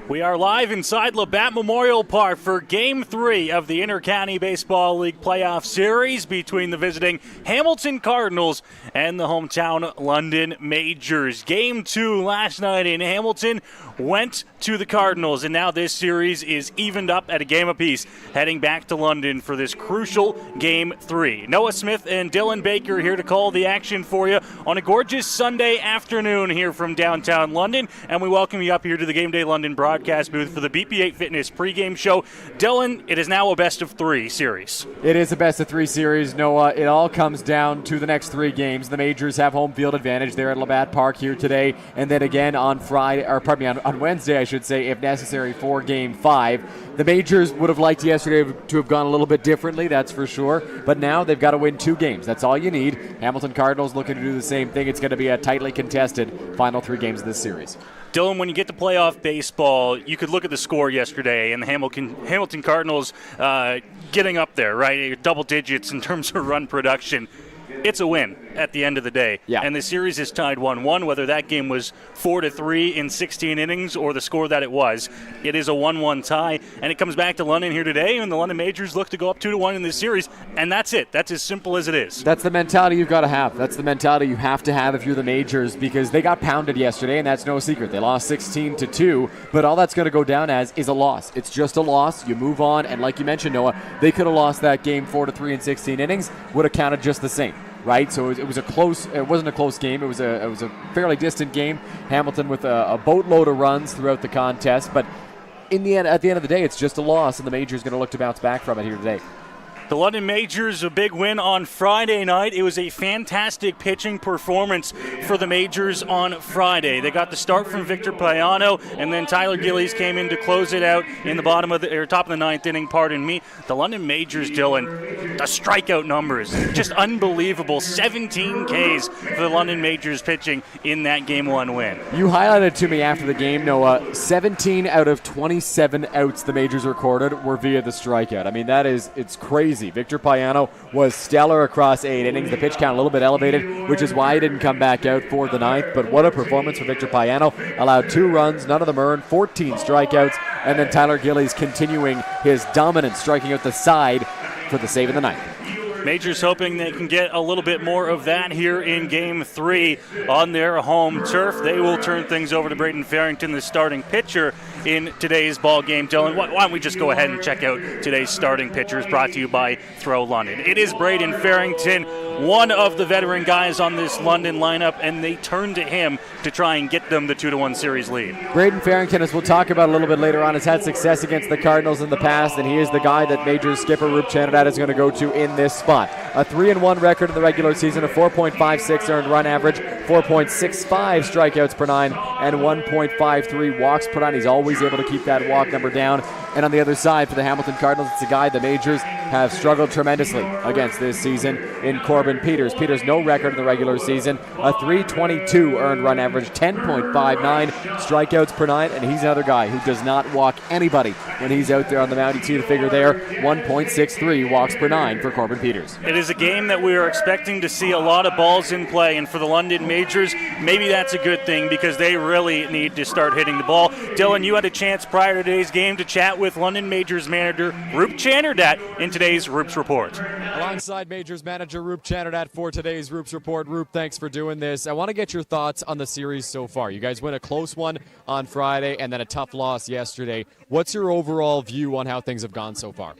We are live inside Labatt Memorial Park for Game 3 of the Inter-County Baseball League Playoff Series between the visiting Hamilton Cardinals and the hometown London Majors. Game 2 last night in Hamilton went to the Cardinals, and now this series is evened up at a game apiece, heading back to London for this crucial Game 3. Noah Smith and Dylan Baker here to call the action for you on a gorgeous Sunday afternoon here from downtown London, and we welcome you up here to the Game Day London broadcast booth for the BP8 Fitness pregame show. Dylan, it is now a best-of-3 series. It is a best-of-3 series, Noah. It all comes down to the next 3 games. The Majors have home field advantage there at Labatt Park here today, and then again on on Wednesday, I should say, if necessary, for Game 5. The Majors would have liked yesterday to have gone a little bit differently, that's for sure, but now they've got to win 2 games. That's all you need. Hamilton Cardinals looking to do the same thing. It's going to be a tightly contested final 3 games of this series. Dylan, when you get to playoff baseball, you could look at the score yesterday and the Hamilton Cardinals getting up there, right? Double digits in terms of run production. It's a win at the end of the day. Yeah. And the series is tied 1-1, whether that game was 4-3 in 16 innings or the score that it was. It is a 1-1 tie, and it comes back to London here today, and the London Majors look to go up 2-1 in this series, and that's it. That's as simple as it is. That's the mentality you've got to have. That's the mentality you have to have if you're the Majors, because they got pounded yesterday, and that's no secret. They lost 16-2, but all that's going to go down as is a loss. It's just a loss. You move on, and like you mentioned, Noah, they could have lost that game 4-3 in 16 innings, would have counted just the same. Right, so it was a close. It wasn't a close game. It was a fairly distant game. Hamilton with a boatload of runs throughout the contest, but in the end, at the end of the day, it's just a loss, and the Majors going to look to bounce back from it here today. The London Majors, a big win on Friday night. It was a fantastic pitching performance for the Majors on Friday. They got the start from Victor Payano, and then Tyler Gillies came in to close it out in the top of the 9th inning, pardon me. The London Majors, Dylan, the strikeout numbers, just unbelievable. 17 Ks for the London Majors pitching in that Game 1 win. You highlighted to me after the game, Noah, 17 out of 27 outs the Majors recorded were via the strikeout. I mean, it's crazy. Victor Payano was stellar across 8 innings. The pitch count a little bit elevated, which is why he didn't come back out for the 9th. But what a performance for Victor Payano. Allowed 2 runs, none of them earned, 14 strikeouts, and then Tyler Gillies continuing his dominance, striking out the side for the save in the 9th. Majors hoping they can get a little bit more of that here in Game 3 on their home turf. They will turn things over to Braden Farrington, the starting pitcher in today's ball game. Dylan, why don't we just go ahead and check out today's starting pitchers, brought to you by Throw London. It is Braden Farrington, one of the veteran guys on this London lineup, and they turn to him to try and get them the 2-1 series lead. Braden Farrington, as we'll talk about a little bit later on, has had success against the Cardinals in the past, and he is the guy that Majors skipper Roop Chandidat is going to go to in this spot. A 3-1 record in the regular season, a 4.56 earned run average, 4.65 strikeouts per 9, and 1.53 walks per 9. He's always able to keep that walk number down. And on the other side, for the Hamilton Cardinals, it's a guy the Majors have struggled tremendously against this season in Corbin Peters. Peters, no record in the regular season, a 3.22 earned run average, 10.59 strikeouts per 9, and he's another guy who does not walk anybody when he's out there on the mound. You see the figure there, 1.63 walks per 9 for Corbin Peters. It is a game that we are expecting to see a lot of balls in play, and for the London Majors, maybe that's a good thing because they really need to start hitting the ball. Dylan, you had a chance prior to today's game to chat with London Majors manager Roop Chandidat in today's Roop's Report. Alongside Majors manager Roop Chandidat for today's Roop's Report. Roop, thanks for doing this. I want to get your thoughts on the series so far. You guys win a close one on Friday and then a tough loss yesterday. What's your overall view on how things have gone so far?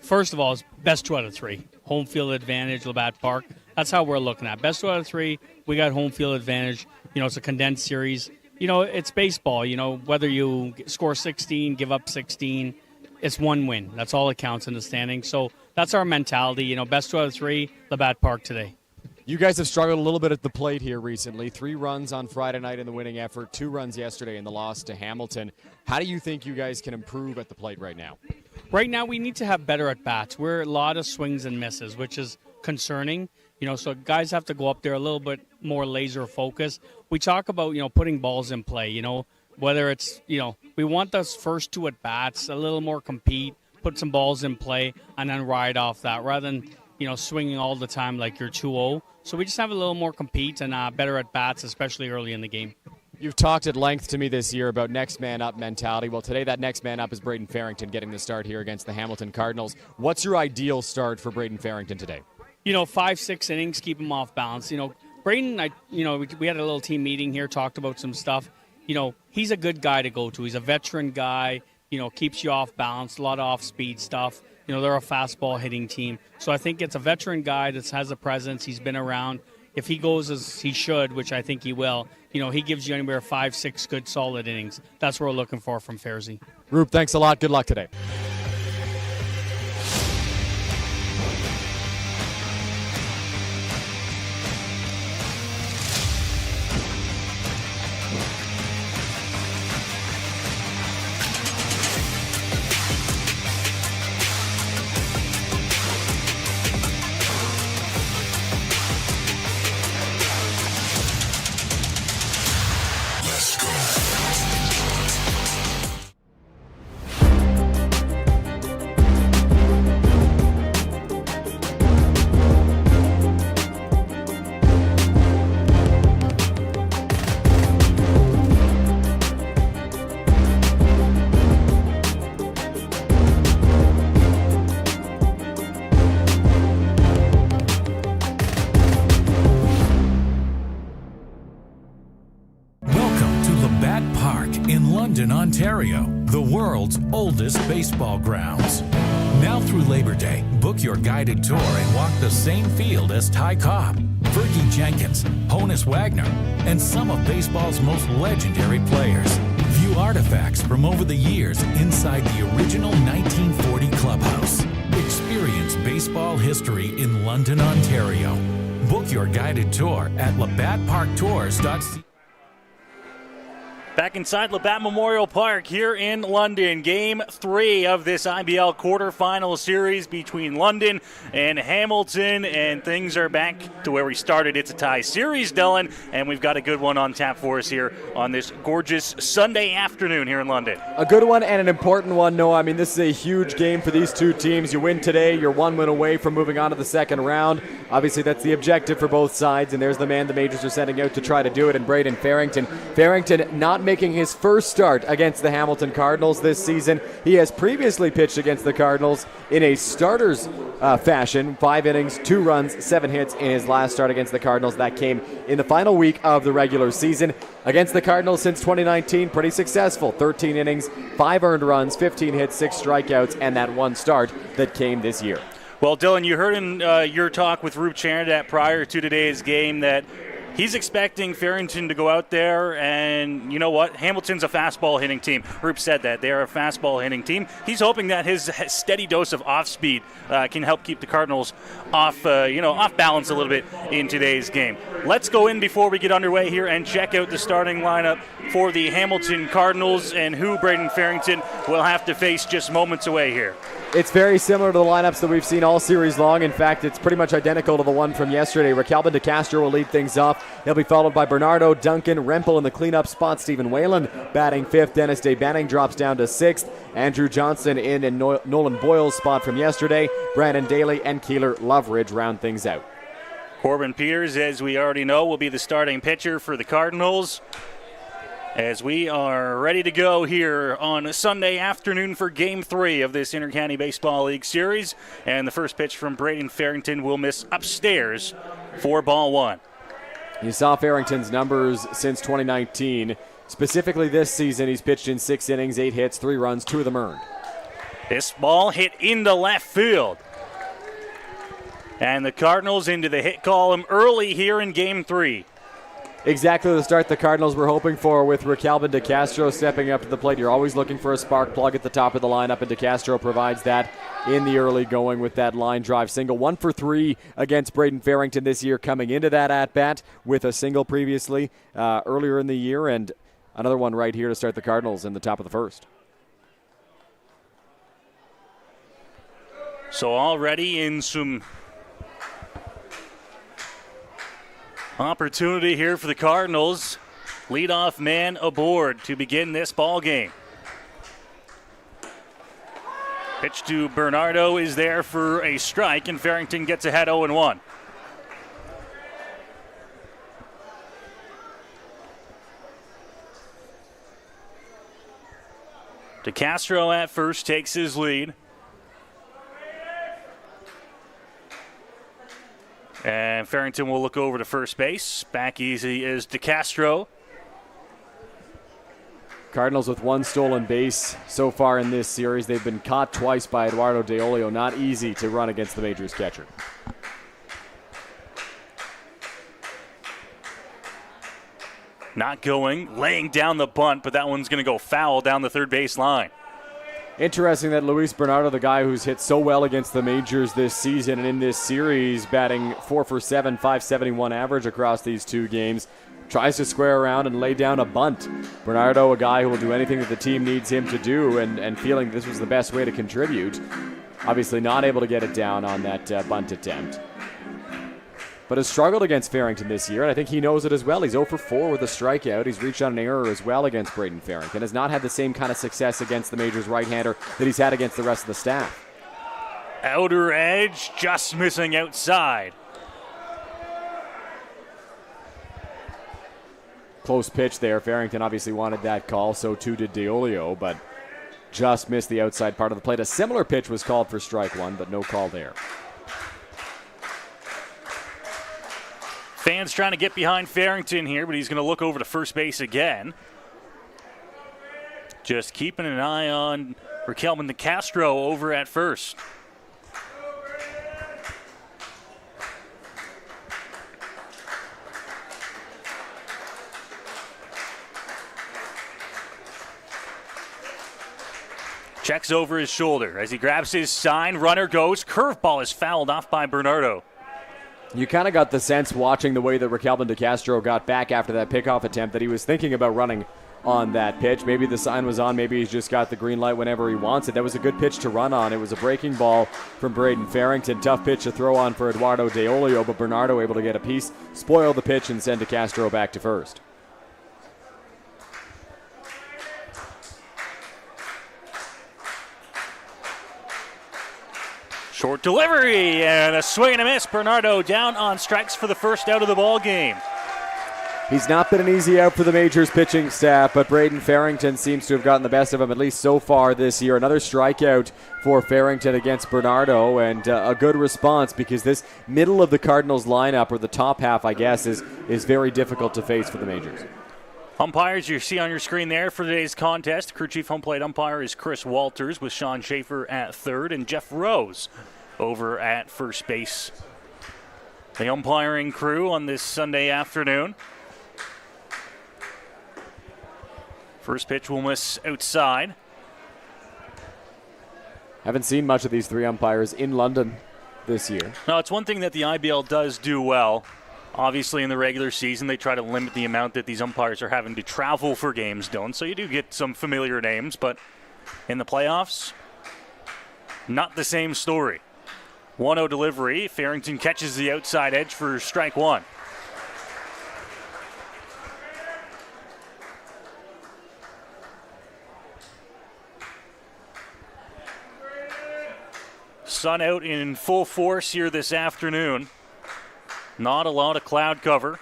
First of all, it's best 2 out of 3. Home field advantage, Labatt Park. That's how we're looking at. Best 2 out of 3. We got home field advantage. It's a condensed series. It's baseball. Whether you score 16, give up 16, it's one win. That's all that counts in the standings. So that's our mentality. Best 2 out of 3, Labatt Park today. You guys have struggled a little bit at the plate here recently. 3 runs on Friday night in the winning effort, 2 runs yesterday in the loss to Hamilton. How do you think you guys can improve at the plate right now? Right now, we need to have better at-bats. We're a lot of swings and misses, which is concerning. So guys have to go up there a little bit more laser focused. We talk about, putting balls in play, whether it's, we want those first 2 at-bats, a little more compete, put some balls in play, and then ride off that rather than, swinging all the time like you're 2-0. So we just have a little more compete and better at-bats, especially early in the game. You've talked at length to me this year about next man up mentality. Well, today that next man up is Braden Farrington getting the start here against the Hamilton Cardinals. What's your ideal start for Braden Farrington today? 5-6 innings, keep him off balance. Braden, we had a little team meeting here, talked about some stuff. He's a good guy to go to. He's a veteran guy, keeps you off balance, a lot of off-speed stuff. They're a fastball hitting team. So I think it's a veteran guy that has a presence. He's been around. If he goes as he should, which I think he will, he gives you anywhere 5-6 good solid innings. That's what we're looking for from Fairzy. Roop, thanks a lot. Good luck today. Ontario, the world's oldest baseball grounds. Now through Labor Day, book your guided tour and walk the same field as Ty Cobb, Fergie Jenkins, Honus Wagner, and some of baseball's most legendary players. View artifacts from over the years inside the original 1940 clubhouse. Experience baseball history in London, Ontario. Book your guided tour at labattparktours.ca. Back inside Labatt Memorial Park here in London. Game 3 of this IBL quarterfinal series between London and Hamilton. And things are back to where we started. It's a tie series, Dylan. And we've got a good one on tap for us here on this gorgeous Sunday afternoon here in London. A good one and an important one, Noah. I mean, this is a huge game for these two teams. You win today, you're 1 win away from moving on to the second round. Obviously, that's the objective for both sides. And there's the man the Majors are sending out to try to do it, and Braden Farrington. Farrington not making his first start against the Hamilton Cardinals this season. He has previously pitched against the Cardinals in a starter's fashion. 5 innings, 2 runs, 7 hits in his last start against the Cardinals. That came in the final week of the regular season. Against the Cardinals since 2019, pretty successful. 13 innings, 5 earned runs, 15 hits, 6 strikeouts, and that 1 start that came this year. Well, Dylan, you heard in your talk with Roop Chandat prior to today's game that he's expecting Farrington to go out there, and you know what? Hamilton's a fastball hitting team. Roop said that. They are a fastball hitting team. He's hoping that his steady dose of off-speed can help keep the Cardinals off balance a little bit in today's game. Let's go in before we get underway here and check out the starting lineup for the Hamilton Cardinals and who Braden Farrington will have to face just moments away here. It's very similar to the lineups that we've seen all series long. In fact, it's pretty much identical to the one from yesterday. Raquelbin DeCastro will lead things off. He'll be followed by Bernardo, Duncan, Rempel in the cleanup spot. Stephen Whalen batting 5th. Dennis Day Banning drops down to 6th. Andrew Johnson in Nolan Boyle's spot from yesterday. Brandon Daly and Keeler Loveridge round things out. Corbin Peters, as we already know, will be the starting pitcher for the Cardinals, as we are ready to go here on a Sunday afternoon for Game 3 of this Intercounty Baseball League Series. And the first pitch from Braden Farrington will miss upstairs for ball 1. You saw Farrington's numbers since 2019. Specifically this season, he's pitched in 6 innings, 8 hits, 3 runs, 2 of them earned. This ball hit into left field. And the Cardinals into the hit column early here in Game 3. Exactly the start the Cardinals were hoping for, with Raquelbin DeCastro stepping up to the plate. You're always looking for a spark plug at the top of the lineup, and DeCastro provides that in the early going with that line drive single. 1 for 3 against Braden Farrington this year, coming into that at-bat with a single previously earlier in the year, and another one right here to start the Cardinals in the top of the first. So already in some opportunity here for the Cardinals. Leadoff man aboard to begin this ball game. Pitch to Bernardo is there for a strike, and Farrington gets ahead 0-1. DeCastro at first takes his lead. And Farrington will look over to first base. Back easy is DeCastro. Cardinals with 1 stolen base so far in this series. They've been caught twice by Eduardo De Olio. Not easy to run against the Majors catcher. Not going, laying down the bunt, but that one's going to go foul down the third base line. Interesting that Luis Bernardo, the guy who's hit so well against the Majors this season and in this series, batting 4 for 7, 571 average across these 2 games, tries to square around and lay down a bunt. Bernardo, a guy who will do anything that the team needs him to do, and feeling this was the best way to contribute. Obviously not able to get it down on that bunt attempt. But has struggled against Farrington this year, and I think he knows it as well. He's 0 for 4 with a strikeout. He's reached on an error as well against Braden Farrington. Has not had the same kind of success against the Majors right-hander that he's had against the rest of the staff. Outer edge, just missing outside. Close pitch there. Farrington obviously wanted that call, so too did De Olio, but just missed the outside part of the plate. A similar pitch was called for strike 1, but no call there. Fans trying to get behind Farrington here, but he's going to look over to first base again. Just keeping an eye on Raquelman DeCastro over at first. Checks over his shoulder as he grabs his sign. Runner goes. Curveball is fouled off by Bernardo. You kind of got the sense watching the way that Raquelman DeCastro got back after that pickoff attempt that he was thinking about running on that pitch. Maybe the sign was on. Maybe he's just got the green light whenever he wants it. That was a good pitch to run on. It was a breaking ball from Braden Farrington. Tough pitch to throw on for Eduardo De Olio, but Bernardo able to get a piece, spoil the pitch, and send DeCastro back to first. Short delivery and a swing and a miss. Bernardo down on strikes for the first out of the ball game. He's not been an easy out for the Majors pitching staff, but Braden Farrington seems to have gotten the best of him, at least so far this year. Another strikeout for Farrington against Bernardo, and a good response because this middle of the Cardinals lineup, or the top half, I guess, is very difficult to face for the Majors. Umpires you see on your screen there for today's contest. Crew chief home plate umpire is Chris Walters with Sean Schaefer at third and Jeff Rose over at first base. The umpiring crew on this Sunday afternoon. First pitch will miss outside. Haven't seen much of these 3 umpires in London this year. Now, it's one thing that the IBL does do well. Obviously, in the regular season, they try to limit the amount that these umpires are having to travel for games done. So you do get some familiar names, but in the playoffs, not the same story. 1-0 delivery. Farrington catches the outside edge for strike 1. Sun out in full force here this afternoon. Not a lot of cloud cover.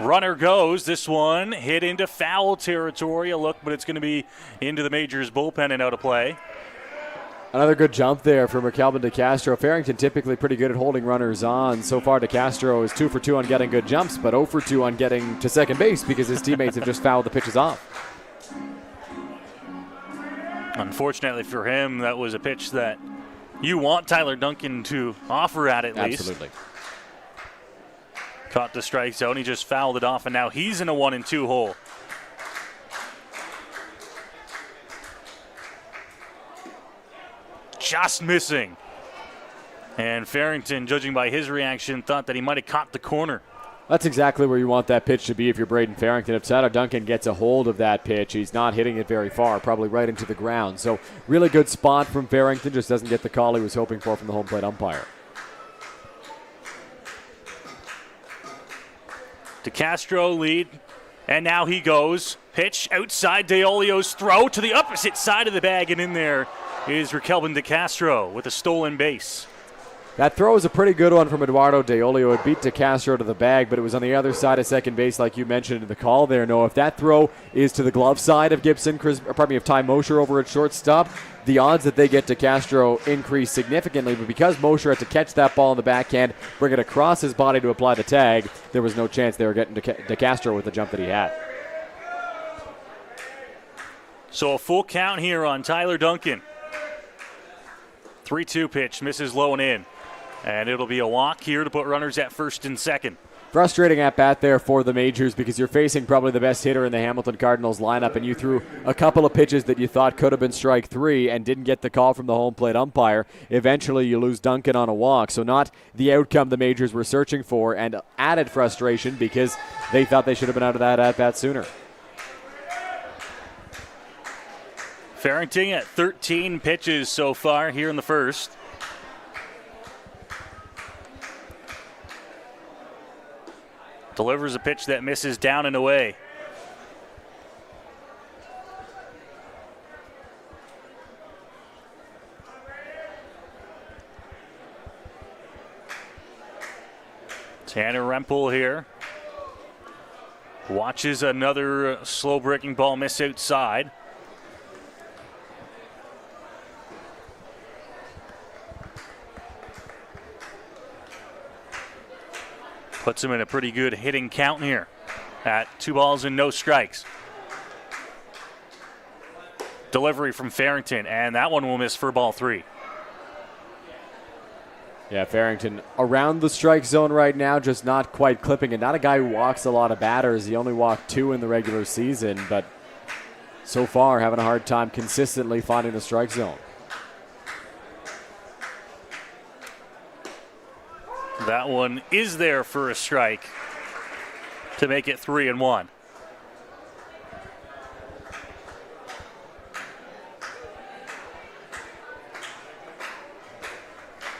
Runner goes. This one hit into foul territory. A look, but it's going to be into the Majors bullpen and out of play. Another good jump there from Raquelman DeCastro. Farrington typically pretty good at holding runners on. So far, DeCastro is 2 for 2 on getting good jumps, but 0 for 2 on getting to second base because his teammates have just fouled the pitches off. Unfortunately for him, that was a pitch that you want Tyler Duncan to offer at least. Absolutely. Caught the strike zone. He just fouled it off, and now he's in a 1-2 hole. Just missing. And Farrington, judging by his reaction, thought that he might have caught the corner. That's exactly where you want that pitch to be if you're Braden Farrington. If Tyler Duncan gets a hold of that pitch, he's not hitting it very far, probably right into the ground. So really good spot from Farrington, just doesn't get the call he was hoping for from the home plate umpire. DeCastro lead, and now he goes. Pitch outside De Olio's throw to the opposite side of the bag, and in there is Raquelman DeCastro with a stolen base. That throw was a pretty good one from Eduardo De Olio. It beat DeCastro to the bag, but it was on the other side of second base, like you mentioned in the call there. No, if that throw is to the glove side of of Ty Mosher over at shortstop, the odds that they get DeCastro increase significantly. But because Mosher had to catch that ball in the backhand, bring it across his body to apply the tag, there was no chance they were getting DeCastro with the jump that he had. So a full count here on Tyler Duncan. 3-2 pitch, misses low and in. And it'll be a walk here to put runners at first and second. Frustrating at bat there for the Majors because you're facing probably the best hitter in the Hamilton Cardinals lineup, and you threw a couple of pitches that you thought could have been strike three and didn't get the call from the home plate umpire. Eventually you lose Duncan on a walk, so not the outcome the Majors were searching for, and added frustration because they thought they should have been out of that at bat sooner. Farrington at 13 pitches so far here in the first. Delivers a pitch that misses down and away. Tanner Rempel here. Watches another slow breaking ball miss outside. Puts him in a pretty good hitting count here at 2 balls and no strikes. Delivery from Farrington, and that one will miss for ball 3. Yeah, Farrington around the strike zone right now, just not quite clipping it. Not a guy who walks a lot of batters. He only walked 2 in the regular season, but so far having a hard time consistently finding the strike zone. That one is there for a strike to make it 3-1.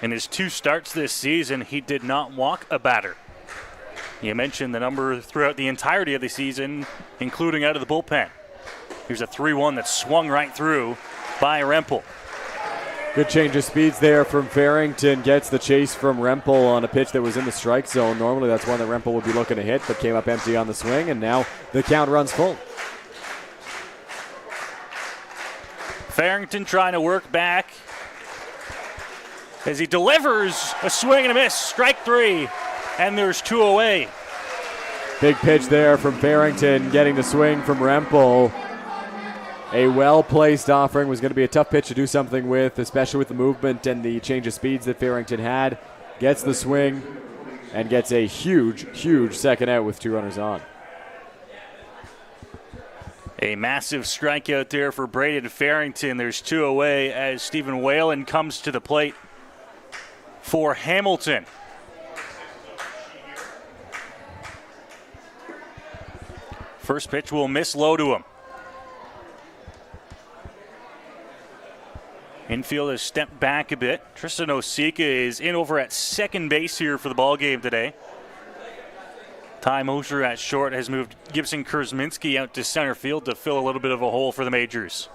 In his 2 starts this season, he did not walk a batter. You mentioned the number throughout the entirety of the season, including out of the bullpen. Here's a 3-1 that swung right through by Rempel. Good change of speeds there from Farrington. Gets the chase from Rempel on a pitch that was in the strike zone. Normally that's one that Rempel would be looking to hit, but came up empty on the swing, and now the count runs full. Farrington trying to work back as he delivers a swing and a miss. Strike 3, and there's 2 away. Big pitch there from Farrington, getting the swing from Rempel. A well-placed offering. Was going to be a tough pitch to do something with, especially with the movement and the change of speeds that Farrington had. Gets the swing and gets a huge, huge second out with 2 runners on. A massive strikeout there for Braden Farrington. There's 2 away as Stephen Whalen comes to the plate for Hamilton. First pitch will miss low to him. Infield has stepped back a bit. Tristan Osika is in over at second base here for the ball game today. Ty Mosher at short has moved Gibson Kurzminski out to center field to fill a little bit of a hole for the Majors.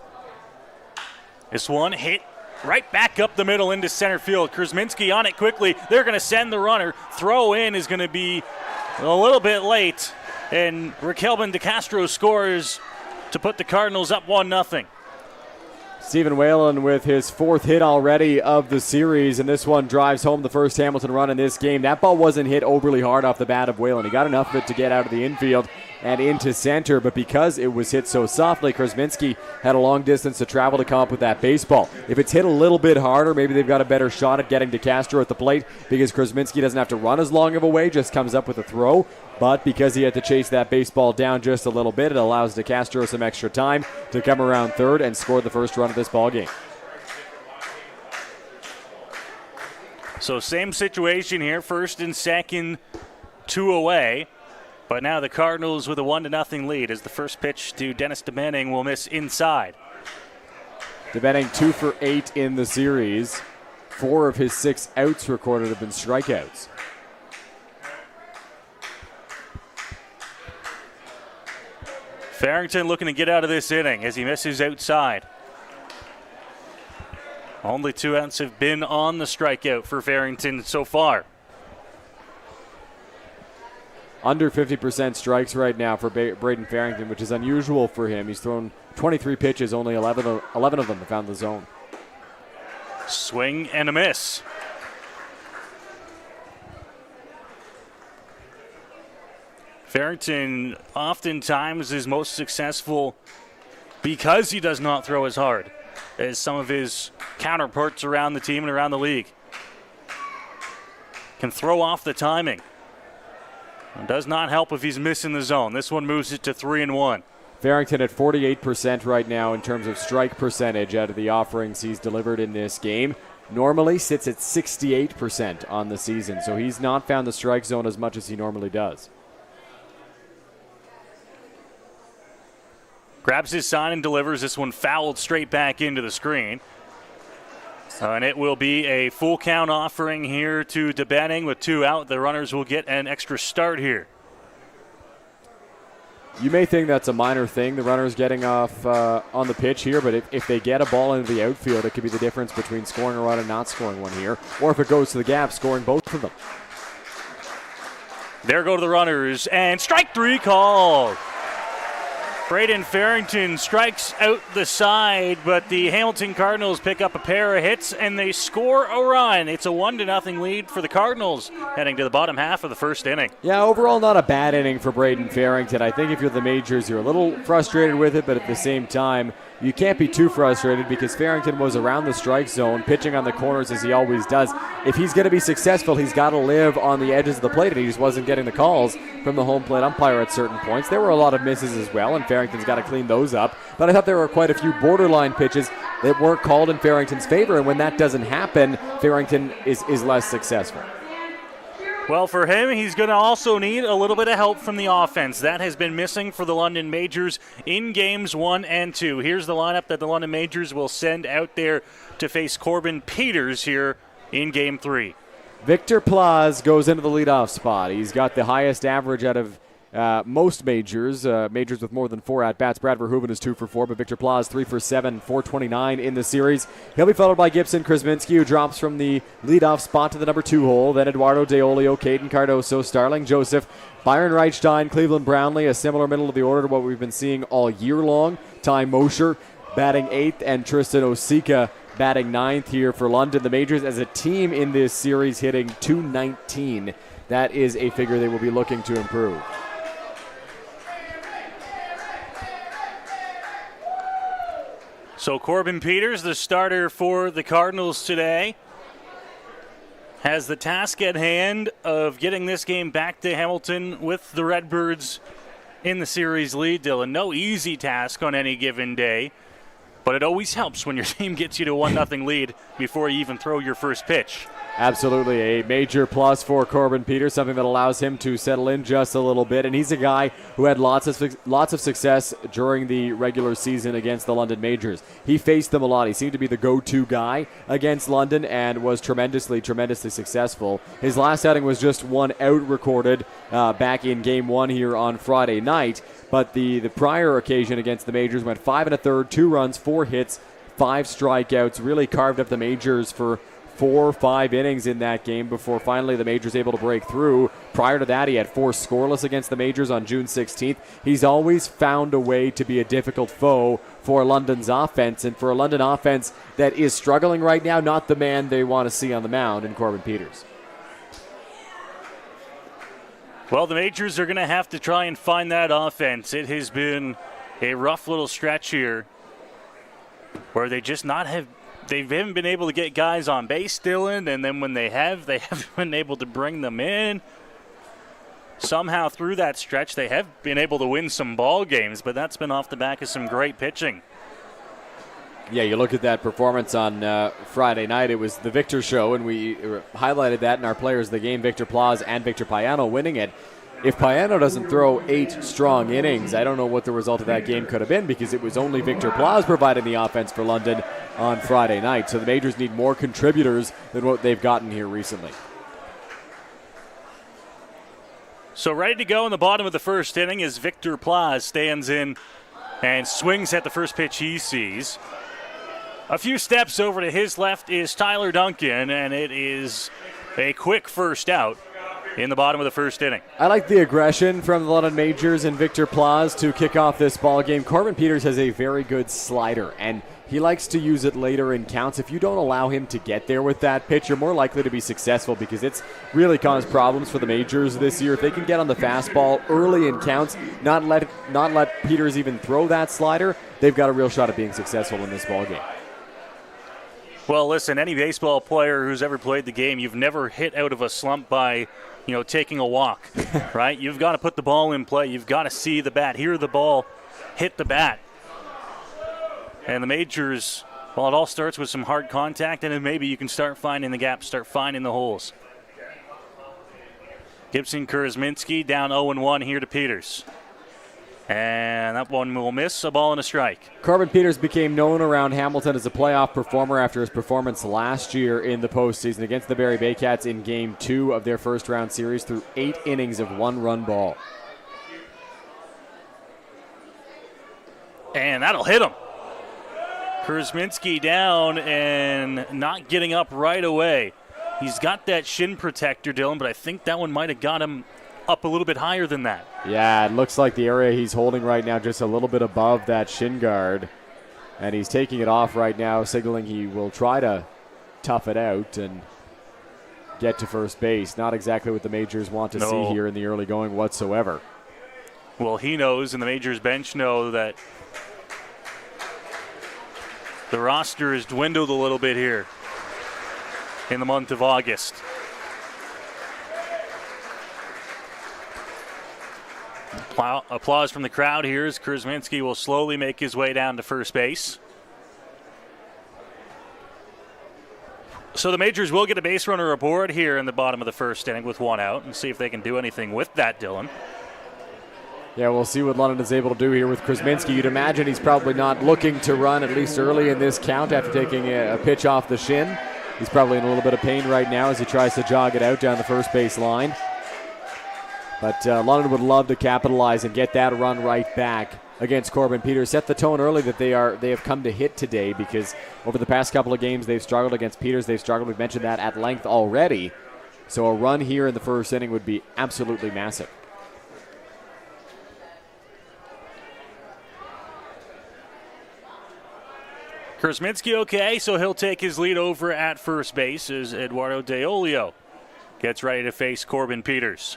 This one hit right back up the middle into center field. Kurzminski on it quickly. They're going to send the runner. Throw in is going to be a little bit late. And Raquelban DeCastro scores to put the Cardinals up 1-0. Stephen Whalen with his 4th hit already of the series, and this one drives home the first Hamilton run in this game. That ball wasn't hit overly hard off the bat of Whalen. He got enough of it to get out of the infield and into center, but because it was hit so softly, Kurzminski had a long distance to travel to come up with that baseball. If it's hit a little bit harder, maybe they've got a better shot at getting DeCastro at the plate because Kurzminski doesn't have to run as long of a way, just comes up with a throw. But because he had to chase that baseball down just a little bit, it allows DeCastro some extra time to come around third and score the first run of this ball game. So same situation here, first and second, 2 away. But now the Cardinals with a 1-0 lead as the first pitch to Dennis DeBenning will miss inside. DeBenning 2 for 8 in the series. 4 of his 6 outs recorded have been strikeouts. Farrington looking to get out of this inning as he misses outside. Only 2 outs have been on the strikeout for Farrington so far. Under 50% strikes right now for Braden Farrington, which is unusual for him. He's thrown 23 pitches, only 11 of them have found the zone. Swing and a miss. Farrington oftentimes is most successful because he does not throw as hard as some of his counterparts around the team and around the league. Can throw off the timing. It does not help if he's missing the zone. This one moves it to 3-1. Farrington at 48% right now in terms of strike percentage out of the offerings he's delivered in this game. Normally sits at 68% on the season, so he's not found the strike zone as much as he normally does. Grabs his sign and delivers. This one fouled straight back into the screen. And it will be a full count offering here to DeBenning with 2 out. The runners will get an extra start here. You may think that's a minor thing, the runners getting off on the pitch here, but if they get a ball into the outfield, it could be the difference between scoring a run and not scoring one here. Or if it goes to the gap, scoring both of them. There go to the runners, and strike 3 called. Braden Farrington strikes out the side, but the Hamilton Cardinals pick up a pair of hits, and they score a run. It's a 1-0 lead for the Cardinals heading to the bottom half of the first inning. Yeah, overall not a bad inning for Braden Farrington. I think if you're the Majors, you're a little frustrated with it, but at the same time, you can't be too frustrated because Farrington was around the strike zone, pitching on the corners as he always does. If he's going to be successful, he's got to live on the edges of the plate, and he just wasn't getting the calls from the home plate umpire at certain points. There were a lot of misses as well, and Farrington's got to clean those up. But I thought there were quite a few borderline pitches that weren't called in Farrington's favor, and when that doesn't happen, Farrington is less successful. Well, for him, he's going to also need a little bit of help from the offense. That has been missing for the London Majors in games 1 and 2. Here's the lineup that the London Majors will send out there to face Corbin Peters here in game 3. Victor Plaz goes into the leadoff spot. He's got the highest average out of most majors with more than 4 at-bats. Brad Verhoeven is 2 for 4, but Victor Plaz 3 for 7, 429 in the series. He'll be followed by Gibson Krasminski, who drops from the leadoff spot to the number 2 hole. Then Eduardo Deolio, Caden Cardoso, Starling Joseph, Byron Reichstein, Cleveland Brownlee, a similar middle of the order to what we've been seeing all year long. Ty Mosher batting 8th, and Tristan Osika batting 9th here for London. The Majors as a team in this series hitting .219. That is a figure they will be looking to improve. So Corbin Peters, the starter for the Cardinals today, has the task at hand of getting this game back to Hamilton with the Redbirds in the series lead, Dylan. No easy task on any given day, but it always helps when your team gets you to 1-0 lead before you even throw your first pitch. Absolutely, a major plus for Corbin Peters, something that allows him to settle in just a little bit. And he's a guy who had lots of success during the regular season against the London Majors. He faced them a lot. He seemed to be the go-to guy against London and was tremendously successful. His last outing was just 1 out recorded back in Game 1 here on Friday night. But the prior occasion against the Majors went 5 1/3, 2 runs, 4 hits, 5 strikeouts. Really carved up the Majors for 4 or 5 innings in that game before finally the Majors able to break through. Prior to that, he had 4 scoreless against the Majors on June 16th. He's always found a way to be a difficult foe for London's offense, and for a London offense that is struggling right now, not the man they want to see on the mound in Corbin Peters. Well, the Majors are going to have to try and find that offense. It has been a rough little stretch here where they haven't been able to get guys on base, Dylan, and then when they haven't been able to bring them in. Somehow through that stretch, they have been able to win some ball games, but that's been off the back of some great pitching. Yeah, you look at that performance on Friday night. It was the Victor show, and we highlighted that in our players of the game, Victor Plaz and Victor Payano winning it. If Payano doesn't throw 8 strong innings, I don't know what the result of that game could have been, because it was only Victor Plaz providing the offense for London on Friday night. So the Majors need more contributors than what they've gotten here recently. So ready to go in the bottom of the first inning as Victor Plaz stands in and swings at the first pitch he sees. A few steps over to his left is Tyler Duncan, and it is a quick first out in the bottom of the first inning. I like the aggression from the London Majors and Victor Plaz to kick off this ball game. Corbin Peters has a very good slider, and he likes to use it later in counts. If you don't allow him to get there with that pitch, you're more likely to be successful because it's really caused problems for the Majors this year. If they can get on the fastball early in counts, not let Peters even throw that slider, they've got a real shot at being successful in this ball game. Well, listen, any baseball player who's ever played the game, you've never hit out of a slump by, taking a walk, right? You've got to put the ball in play. You've got to see the bat, hear the ball, hit the bat. And the Majors, well, it all starts with some hard contact, and then maybe you can start finding the gaps, start finding the holes. Gibson Kurzminski down 0-1 here to Peters. And that one will miss, a ball and a strike. Corbin Peters became known around Hamilton as a playoff performer after his performance last year in the postseason against the Barrie Baycats in Game 2 of their first-round series through 8 innings of one-run ball. And that'll hit him. Kurzminski down and not getting up right away. He's got that shin protector, Dylan, but I think that one might have got him up a little bit higher than that. Yeah, it looks like the area he's holding right now just a little bit above that shin guard. And he's taking it off right now, signaling he will try to tough it out and get to first base. Not exactly what the Majors want to see here in the early going whatsoever. Well, he knows, and the Majors bench know that the roster has dwindled a little bit here in the month of August. Applause from the crowd here as Kurzminski will slowly make his way down to first base. So the Majors will get a base runner aboard here in the bottom of the first inning with one out and see if they can do anything with that, Dylan. Yeah, we'll see what London is able to do here with Kurzminski. You'd imagine he's probably not looking to run, at least early in this count, after taking a pitch off the shin. He's probably in a little bit of pain right now as he tries to jog it out down the first base line. But London would love to capitalize and get that run right back against Corbin Peters. Set the tone early that they have come to hit today, because over the past couple of games they've struggled against Peters. They've struggled. We've mentioned that at length already. So a run here in the first inning would be absolutely massive. Kurzminski okay, so he'll take his lead over at first base as Eduardo Deolio gets ready to face Corbin Peters.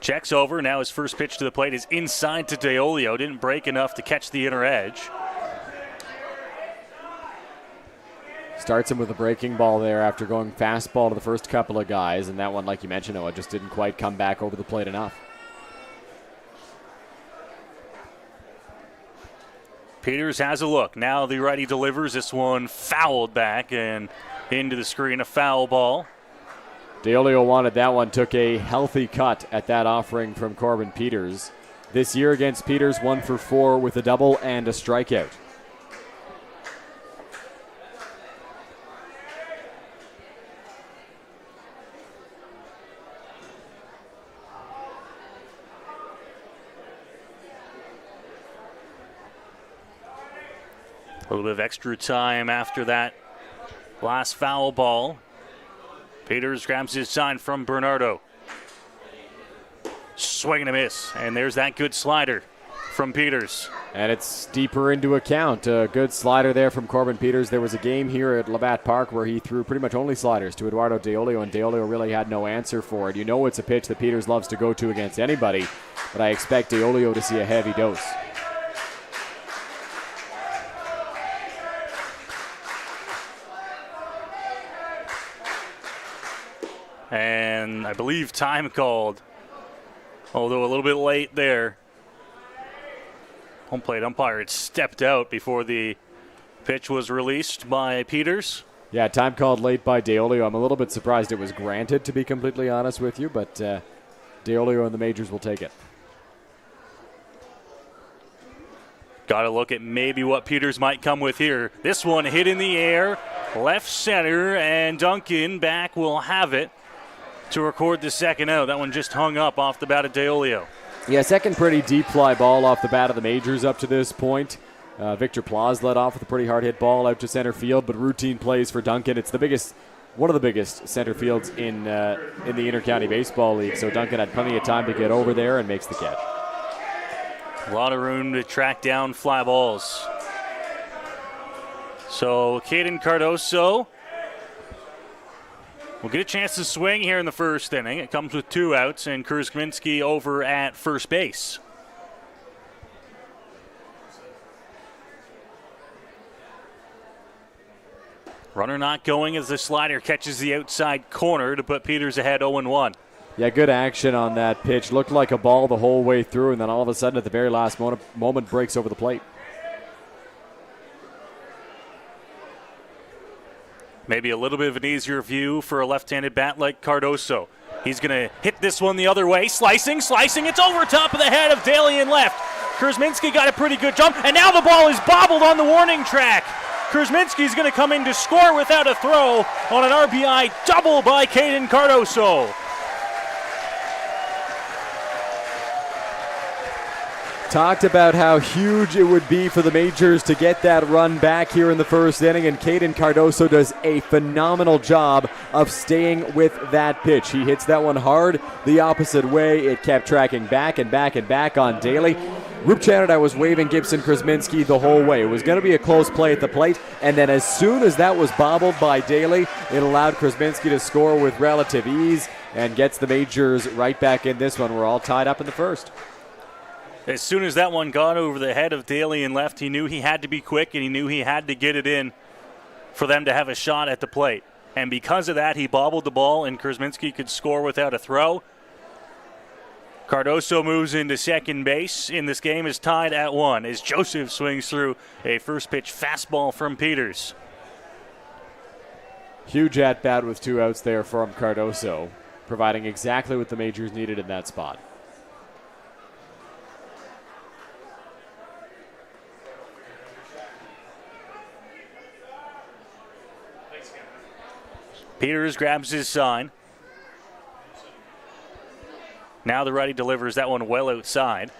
Checks over. Now his first pitch to the plate is inside to Deolio. Didn't break enough to catch the inner edge. Starts him with a breaking ball there after going fastball to the first couple of guys. And that one, like you mentioned, Noah, just didn't quite come back over the plate enough. Peters has a look. Now the righty delivers. This one fouled back and into the screen. A foul ball. Deolio wanted that one, took a healthy cut at that offering from Corbin Peters. This year against Peters, 1 for 4 with a double and a strikeout. A little bit of extra time after that last foul ball. Peters grabs his sign from Bernardo. Swing and a miss. And there's that good slider from Peters. And it's deeper into account. A good slider there from Corbin Peters. There was a game here at Labatt Park where he threw pretty much only sliders to Eduardo Deolio, and Deolio really had no answer for it. You know it's a pitch that Peters loves to go to against anybody, but I expect Deolio to see a heavy dose. And I believe time called, although a little bit late there. Home plate umpire had stepped out before the pitch was released by Peters. Yeah, time called late by Deolio. I'm a little bit surprised it was granted, to be completely honest with you, but Deolio and the Majors will take it. Got to look at maybe what Peters might come with here. This one hit in the air, left center, and Duncan back will have it to record the second out. That one just hung up off the bat of Deolio. Yeah, second pretty deep fly ball off the bat of the Majors up to this point. Victor Plaus led off with a pretty hard hit ball out to center field, but routine plays for Duncan. It's one of the biggest center fields in the Intercounty Baseball League, so Duncan had plenty of time to get over there and makes the catch. A lot of room to track down fly balls. So Caden Cardoso will get a chance to swing here in the first inning. It comes with 2 outs, and Kuzminski over at first base. Runner not going as the slider catches the outside corner to put Peters ahead 0-1. Yeah, good action on that pitch. Looked like a ball the whole way through, and then all of a sudden at the very last moment breaks over the plate. Maybe a little bit of an easier view for a left-handed bat like Cardoso. He's going to hit this one the other way. Slicing. It's over top of the head of Daly and left. Kuzminski got a pretty good jump, and now the ball is bobbled on the warning track. Kuzminski's going to come in to score without a throw on an RBI double by Caden Cardoso. Talked about how huge it would be for the Majors to get that run back here in the first inning, and Caden Cardoso does a phenomenal job of staying with that pitch. He hits that one hard the opposite way. It kept tracking back and back and back on Daly. Rup Chanada was waving Gibson Kuzminski the whole way. It was going to be a close play at the plate, and then as soon as that was bobbled by Daly, it allowed Kuzminski to score with relative ease and gets the Majors right back in this one. We're all tied up in the first. As soon as that one got over the head of Daly and left, he knew he had to be quick, and he knew he had to get it in for them to have a shot at the plate. And because of that, he bobbled the ball, and Kuzminski could score without a throw. Cardoso moves into second base, and this game is tied at 1 as Joseph swings through a first pitch fastball from Peters. Huge at-bat with 2 outs there from Cardoso, providing exactly what the Majors needed in that spot. Peters grabs his sign. Now the righty delivers that one well outside.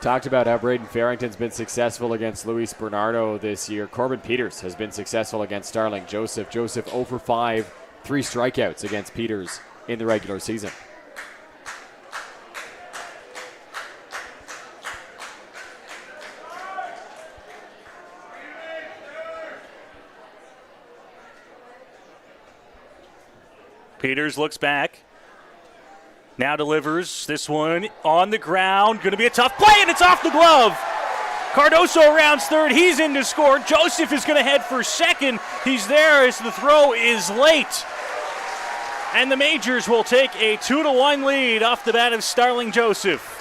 Talked about how Braden Farrington's been successful against Luis Bernardo this year. Corbin Peters has been successful against Starling Joseph. Joseph 0 for 5, 3 strikeouts against Peters in the regular season. Peters looks back. Now delivers this one on the ground. Going to be a tough play, and it's off the glove. Cardoso rounds third. He's in to score. Joseph is going to head for second. He's there as the throw is late. And the Majors will take a 2-1 lead off the bat of Starling Joseph.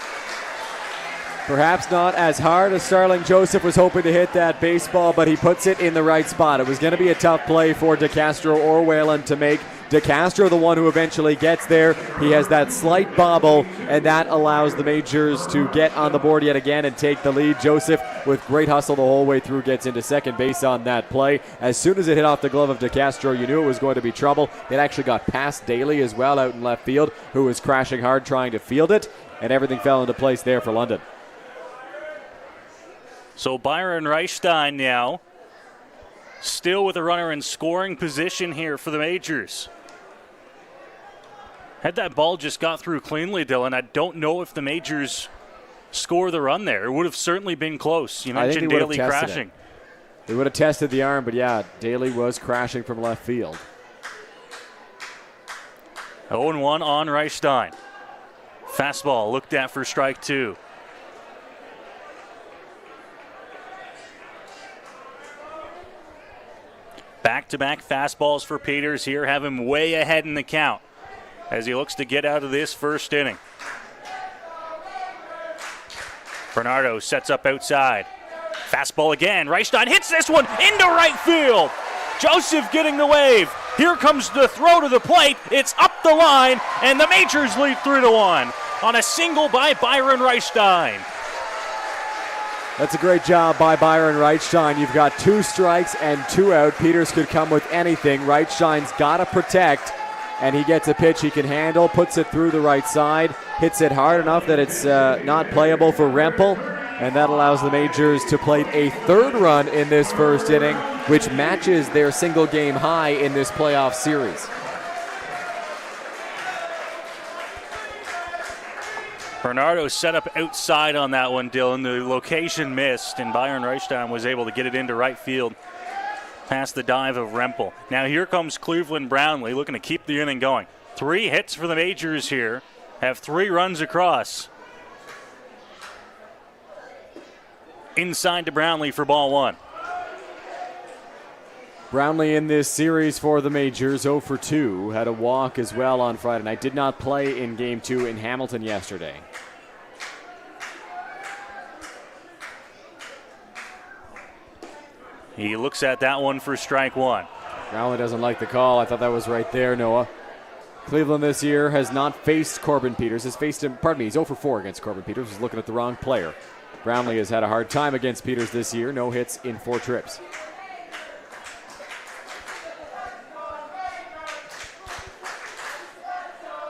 Perhaps not as hard as Starling Joseph was hoping to hit that baseball, but he puts it in the right spot. It was going to be a tough play for DeCastro or Whalen to make. DeCastro, the one who eventually gets there. He has that slight bobble, and that allows the Majors to get on the board yet again and take the lead. Joseph, with great hustle the whole way through, gets into second base on that play. As soon as it hit off the glove of DeCastro, you knew it was going to be trouble. It actually got past Daly as well out in left field, who was crashing hard trying to field it, and everything fell into place there for London. So Byron Reichstein now still with a runner in scoring position here for the Majors. Had that ball just got through cleanly, Dylan, I don't know if the Majors score the run there. It would have certainly been close. You mentioned Daly crashing. They would have tested the arm, but yeah, Daly was crashing from left field. 0-1 on Reichstein. Fastball looked at for strike 2. Back-to-back fastballs for Peters here have him way ahead in the count as he looks to get out of this first inning. Bernardo sets up outside. Fastball again. Reichstein hits this one into right field. Joseph getting the wave. Here comes the throw to the plate. It's up the line, and the Majors lead 3-1 on a single by Byron Reichstein. That's a great job by Byron Reichstein. You've got 2 strikes and 2 out. Peters could come with anything. Reichstein's got to protect, and he gets a pitch he can handle, puts it through the right side, hits it hard enough that it's not playable for Rempel, And that allows the Majors to plate a third run in this first inning, which matches their single game high in this playoff series. Bernardo set up outside on that one, Dylan. The location missed, and Byron Reichstein was able to get it into right field past the dive of Rempel. Now here comes Cleveland Brownlee looking to keep the inning going. 3 hits for the Majors here, have 3 runs across. Inside to Brownlee for ball 1. Brownlee in this series for the Majors, 0 for 2. Had a walk as well on Friday night. Did not play in Game 2 in Hamilton yesterday. He looks at that one for strike 1. Brownlee doesn't like the call. I thought that was right there, Noah. Cleveland this year has not faced Corbin Peters. Has faced him, he's 0 for 4 against Corbin Peters. He's looking at the wrong player. Brownlee has had a hard time against Peters this year. No hits in 4 trips.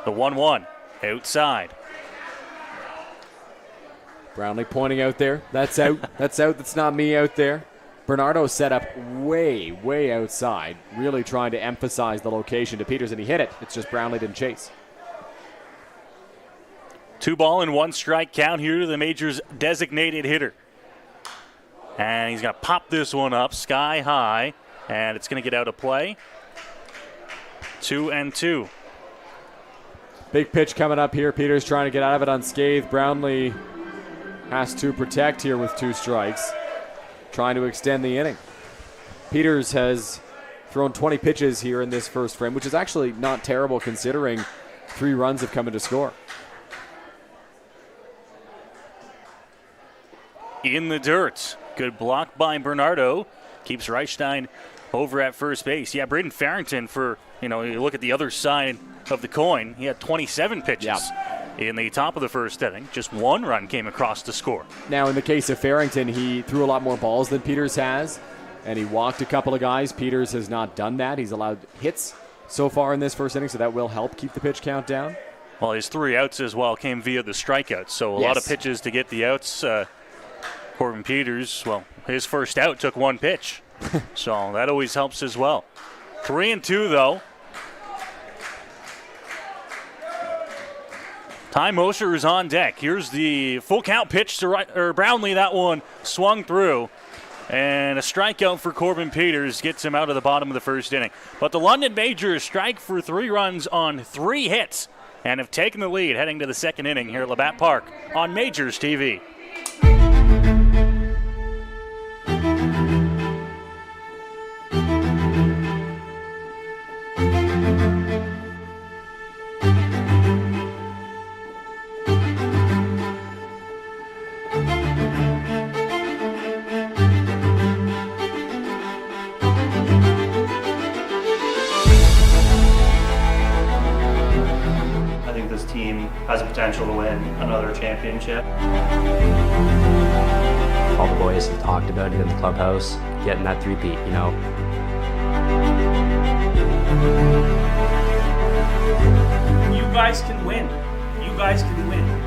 The 1-1 outside. Brownlee pointing out there. That's out. That's out. That's not me out there. Bernardo set up way outside, really trying to emphasize the location to Peters, and he hit it. It's just Brownlee didn't chase. 2 ball and 1 strike count here to the Majors' designated hitter. And he's going to pop this one up sky high, and it's going to get out of play. 2-2. Big pitch coming up here. Peters trying to get out of it unscathed. Brownlee has to protect here with 2 strikes, trying to extend the inning. Peters has thrown 20 pitches here in this first frame, which is actually not terrible considering 3 runs have come in to score. In the dirt. Good block by Bernardo. Keeps Reichstein over at first base. Yeah, Braden Farrington you look at the other side of the coin. He had 27 pitches in the top of the first inning. Just 1 run came across to score. Now, in the case of Farrington, he threw a lot more balls than Peters has, and he walked a couple of guys. Peters has not done that. He's allowed hits so far in this first inning, so that will help keep the pitch count down. Well, his 3 outs as well came via the strikeouts, so a lot of pitches to get the outs. Corbin Peters, his first out took 1 pitch, so that always helps as well. 3-2, though. Ty Mosher is on deck. Here's the full count pitch to Brownlee. That one swung through. And a strikeout for Corbin Peters gets him out of the bottom of the first inning. But the London Majors strike for 3 runs on 3 hits and have taken the lead heading to the second inning here at Labatt Park on Majors TV. Has the potential to win another championship. All the boys have talked about it in the clubhouse, getting that 3-peat, You guys can win. You guys can win.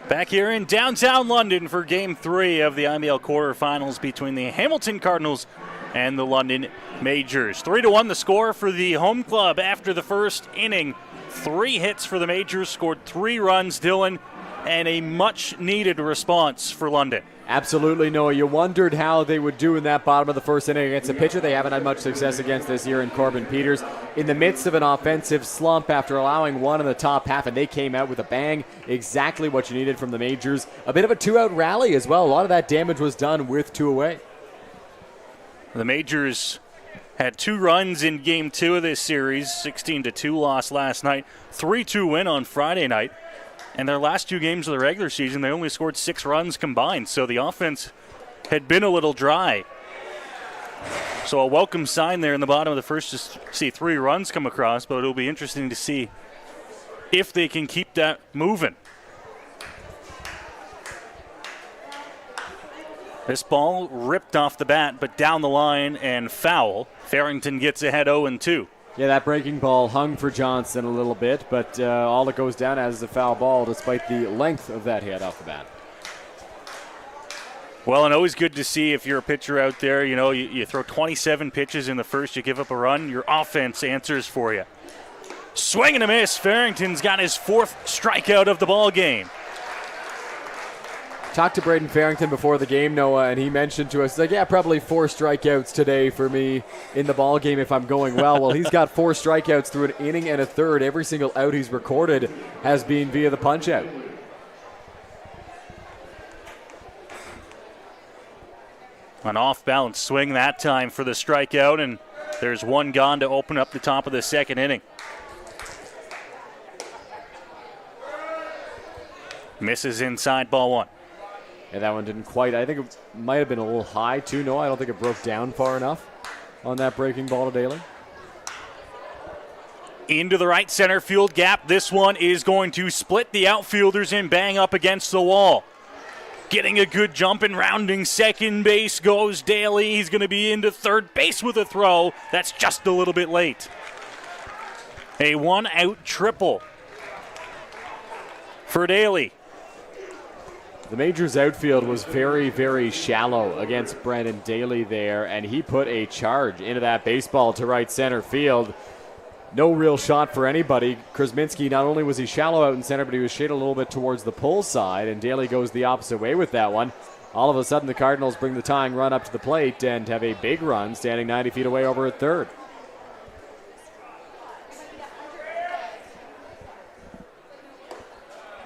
Back here in downtown London for Game 3 of the IBL quarterfinals between the Hamilton Cardinals and the London Majors. 3-1 the score for the home club after the first inning. 3 hits for the Majors, scored 3 runs. Dylan, and a much-needed response for London. Absolutely, Noah. You wondered how they would do in that bottom of the first inning against a pitcher they haven't had much success against this year in Corbin Peters. In the midst of an offensive slump after allowing one in the top half, and they came out with a bang. Exactly what you needed from the Majors. A bit of a two-out rally as well. A lot of that damage was done with two away. The Majors had 2 runs in Game 2 of this series. 16-2 loss last night. 3-2 win on Friday night. And their last 2 games of the regular season, they only scored 6 runs combined. So the offense had been a little dry. So a welcome sign there in the bottom of the first to see 3 runs come across. But it'll be interesting to see if they can keep that moving. This ball ripped off the bat, but down the line and foul. Farrington gets ahead 0-2. Yeah, that breaking ball hung for Johnson a little bit, but all it goes down as is a foul ball despite the length of that hit off the bat. Well, and always good to see if you're a pitcher out there, you throw 27 pitches in the first, you give up a run, your offense answers for you. Swing and a miss. Farrington's got his 4th strikeout of the ball game. Talked to Braden Farrington before the game, Noah, and he mentioned to us, probably 4 strikeouts today for me in the ball game if I'm going well. Well, he's got 4 strikeouts through an inning and a third. Every single out he's recorded has been via the punch-out. An off-balance swing that time for the strikeout, and there's 1 gone to open up the top of the second inning. Misses inside, ball 1. Yeah, that one didn't quite. I think it might have been a little high, too. No, I don't think it broke down far enough on that breaking ball to Daly. Into the right center field gap. This one is going to split the outfielders and bang up against the wall. Getting a good jump and rounding second base goes Daly. He's going to be into third base with a throw. That's just a little bit late. A 1-out triple for Daly. The Majors outfield was very, very shallow against Brandon Daly there, and he put a charge into that baseball to right center field. No real shot for anybody. Krasminski, not only was he shallow out in center, but he was shaded a little bit towards the pull side, and Daly goes the opposite way with that one. All of a sudden, the Cardinals bring the tying run up to the plate and have a big run standing 90 feet away over at third.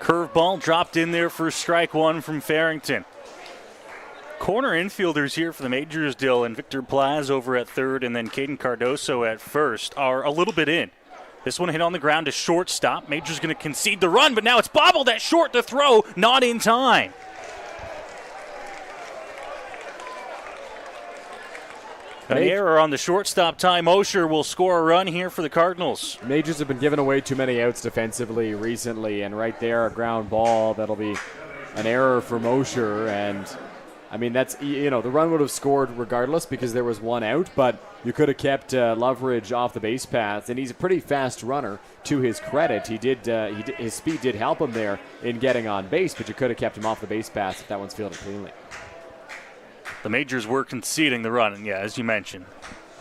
Curveball dropped in there for strike 1 from Farrington. Corner infielders here for the Majors, Dill, and Victor Plaz over at third, and then Caden Cardoso at first, are a little bit in. This one hit on the ground to shortstop. Majors going to concede the run, but now it's bobbled at short to throw, not in time. An error on the shortstop. Ty Mosher will score a run here for the Cardinals. Majors have been giving away too many outs defensively recently, and right there, a ground ball. That'll be an error for Mosher, and I mean, that's, the run would have scored regardless because there was 1 out, but you could have kept Loveridge off the base paths, and he's a pretty fast runner. To his credit, his speed did help him there in getting on base, but you could have kept him off the base paths if that one's fielded cleanly. The Majors were conceding the run, and as you mentioned,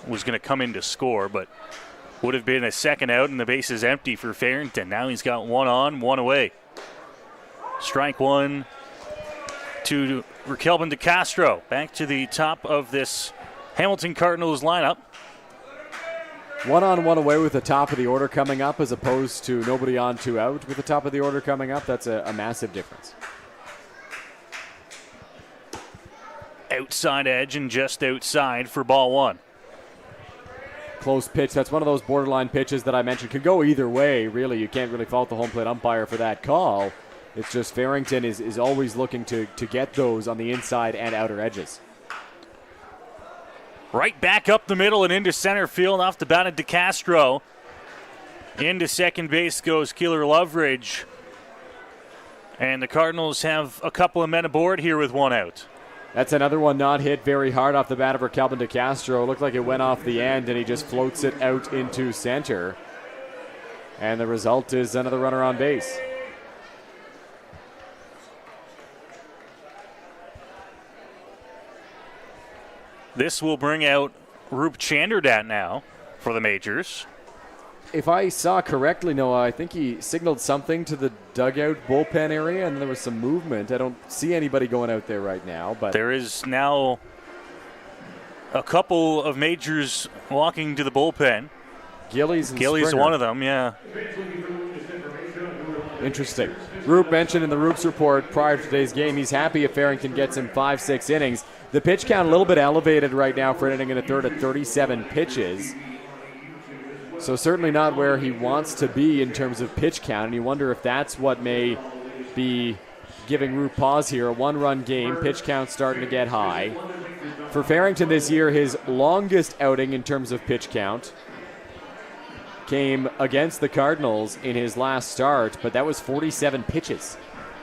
was going to come in to score, but would have been a second out, and the base is empty for Farrington. Now he's got 1 on, 1 away. Strike 1 to Raquelban de Castro. Back to the top of this Hamilton Cardinals lineup. 1 on, 1 away with the top of the order coming up as opposed to nobody on, 2 out with the top of the order coming up. That's a massive difference. Outside edge and just outside for ball 1. Close pitch. That's one of those borderline pitches that I mentioned. Could go either way, really. You can't really fault the home plate umpire for that call. It's just Farrington is always looking to get those on the inside and outer edges. Right back up the middle and into center field off the bat of DeCastro. Into second base goes Keeler Loveridge. And the Cardinals have a couple of men aboard here with 1 out. That's another one not hit very hard off the bat of Raquelban de Castro. Looked like it went off the end, and he just floats it out into center. And the result is another runner on base. This will bring out Roop Chanderdat now for the Majors. if I saw correctly, Noah, I think he signaled something to the dugout bullpen area, and there was some movement. I don't see anybody going out there right now. But there is now a couple of majors walking to the bullpen. Gillies Springer. One of them, yeah. Interesting. Roop mentioned in the Roop's report prior to today's game, he's happy if Farrington gets him 5-6 innings. The pitch count a little bit elevated right now for an inning and a third at 37 pitches. So certainly not where he wants to be in terms of pitch count, and you wonder if that's what may be giving Roop pause here. A one-run game, pitch count starting to get high. For Farrington this year, his longest outing in terms of pitch count came against the Cardinals in his last start, but that was 47 pitches.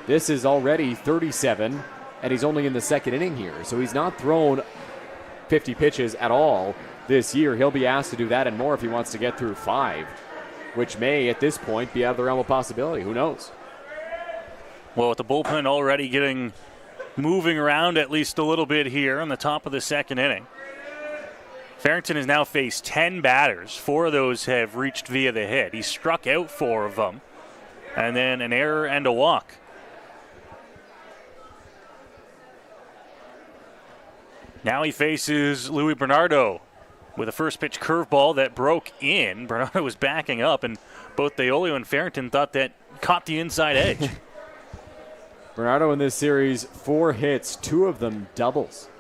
This is already 37, and he's only in the second inning here. So he's not thrown 50 pitches at all this year. He'll be asked to do that and more if he wants to get through 5, which may, at this point, be out of the realm of possibility. Who knows? Well, with the bullpen already moving around at least a little bit here on the top of the second inning, Farrington has now faced 10 batters. 4 of those have reached via the hit. He struck out 4 of them, and then an error and a walk. Now he faces Louis Bernardo with a first pitch curveball that broke in. Bernardo was backing up, and both Deolio and Farrington thought that caught the inside edge. Bernardo in this series, 4 hits, 2 of them doubles.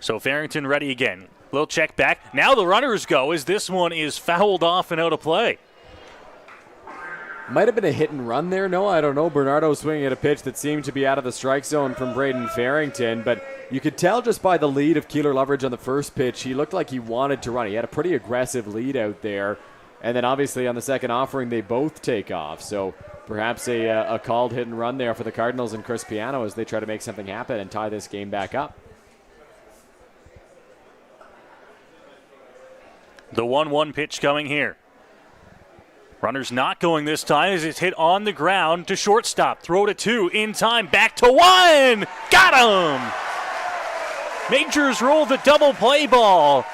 So Farrington ready again. Little check back. Now the runners go as this one is fouled off and out of play. Might have been a hit and run there, no, I don't know. Bernardo swinging at a pitch that seemed to be out of the strike zone from Braden Farrington, but you could tell just by the lead of Keeler Loveridge on the first pitch, he looked like he wanted to run. He had a pretty aggressive lead out there, and then obviously on the second offering, they both take off. So perhaps a called hit and run there for the Cardinals and Chris Piano as they try to make something happen and tie this game back up. The 1-1 pitch coming here. Runners not going this time as it's hit on the ground to shortstop. Throw to 2 in time. Back to 1. Got him! Majors roll the double play ball.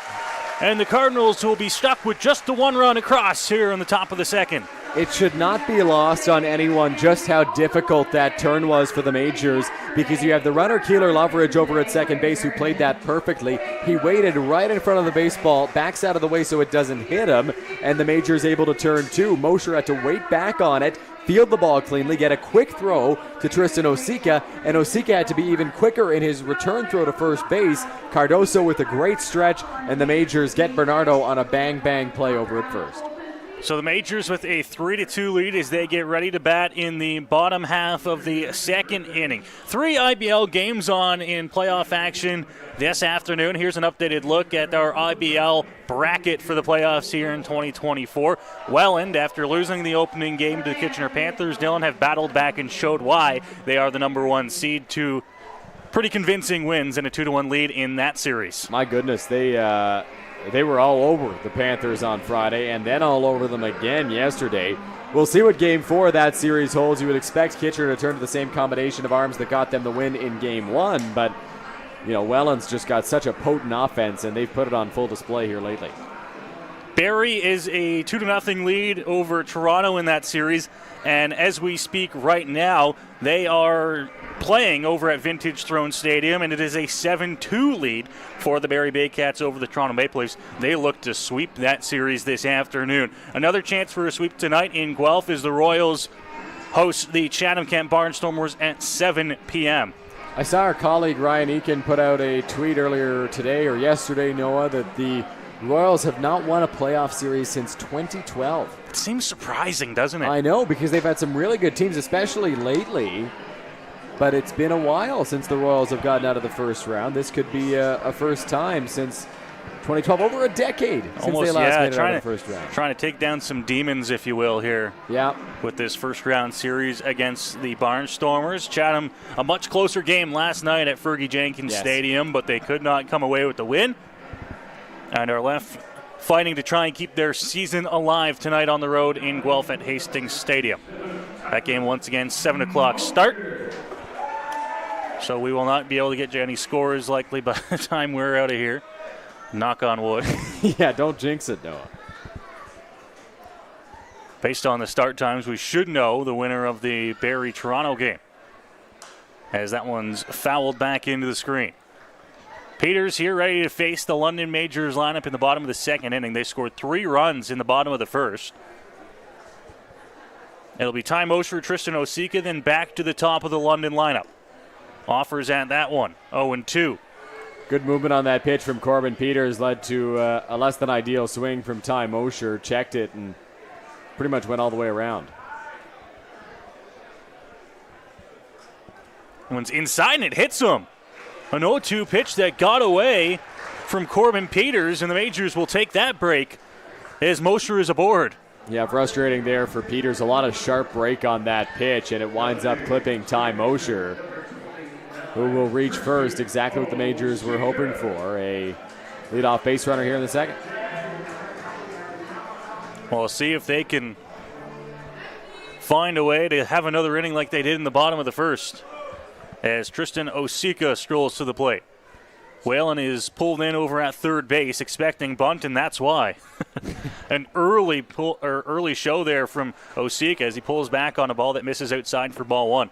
And the Cardinals will be stuck with just the 1 run across here on the top of the second. It should not be lost on anyone just how difficult that turn was for the Majors, because you have the runner Keeler Loveridge over at second base who played that perfectly. He waited right in front of the baseball, backs out of the way so it doesn't hit him, and the Majors able to turn 2. Mosher had to wait back on it, field the ball cleanly, get a quick throw to Tristan Osika, and Osika had to be even quicker in his return throw to first base. Cardoso with a great stretch, and the Majors get Bernardo on a bang-bang play over at first. So the Majors with a 3-2 lead as they get ready to bat in the bottom half of the second inning. 3 IBL games on in playoff action this afternoon. Here's an updated look at our IBL bracket for the playoffs here in 2024. Welland, after losing the opening game to the Kitchener Panthers, Dillon have battled back and showed why they are the number 1 seed. 2 pretty convincing wins and a 2-1 lead in that series. My goodness, they were all over the Panthers on Friday and then all over them again yesterday. We'll see what Game 4 of that series holds. You would expect Kitchener to turn to the same combination of arms that got them the win in Game 1, but Welland's just got such a potent offense, and they've put it on full display here lately. Barrie is a 2-0 lead over Toronto in that series, and as we speak right now, they are playing over at Vintage Throne Stadium, and it is a 7-2 lead for the Barrie Baycats over the Toronto Maple Leafs. They look to sweep that series this afternoon. Another chance for a sweep tonight in Guelph as the Royals host the Chatham-Kent Barnstormers at 7 p.m. I saw our colleague Ryan Eakin put out a tweet earlier today or yesterday, Noah, that the Royals have not won a playoff series since 2012. It seems surprising, doesn't it? I know, because they've had some really good teams, especially lately. But it's been a while since the Royals have gotten out of the first round. This could be a first time since 2012, over a decade since they last made it out of the first round. Trying to take down some demons, if you will, here. Yeah. With this first round series against the Barnstormers. Chatham, a much closer game last night at Fergie Jenkins Stadium, but they could not come away with the win. And are left fighting to try and keep their season alive tonight on the road in Guelph at Hastings Stadium. That game once again, 7 o'clock start. So we will not be able to get you any scores likely by the time we're out of here. Knock on wood. Yeah, don't jinx it, Noah. Based on the start times, we should know the winner of the Barrie-Toronto game, as that one's fouled back into the screen. Peters here ready to face the London Majors lineup in the bottom of the second inning. They scored 3 runs in the bottom of the first. It'll be Ty Mosher, Tristan Osika, then back to the top of the London lineup. Offers at that one, 0-2. Good movement on that pitch from Corbin Peters led to a less than ideal swing from Ty Mosher. Checked it and pretty much went all the way around. One's inside and it hits him. An 0-2 pitch that got away from Corbin Peters, and the Majors will take that break as Mosher is aboard. Yeah, frustrating there for Peters. A lot of sharp break on that pitch, and it winds up clipping Ty Mosher, who will reach first, exactly what the Majors were hoping for. A leadoff base runner here in the second. Well, we'll see if they can find a way to have another inning like they did in the bottom of the first, as Tristan Osika strolls to the plate. Whalen is pulled in over at third base, expecting bunt, and that's why. An early show there from Osika as he pulls back on a ball that misses outside for ball 1.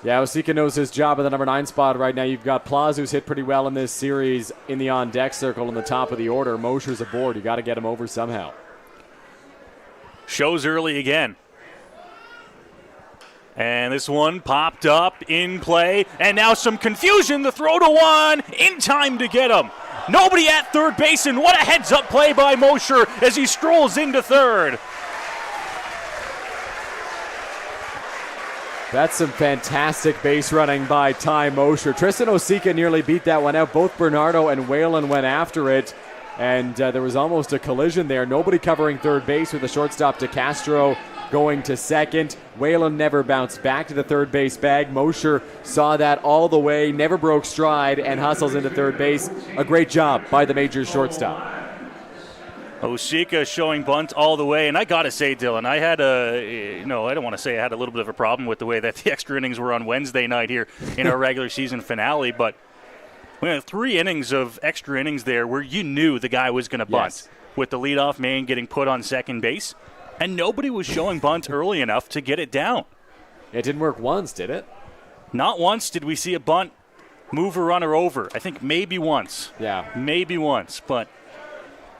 Yeah, Osika knows his job at the number 9 spot right now. You've got Plaza, who's hit pretty well in this series in the on-deck circle in the top of the order. Mosher's aboard. You got to get him over somehow. Shows early again. And this one popped up in play, and now some confusion. The throw to one, in time to get him. Nobody at third base, and what a heads-up play by Mosher as he strolls into third. That's some fantastic base running by Ty Mosher. Tristan Osika nearly beat that one out. Both Bernardo and Whalen went after it, and there was almost a collision there. Nobody covering third base with the shortstop DeCastro going to second. Whalen never bounced back to the third base bag. Mosher saw that all the way, never broke stride, and hustles into third base. A great job by the Majors shortstop. Osika showing bunt all the way, and I gotta say, Dylan, I don't want to say I had a little bit of a problem with the way that the extra innings were on Wednesday night here in our regular season finale, but we had 3 innings of extra innings there where you knew the guy was going to bunt, with the leadoff man getting put on second base. And nobody was showing bunt early enough to get it down. It didn't work once, did it? Not once did we see a bunt move a runner over. I think maybe once. Yeah. Maybe once. But,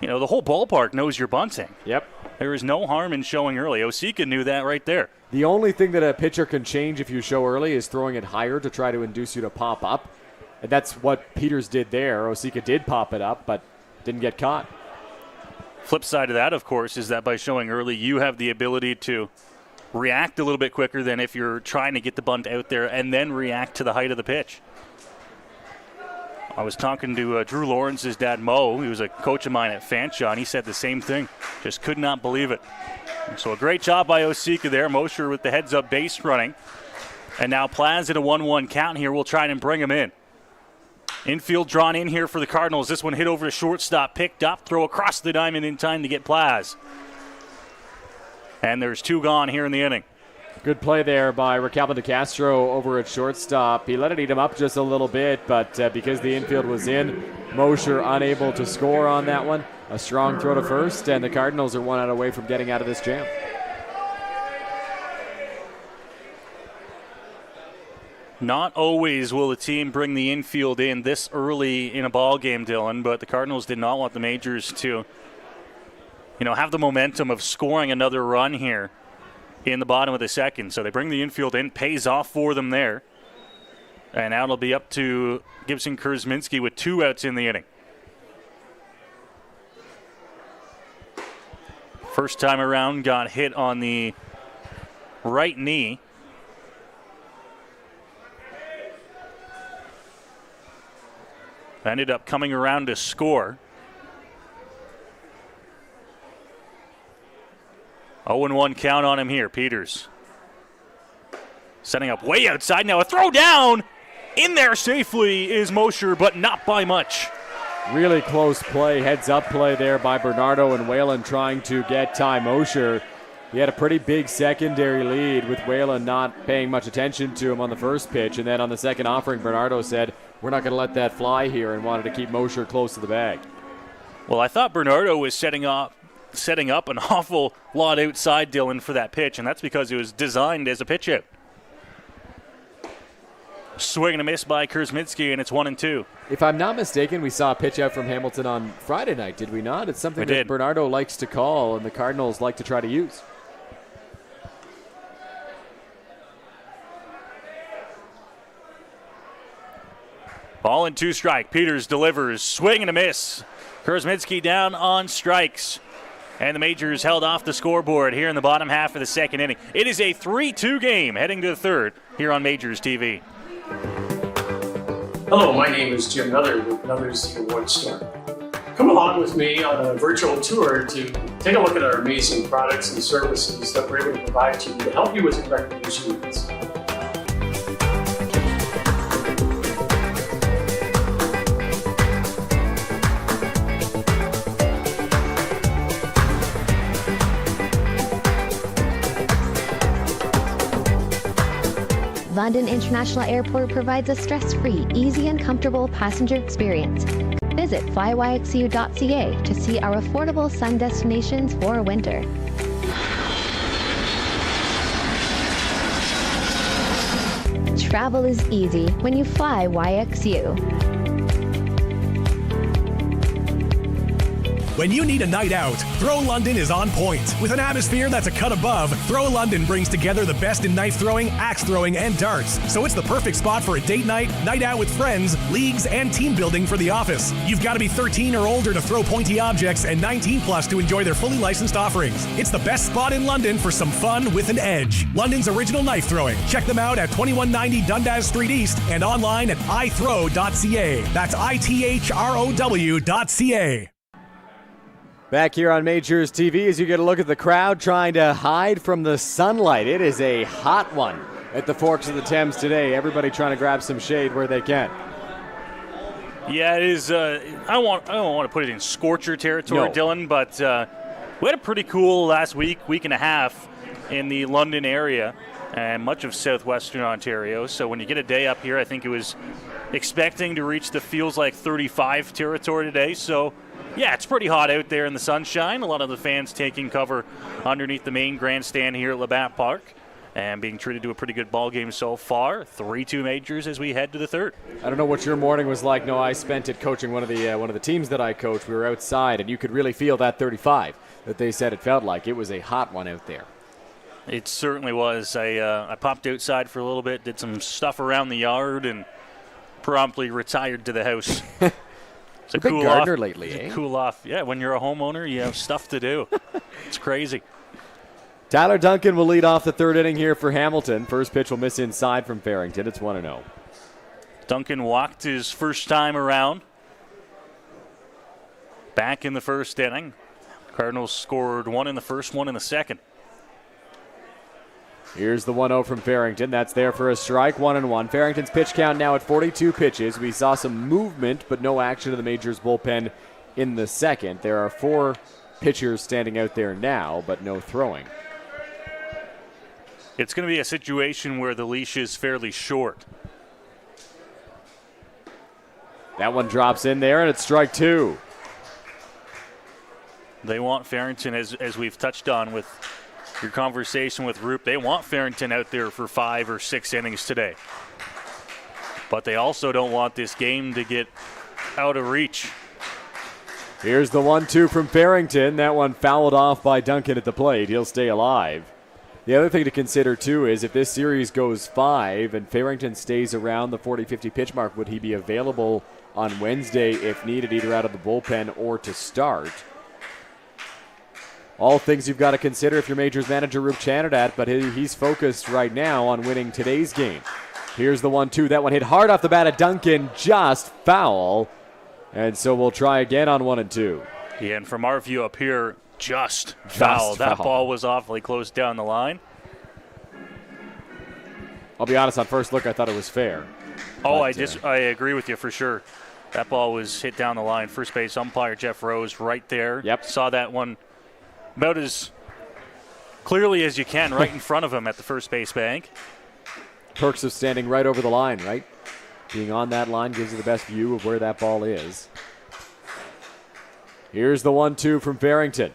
the whole ballpark knows you're bunting. Yep. There is no harm in showing early. Osika knew that right there. The only thing that a pitcher can change if you show early is throwing it higher to try to induce you to pop up. And that's what Peters did there. Osika did pop it up, but didn't get caught. Flip side of that, of course, is that by showing early, you have the ability to react a little bit quicker than if you're trying to get the bunt out there and then react to the height of the pitch. I was talking to Drew Lawrence's dad, Mo. He was a coach of mine at Fanshawe, and he said the same thing. Just could not believe it. So a great job by Osika there. Mosher with the heads-up base running. And now Plaz at a 1-1 count here. We'll try and bring him in. Infield drawn in here for the Cardinals. This one hit over to shortstop, picked up, throw across the diamond in time to get Plaz. And there's 2 gone here in the inning. Good play there by Recalvin DeCastro over at shortstop. He let it eat him up just a little bit, but because the infield was in, Mosher unable to score on that one. A strong throw to first, and the Cardinals are 1 out away from getting out of this jam. Not always will a team bring the infield in this early in a ball game, Dylan, but the Cardinals did not want the Majors to, have the momentum of scoring another run here in the bottom of the second. So they bring the infield in, pays off for them there. And now it'll be up to Gibson Kurzminski with 2 outs in the inning. First time around, got hit on the right knee. Ended up coming around to score. 0-1 count on him here, Peters. Setting up way outside now. A throw down. In there safely is Mosher, but not by much. Really close play, heads-up play there by Bernardo and Whalen trying to get Ty Mosher. He had a pretty big secondary lead with Whalen not paying much attention to him on the first pitch. And then on the second offering, Bernardo said, we're not going to let that fly here, and wanted to keep Mosher close to the bag. Well, I thought Bernardo was setting up an awful lot outside Dylan for that pitch, and that's because it was designed as a pitch out. Swing and a miss by Kurzminski, and it's 1-2. If I'm not mistaken, we saw a pitch out from Hamilton on Friday night, did we not? It's something that Bernardo likes to call and the Cardinals like to try to use. Ball and 2 strike. Peters delivers. Swing and a miss. Kurzminski down on strikes. And the Majors held off the scoreboard here in the bottom half of the second inning. It is a 3-2 game heading to the third here on Majors TV. Hello, my name is Jim Nuther with Nuther's The Award Store. Come along with me on a virtual tour to take a look at our amazing products and services that we're able to provide to you to help you with your recreation needs. London International Airport provides a stress-free, easy and comfortable passenger experience. Visit flyyxu.ca to see our affordable sun destinations for winter. Travel is easy when you fly YXU. When you need a night out, Throw London is on point. With an atmosphere that's a cut above, Throw London brings together the best in knife throwing, axe throwing, and darts. So it's the perfect spot for a date night, night out with friends, leagues, and team building for the office. You've got to be 13 or older to throw pointy objects and 19 plus to enjoy their fully licensed offerings. It's the best spot in London for some fun with an edge. London's original knife throwing. Check them out at 2190 Dundas Street East and online at ithrow.ca. That's ITHROW.ca. Back here on Majors TV as you get a look at the crowd trying to hide from the sunlight. It is a hot one at the Forks of the Thames today. Everybody trying to grab some shade where they can. Yeah, it is. I don't want to put it in scorcher territory, Dylan, but we had a pretty cool last week and a half in the London area and much of southwestern Ontario. So when you get a day up here, I think it was expecting to reach the feels like 35 territory today. So yeah, it's pretty hot out there in the sunshine. A lot of the fans taking cover underneath the main grandstand here at Labatt Park and being treated to a pretty good ball game so far. 3-2 Majors as we head to the third. I don't know what your morning was like. No, I spent it coaching one of the teams that I coached. We were outside, and you could really feel that 35 that they said it felt like. It was a hot one out there. It certainly was. I popped outside for a little bit, did some stuff around the yard, and promptly retired to the house. It's a cool gardener off. lately, eh? Cool off. Yeah, when you're a homeowner, you have stuff to do. It's crazy. Tyler Duncan will lead off the third inning here for Hamilton. First pitch will miss inside from Farrington. It's 1-0. Duncan walked his first time around. Back in the first inning. Cardinals scored one in the first, one in the second. Here's the 1-0 from Farrington. That's there for a strike, 1-1. Farrington's pitch count now at 42 pitches. We saw some movement, but no action in the Majors bullpen in the second. There are 4 pitchers standing out there now, but no throwing. It's going to be a situation where the leash is fairly short. That one drops in there, and it's strike 2. They want Farrington, as we've touched on with your conversation with Roop, they want Farrington out there for 5 or 6 innings today. But they also don't want this game to get out of reach. Here's the 1-2 from Farrington. That one fouled off by Duncan at the plate. He'll stay alive. The other thing to consider, too, is if this series goes 5 and Farrington stays around the 40-50 pitch mark, would he be available on Wednesday if needed, either out of the bullpen or to start? All things you've got to consider if you're Majors manager Roop Chanadat, but he's focused right now on winning today's game. Here's the 1-2. That one hit hard off the bat at Duncan, just foul. And so we'll try again on 1 and 2. Yeah, and from our view up here, just foul. That ball was awfully close down the line. I'll be honest, on first look, I thought it was fair. Oh, I agree with you for sure. That ball was hit down the line. First base umpire Jeff Rose right there. Yep. Saw that one about as clearly as you can right in front of him at the first base bank. Perks of standing right over the line, right? Being on that line gives you the best view of where that ball is. Here's the 1-2 from Farrington.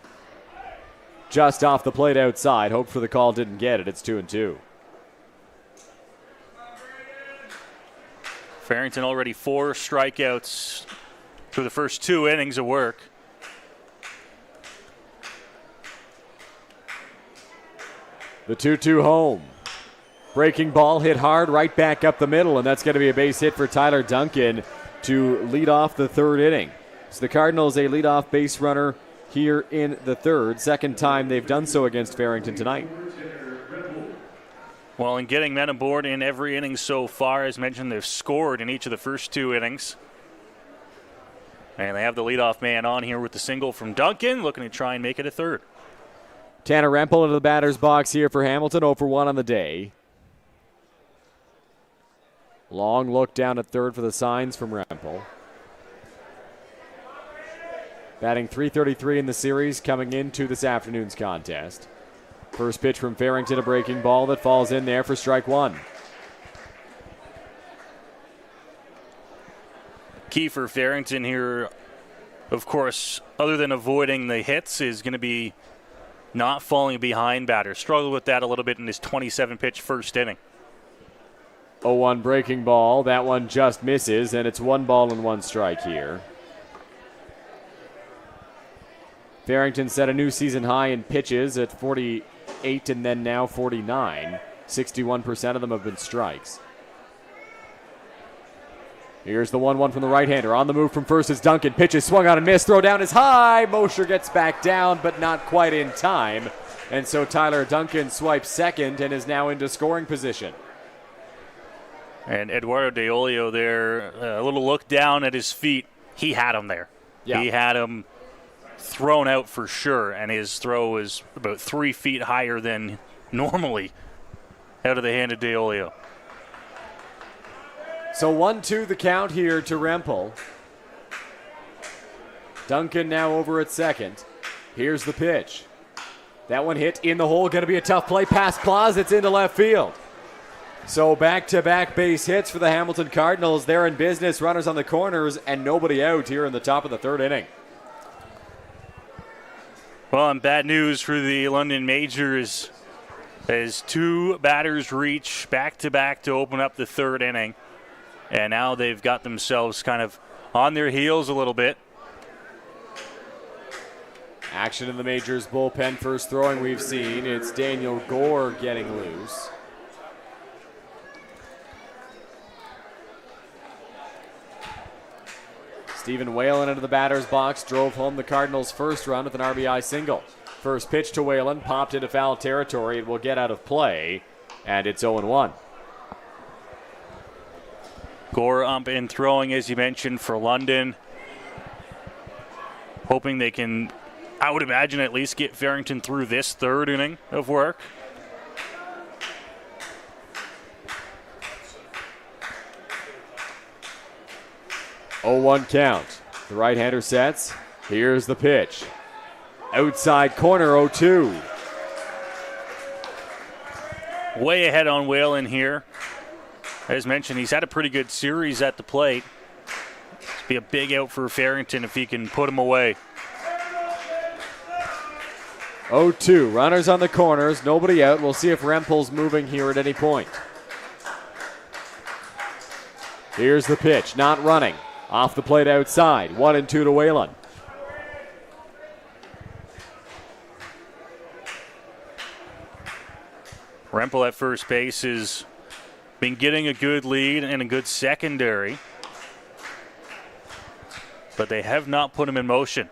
Just off the plate outside. Hope for the call, didn't get it. It's 2-2. Farrington already 4 strikeouts through the first 2 innings of work. The 2-2 home. Breaking ball hit hard right back up the middle, and that's going to be a base hit for Tyler Duncan to lead off the 3rd inning. So the Cardinals a leadoff base runner here in the 3rd. Second time they've done so against Farrington tonight. Well, in getting men aboard in every inning so far, as mentioned, they've scored in each of the first 2 innings. And they have the leadoff man on here with the single from Duncan, looking to try and make it a 3rd. Tanner Rempel into the batter's box here for Hamilton, 0 for 1 on the day. Long look down at 3rd for the signs from Rempel. Batting .333 in the series coming into this afternoon's contest. First pitch from Farrington, a breaking ball that falls in there for strike 1. Key for Farrington here, of course, other than avoiding the hits, is going to be not falling behind batters. Struggled with that a little bit in his 27-pitch first inning. 0-1 breaking ball. That one just misses, and it's 1 ball and 1 strike here. Farrington set a new season high in pitches at 48 and then now 49. 61% of them have been strikes. Here's the 1-1 from the right-hander. On the move from first is Duncan. Pitches swung on and missed. Throw down is high. Mosher gets back down, but not quite in time. And so Tyler Duncan swipes second and is now into scoring position. And Eduardo De Olio there, a little look down at his feet. He had him there. Yeah. He had him thrown out for sure, and his throw is about 3 feet higher than normally out of the hand of De Olio. So 1-2 the count here to Rempel. Duncan now over at second. Here's the pitch. That one hit in the hole. Going to be a tough play. Past Claus. It's into left field. So back-to-back base hits for the Hamilton Cardinals. They're in business. Runners on the corners and nobody out here in the top of the 3rd inning. Well, and bad news for the London Majors as 2 batters reach back-to-back to open up the 3rd inning. And now they've got themselves kind of on their heels a little bit. Action in the Majors bullpen. First throwing we've seen. It's Daniel Gore getting loose. Stephen Whalen into the batter's box, drove home the Cardinals' first run with an RBI single. First pitch to Whalen, popped into foul territory. It will get out of play, and it's 0-1. Gore up and throwing, as you mentioned, for London. Hoping they can, I would imagine, at least get Farrington through this 3rd inning of work. Oh, 1 count. The right-hander sets. Here's the pitch. Outside corner, 0-2. Way ahead on Whalen here. As mentioned, he's had a pretty good series at the plate. It'll be a big out for Farrington if he can put him away. 0-2. Runners on the corners. Nobody out. We'll see if Rempel's moving here at any point. Here's the pitch. Not running. Off the plate outside. 1-2 to Whalen. Rempel at first base has been getting a good lead and a good secondary. But they have not put him in motion.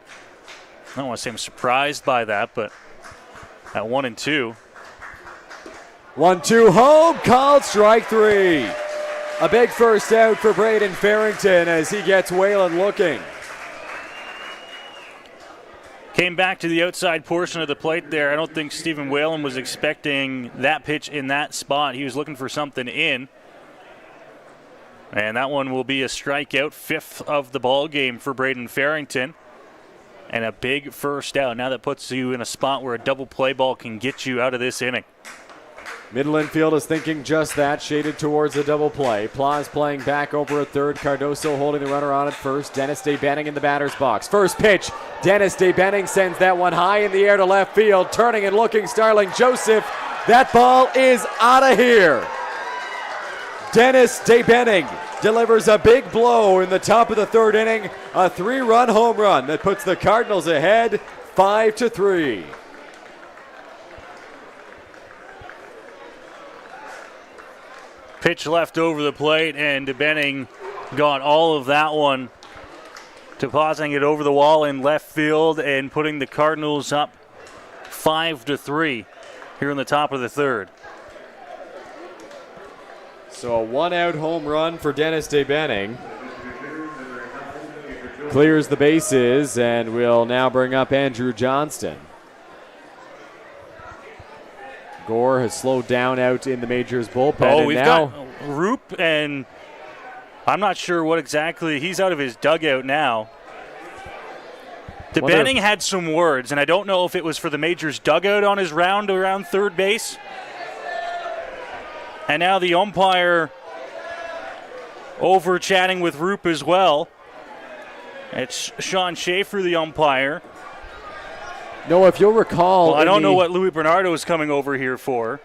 I don't want to say I'm surprised by that, but at 1-2. 1-2 home. Called strike 3. A big first out for Braden Farrington as he gets Whalen looking. Came back to the outside portion of the plate there. I don't think Stephen Whalen was expecting that pitch in that spot. He was looking for something in. And that one will be a strikeout, 5th of the ball game for Braden Farrington. and a big first out. Now that puts you in a spot where a double play ball can get you out of this inning. Middle infield is thinking just that, shaded towards a double play. Pla's playing back over at third. Cardoso holding the runner on at first. Dennis Day-Benning in the batter's box. First pitch. Dennis Day-Benning sends that one high in the air to left field. Turning and looking, Starling Joseph. That ball is out of here. Dennis Day-Benning delivers a big blow in the top of the third inning. A 3-run home run that puts the Cardinals ahead 5-3. Pitch left over the plate, and Benning got all of that one, depositing it over the wall in left field and putting the Cardinals up 5-3 here in the top of the third. So a one-out home run for Dennis Day-Benning. Clears the bases, and will now bring up Andrew Johnston. Gore has slowed down out in the Majors bullpen. Oh, and we've now got Roop, and I'm not sure what exactly. He's out of his dugout now. Benning had some words, and I don't know if it was for the Majors dugout on his round around third base. And now the umpire over chatting with Roop as well. It's Sean Schaefer, the umpire. No, if you'll recall... Well, I don't know what Louis Bernardo is coming over here for.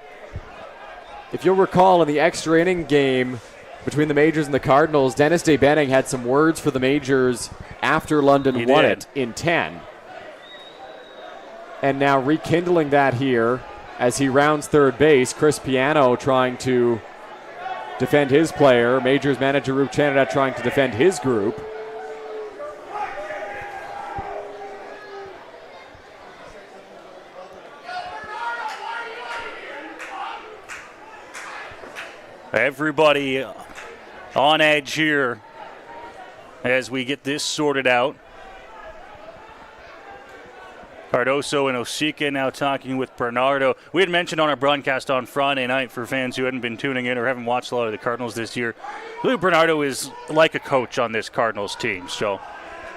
If you'll recall, in the extra inning game between the Majors and the Cardinals, Dennis Day-Benning had some words for the Majors after London won it in 10. And now rekindling that here as he rounds third base. Chris Piano trying to defend his player. Majors manager Roop Chanada trying to defend his group. Everybody on edge here as we get this sorted out. Cardoso and Osika now talking with Bernardo. We had mentioned on our broadcast on Friday night for fans who hadn't been tuning in or haven't watched a lot of the Cardinals this year, Louis Bernardo is like a coach on this Cardinals team. So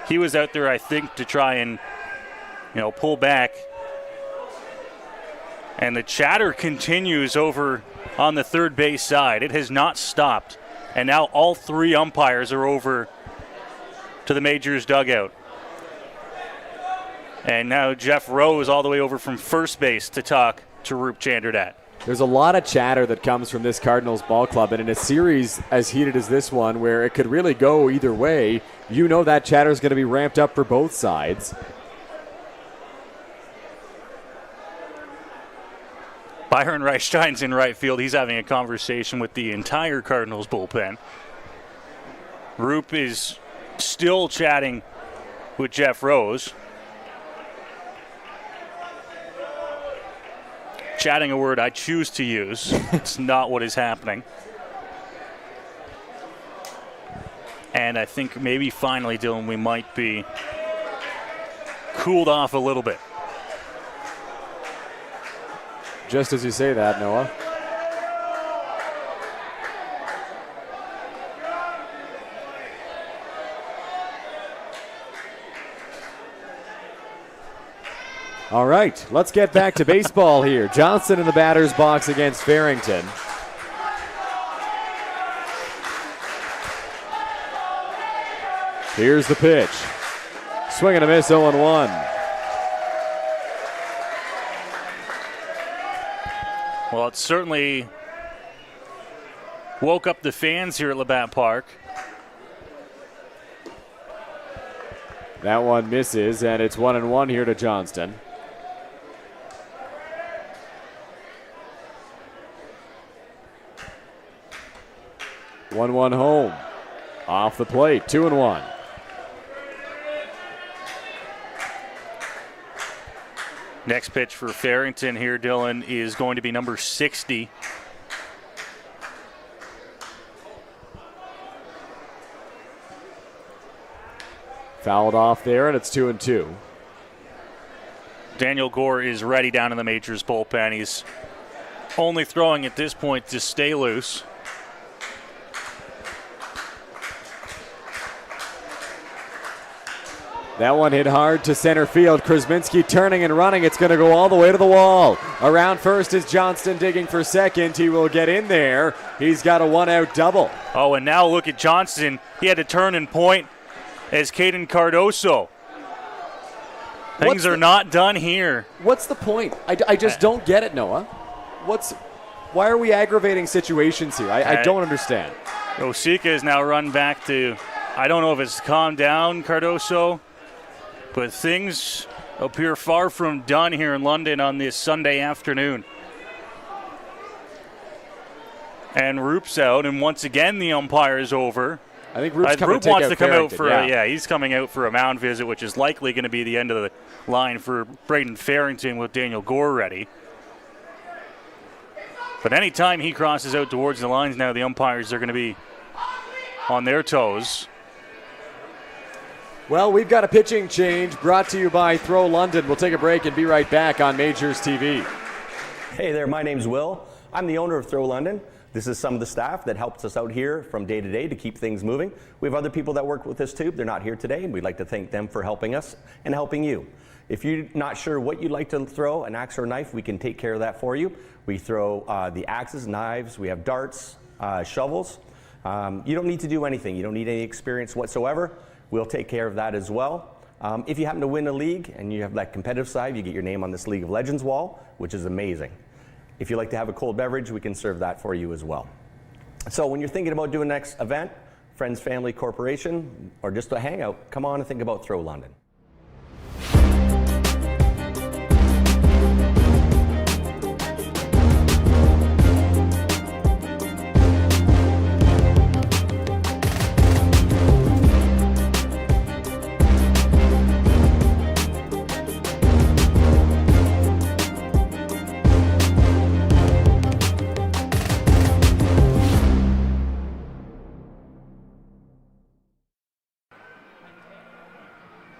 he was out there, I think, to try and, pull back. And the chatter continues over on the third base side. It has not stopped. And now all three umpires are over to the Majors dugout. And now Jeff Rowe is all the way over from first base to talk to Roop Chandradat. There's a lot of chatter that comes from this Cardinals ball club, and in a series as heated as this one, where it could really go either way, that chatter is going to be ramped up for both sides. Byron Reichstein's in right field. He's having a conversation with the entire Cardinals bullpen. Roop is still chatting with Jeff Rose. Chatting, a word I choose to use. It's not what is happening. And I think maybe finally, Dylan, we might be cooled off a little bit. Just as you say that, Noah. All right, let's get back to baseball here. Johnson in the batter's box against Farrington. Here's the pitch. Swing and a miss, 0-1. Well, it certainly woke up the fans here at Labatt Park. That one misses, and it's 1-1 here to Johnston. One home. Off the plate, 2-1. Next pitch for Farrington here, Dylan, is going to be number 60. Fouled off there, and it's 2-2. Daniel Gore is ready down in the Majors bullpen. He's only throwing at this point to stay loose. That one hit hard to center field. Krasminski turning and running. It's going to go all the way to the wall. Around first is Johnston digging for second. He will get in there. He's got a one-out double. Oh, and now look at Johnston. He had to turn and point as Caden Cardoso. Things are not done here. What's the point? I just don't get it, Noah. Why are we aggravating situations here? I don't understand. Osika is now run back to, I don't know if it's calmed down, Cardoso, but things appear far from done here in London on this Sunday afternoon. And Roop's out, and once again the umpire is over. I think Roop wants to come out for he's coming out for a mound visit, which is likely going to be the end of the line for Braden Farrington with Daniel Gore ready. But anytime he crosses out towards the lines now, the umpires are going to be on their toes. Well, we've got a pitching change brought to you by Throw London. We'll take a break and be right back on Majors TV. Hey there, my name's Will. I'm the owner of Throw London. This is some of the staff that helps us out here from day to day to keep things moving. We have other people that work with us too. They're not here today, and we'd like to thank them for helping us and helping you. If you're not sure what you'd like to throw, an axe or a knife, we can take care of that for you. We throw the axes, knives, we have darts, shovels. You don't need to do anything. You don't need any experience whatsoever. We'll take care of that as well. If you happen to win a league and you have that competitive side, you get your name on this League of Legends wall, which is amazing. If you like to have a cold beverage, we can serve that for you as well. So when you're thinking about doing next event, friends, family, corporation, or just a hangout, come on and think about Throw London.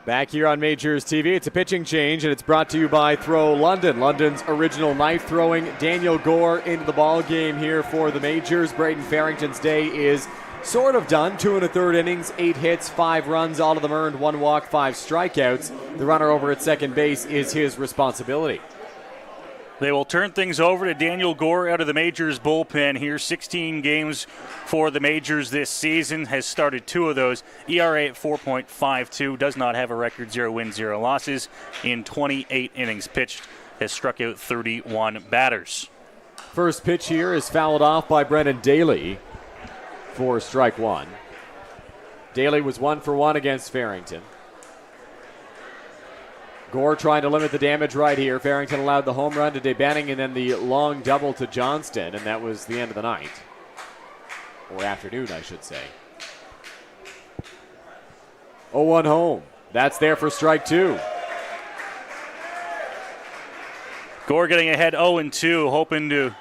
Back here on Majors TV, it's a pitching change, and it's brought to you by Throw London. London's original knife-throwing Daniel Gore into the ball game here for the Majors. Braden Farrington's day is sort of done. 2 1/3 innings, 8 hits, 5 runs, all of them earned, 1 walk, 5 strikeouts. The runner over at second base is his responsibility. They will turn things over to Daniel Gore out of the Majors bullpen here. 16 games for the Majors this season. Has started 2 of those. ERA at 4.52. Does not have a record. 0 wins, 0 losses. In 28 innings pitched. Has struck out 31 batters. First pitch here is fouled off by Brennan Daly for strike 1. Daly was 1 for 1 against Farrington. Gore trying to limit the damage right here. Farrington allowed the home run to DeBanning and then the long double to Johnston, and that was the end of the night. Or afternoon, I should say. 0-1 home. That's there for strike 2. Gore getting ahead 0-2, hoping to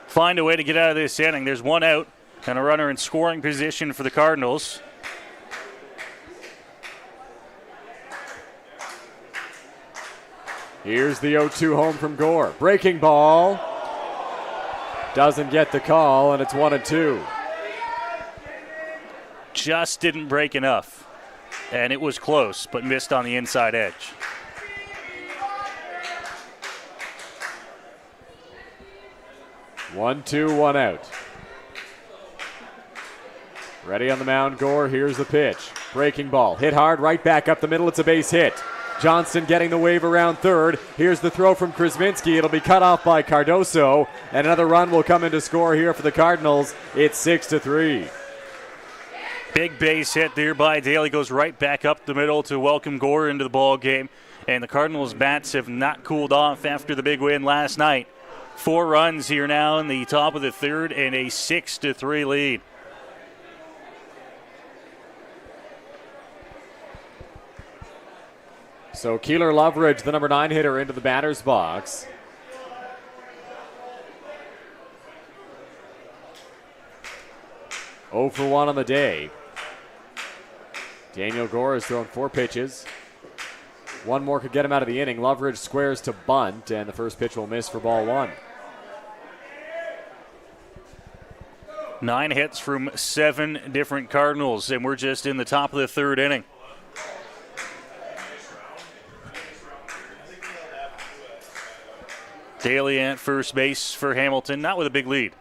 find a way to get out of this inning. There's 1 out and a runner in scoring position for the Cardinals. Here's the 0-2 home from Gore. Breaking ball. Doesn't get the call, and it's 1-2. Just didn't break enough. And it was close, but missed on the inside edge. One, 2, 1 out. Ready on the mound, Gore. Here's the pitch. Breaking ball. Hit hard, right back up the middle. It's a base hit. Johnston getting the wave around third. Here's the throw from Krasminski. It'll be cut off by Cardoso. And another run will come in to score here for the Cardinals. It's 6-3. Big base hit there by Daly. Goes right back up the middle to welcome Gore into the ball game. And the Cardinals' bats have not cooled off after the big win last night. 4 runs here now in the top of the third and a 6-3 lead. So Keeler Loveridge, the number 9 hitter, into the batter's box. Oh for 1 on the day. Daniel Gore has thrown 4 pitches. 1 more could get him out of the inning. Loveridge squares to bunt, and the first pitch will miss for ball 1. 9 hits from 7 different Cardinals, and we're just in the top of the third inning. Daly at first base for Hamilton, not with a big lead.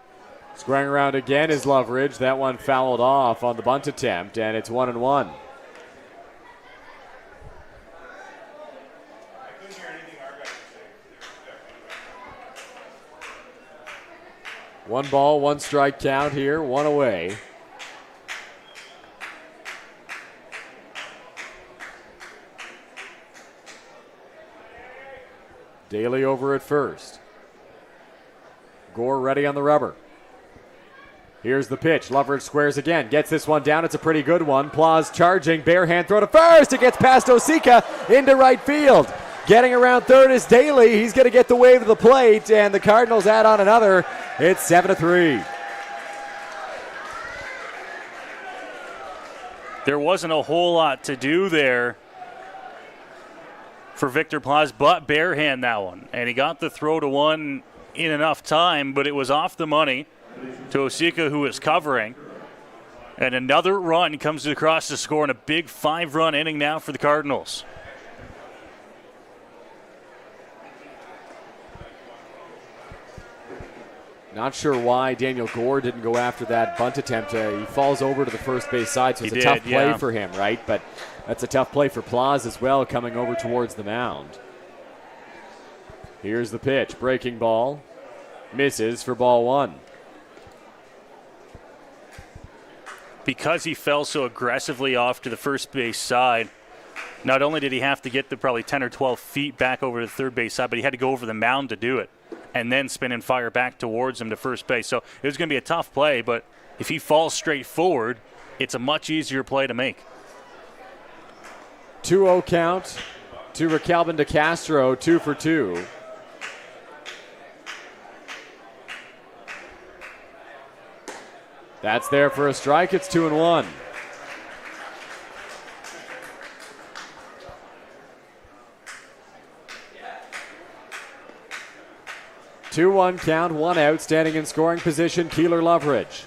Squaring around again is Loveridge. That one fouled off on the bunt attempt, and it's 1-1. One ball, one strike count here, one away. Daly over at first. Gore ready on the rubber. Here's the pitch. Loveridge squares again. Gets this one down. It's a pretty good one. Plaus charging. Bare hand throw to first. It gets past Osika into right field. Getting around third is Daly. He's going to get the wave to the plate, and the Cardinals add on another. It's 7-3. There wasn't a whole lot to do there for Victor Plaus, but barehand that one. And he got the throw to one in enough time, but it was off the money to Osika, who was covering. And another run comes across to score in a big 5-run inning now for the Cardinals. Not sure why Daniel Gore didn't go after that bunt attempt. He falls over to the first base side, so it's a tough play for him, right? But that's a tough play for Plaus as well, coming over towards the mound. Here's the pitch. Breaking ball. Misses for ball one. Because he fell so aggressively off to the first base side, not only did he have to get the probably 10 or 12 feet back over to the third base side, but he had to go over the mound to do it and then spin and fire back towards him to first base. So it was going to be a tough play, but if he falls straight forward, it's a much easier play to make. 2-0 count to Recalvin DeCastro, 2 for 2. That's there for a strike. It's 2-1. Two-one count, one out, standing in scoring position, Keeler Loveridge.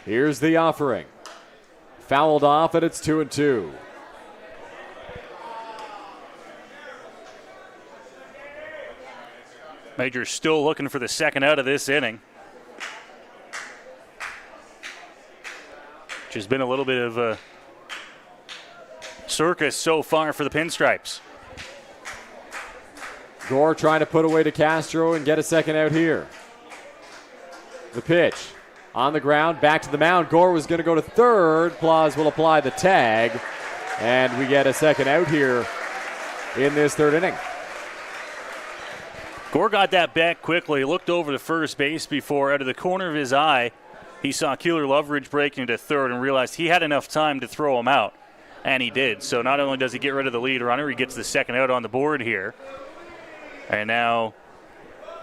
Here's the offering. Fouled off, and it's 2-2. Major's still looking for the second out of this inning, which has been a little bit of a circus so far for the Pinstripes. Gore trying to put away DeCastro and get a second out here. The pitch on the ground, back to the mound. Gore was going to go to third. Plaus will apply the tag, and we get a second out here in this third inning. Gore got that back quickly. He looked over to first base before, out of the corner of his eye, he saw Keeler Loveridge breaking into third and realized he had enough time to throw him out, and he did. So not only does he get rid of the lead runner, he gets the second out on the board here. And now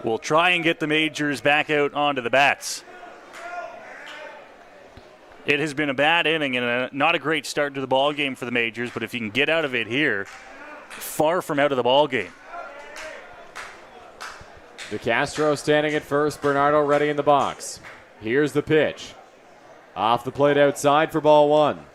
we'll try and get the Majors back out onto the bats. It has been a bad inning and not a great start to the ball game for the Majors, but if you can get out of it here, far from out of the ball game. DeCastro standing at first, Bernardo ready in the box. Here's the pitch. Off the plate outside for ball one.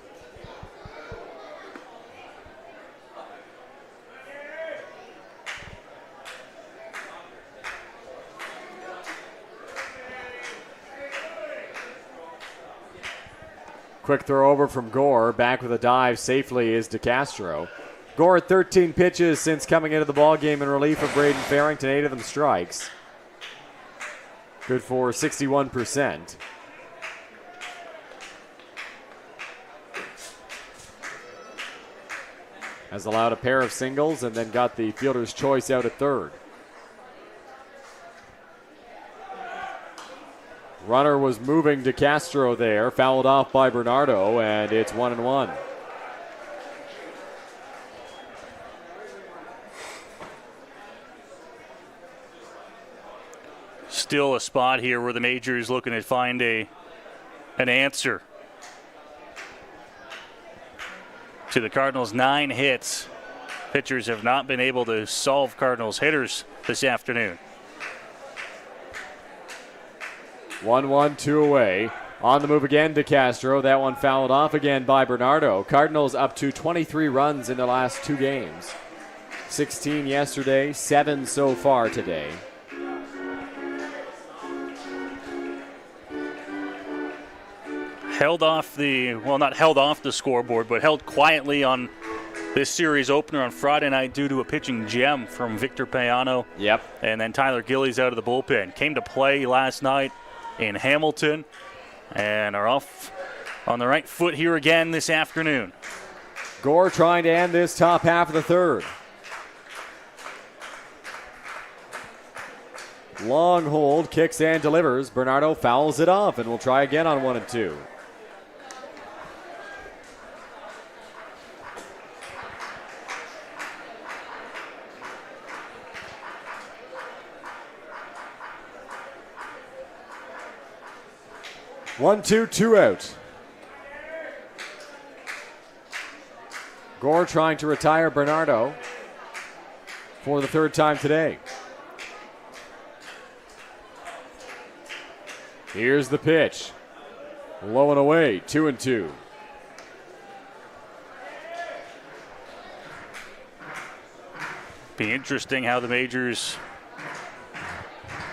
Quick throw over from Gore. Back with a dive safely is DeCastro. Gore 13 pitches since coming into the ballgame in relief of Braden Farrington, 8 of them strikes. Good for 61%. Has allowed a pair of singles and then got the fielder's choice out at third. Runner was moving DeCastro there, fouled off by Bernardo, and it's 1-1. Still a spot here where the Majors looking to find an answer to the Cardinals' 9 hits. Pitchers have not been able to solve Cardinals hitters this afternoon. 1-1, 2 away. On the move again, DeCastro. That one fouled off again by Bernardo. Cardinals up to 23 runs in their last 2 games. 16 yesterday, 7 so far today. Not held off the scoreboard, but held quietly on this series opener on Friday night due to a pitching gem from Victor Payano. Yep. And then Tyler Gillies out of the bullpen. Came to play last night in Hamilton and are off on the right foot here again this afternoon. Gore trying to end this top half of the third. Long hold, kicks and delivers. Bernardo fouls it off and will try again on 1 and 2. One, two out. Gore trying to retire Bernardo for the third time today. Here's the pitch. Low and away, 2 and 2. Be interesting how the Majors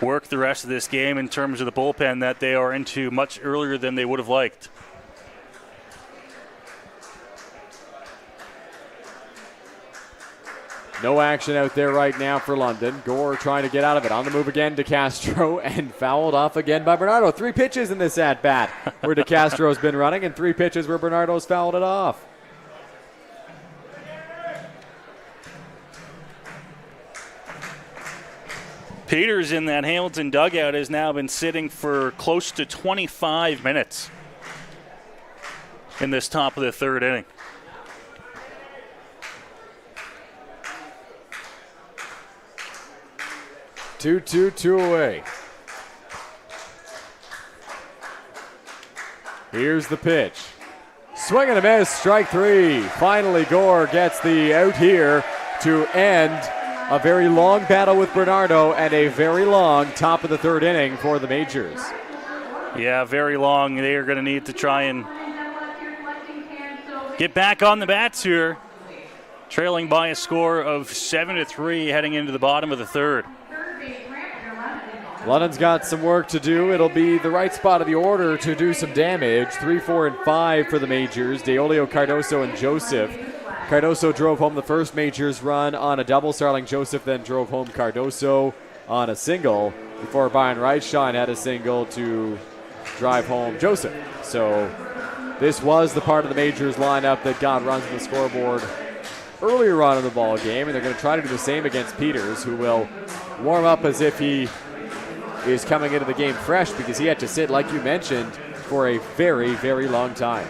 work the rest of this game in terms of the bullpen that they are into much earlier than they would have liked. No action out there right now for London. Gore trying to get out of it. On the move again, DeCastro, and fouled off again by Bernardo. 3 pitches in this at-bat where DeCastro's been running, and 3 pitches where Bernardo's fouled it off. Peters in that Hamilton dugout has now been sitting for close to 25 minutes in this top of the third inning. Two away. Here's the pitch. Swing and a miss, strike 3. Finally, Gore gets the out here to end a very long battle with Bernardo and a very long top of the third inning for the Majors. Yeah, very long. They are going to need to try and get back on the bats here. Trailing by a score of 7-3 heading into the bottom of the third. London's got some work to do. It'll be the right spot of the order to do some damage. 3, 4, and 5 for the Majors. Deolio, Cardoso, and Joseph. Cardoso drove home the first Majors run on a double. Starling Joseph then drove home Cardoso on a single before Brian Reitschein had a single to drive home Joseph. So this was the part of the Majors lineup that got runs on the scoreboard earlier on in the ball game, and they're going to try to do the same against Peters, who will warm up as if he is coming into the game fresh because he had to sit, like you mentioned, for a very, very long time.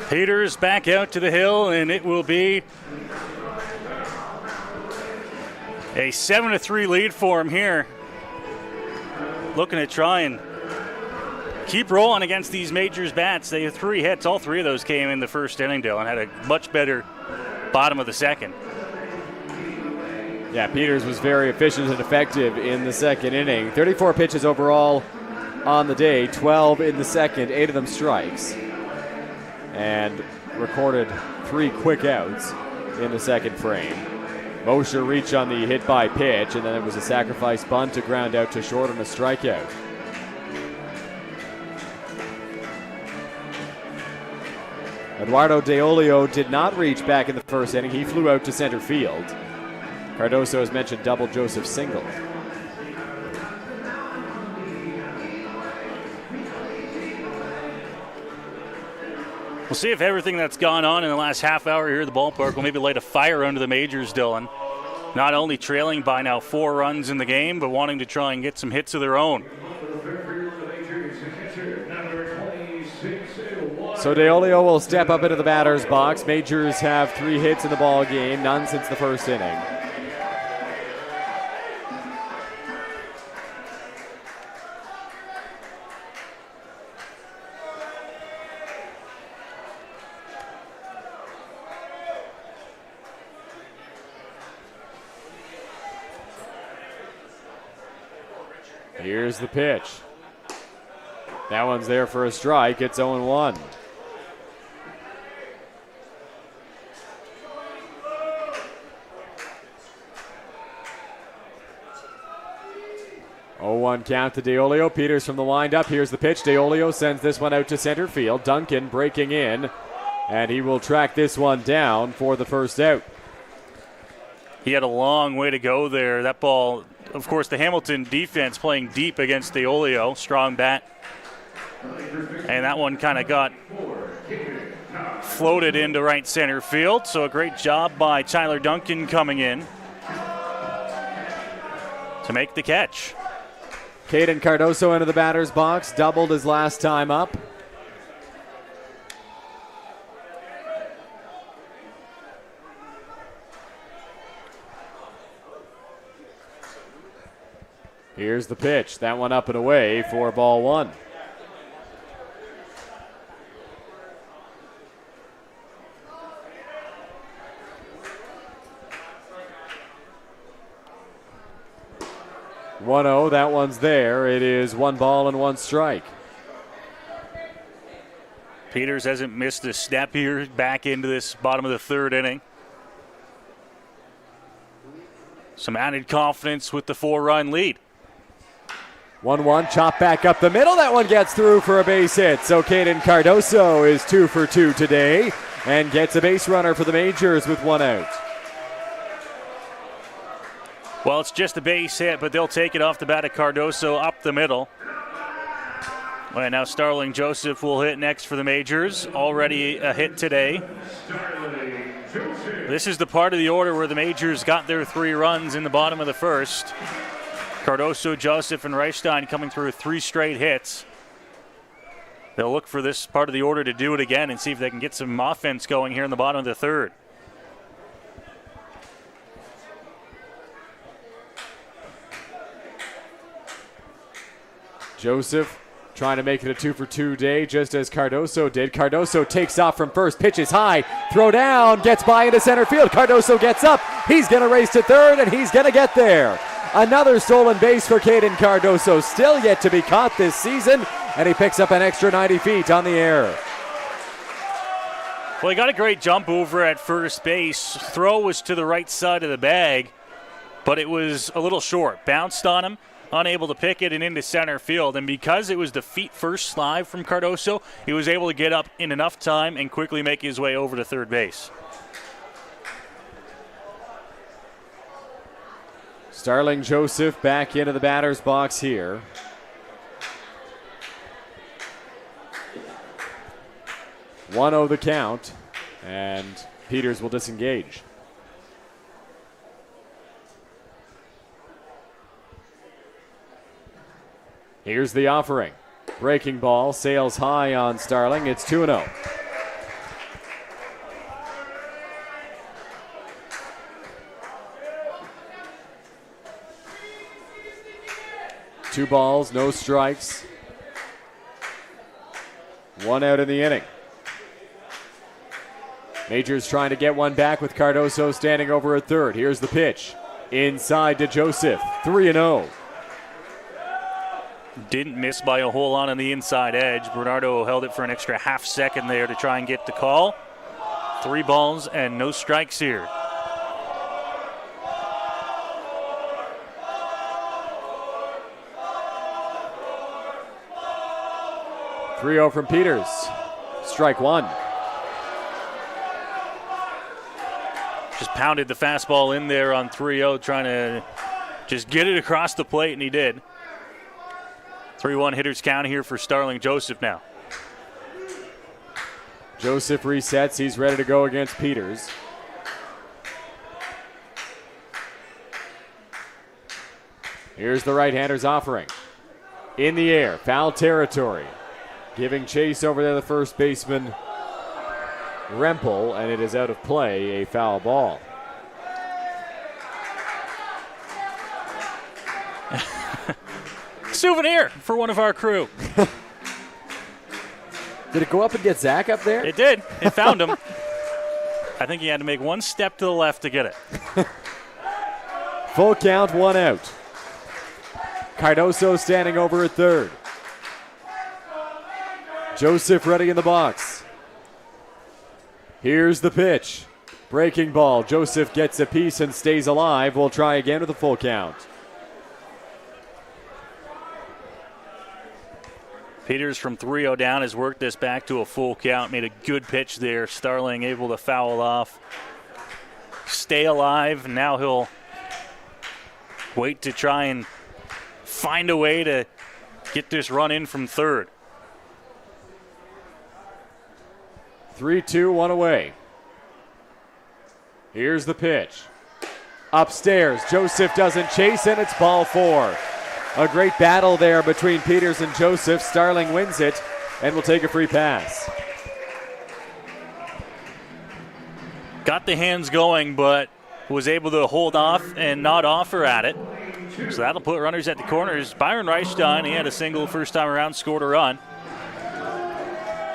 Peters back out to the hill, and it will be a 7-3 lead for him here. Looking to try and keep rolling against these Majors bats. They had 3 hits. All 3 of those came in the first inning, Dylan. Had a much better bottom of the second. Yeah, Peters was very efficient and effective in the second inning. 34 pitches overall on the day, 12 in the second, 8 of them strikes. And recorded 3 quick outs in the second frame. Mosher reached on the hit by pitch, and then it was a sacrifice bunt to ground out to short on a strikeout. Eduardo Deolio did not reach back in the first inning. He flew out to center field. Cardoso, as mentioned, doubled Joseph's single. We'll see if everything that's gone on in the last half hour here at the ballpark will maybe light a fire under the Majors, Dylan. Not only trailing by now 4 runs in the game, but wanting to try and get some hits of their own. So Deolio will step up into the batter's box. Majors have 3 hits in the ball game, none since the first inning. Here's the pitch. That one's there for a strike. It's 0-1. 0-1 count to DeOlio. Peters from the windup. Here's the pitch. DeOlio sends this one out to center field. Duncan breaking in, and he will track this one down for the first out. He had a long way to go there. That ball, of course, the Hamilton defense playing deep against DeOlio. Strong bat. And that one kind of got floated into right center field. So a great job by Tyler Duncan coming in to make the catch. Caden Cardoso into the batter's box. Doubled his last time up. Here's the pitch. That one up and away for ball one. (1-0), that one's there. It is 1 ball and 1 strike. Peters hasn't missed a step here back into this bottom of the third inning. Some added confidence with the 4-run lead. 1-1, chop back up the middle. That one gets through for a base hit. So Caden Cardoso is 2 for 2 today and gets a base runner for the Majors with 1 out. Well, it's just a base hit, but they'll take it off the bat of Cardoso up the middle. And now Starling Joseph will hit next for the Majors. Already a hit today. This is the part of the order where the Majors got their 3 runs in the bottom of the first. Cardoso, Joseph, and Reichstein coming through 3 straight hits. They'll look for this part of the order to do it again and see if they can get some offense going here in the bottom of the third. Joseph trying to make it a 2 for 2 day, just as Cardoso did. Cardoso takes off from first, pitches high, throw down, gets by into center field. Cardoso gets up, he's going to race to third, and he's going to get there. Another stolen base for Caden Cardoso, still yet to be caught this season, and he picks up an extra 90 feet on the air. Well, he got a great jump over at first base. Throw was to the right side of the bag, but it was a little short. Bounced on him, unable to pick it, and into center field. And because it was the feet first slide from Cardoso, he was able to get up in enough time and quickly make his way over to third base. Starling Joseph back into the batter's box here. (1-0) the count, and Peters will disengage. Here's the offering. Breaking ball, sails high on Starling. It's 2-0. Two balls, no strikes. 1 out in the inning. Majors trying to get one back with Cardoso standing over at third. Here's the pitch. Inside to Joseph. 3-0. Didn't miss by a whole lot on the inside edge. Bernardo held it for an extra half second there to try and get the call. 3 balls and no strikes here. (3-0) from Peters. Strike 1. Just pounded the fastball in there on 3-0, trying to just get it across the plate, and he did. 3-1 hitters count here for Starling Joseph now. Joseph resets. He's ready to go against Peters. Here's the right-hander's offering. In the air, foul territory. Giving chase over there, the first baseman, Rempel, and it is out of play, a foul ball. Souvenir for one of our crew. Did it go up and get Zach up there? It did. It found him. I think he had to make one step to the left to get it. Full count, 1 out. Cardoso standing over at third. Joseph ready in the box. Here's the pitch. Breaking ball. Joseph gets a piece and stays alive. We'll try again with a full count. Peters from 3-0 down has worked this back to a full count, made a good pitch there. Starling able to foul off, stay alive. Now he'll wait to try and find a way to get this run in from third. 3-2, one away. Here's the pitch. Upstairs, Joseph doesn't chase, and it's ball 4. A great battle there between Peters and Joseph. Starling wins it and will take a free pass. Got the hands going, but was able to hold off and not offer at it. So that'll put runners at the corners. Byron Reichstein, he had a single first time around, scored a run.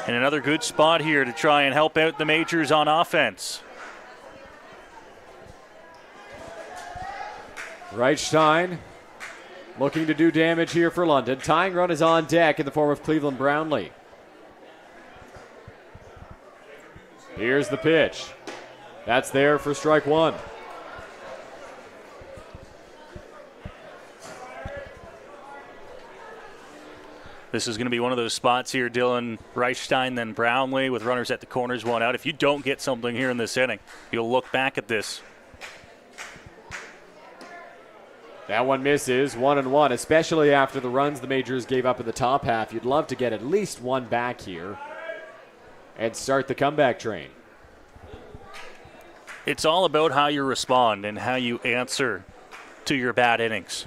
And another good spot here to try and help out the Majors on offense. Reichstein looking to do damage here for London. Tying run is on deck in the form of Cleveland Brownlee. Here's the pitch. That's there for strike 1. This is going to be one of those spots here, Dylan. Reichstein, then Brownlee with runners at the corners, 1 out. If you don't get something here in this inning, you'll look back at this. That one misses, 1-1, especially after the runs the Majors gave up in the top half. You'd love to get at least one back here and start the comeback train. It's all about how you respond and how you answer to your bad innings.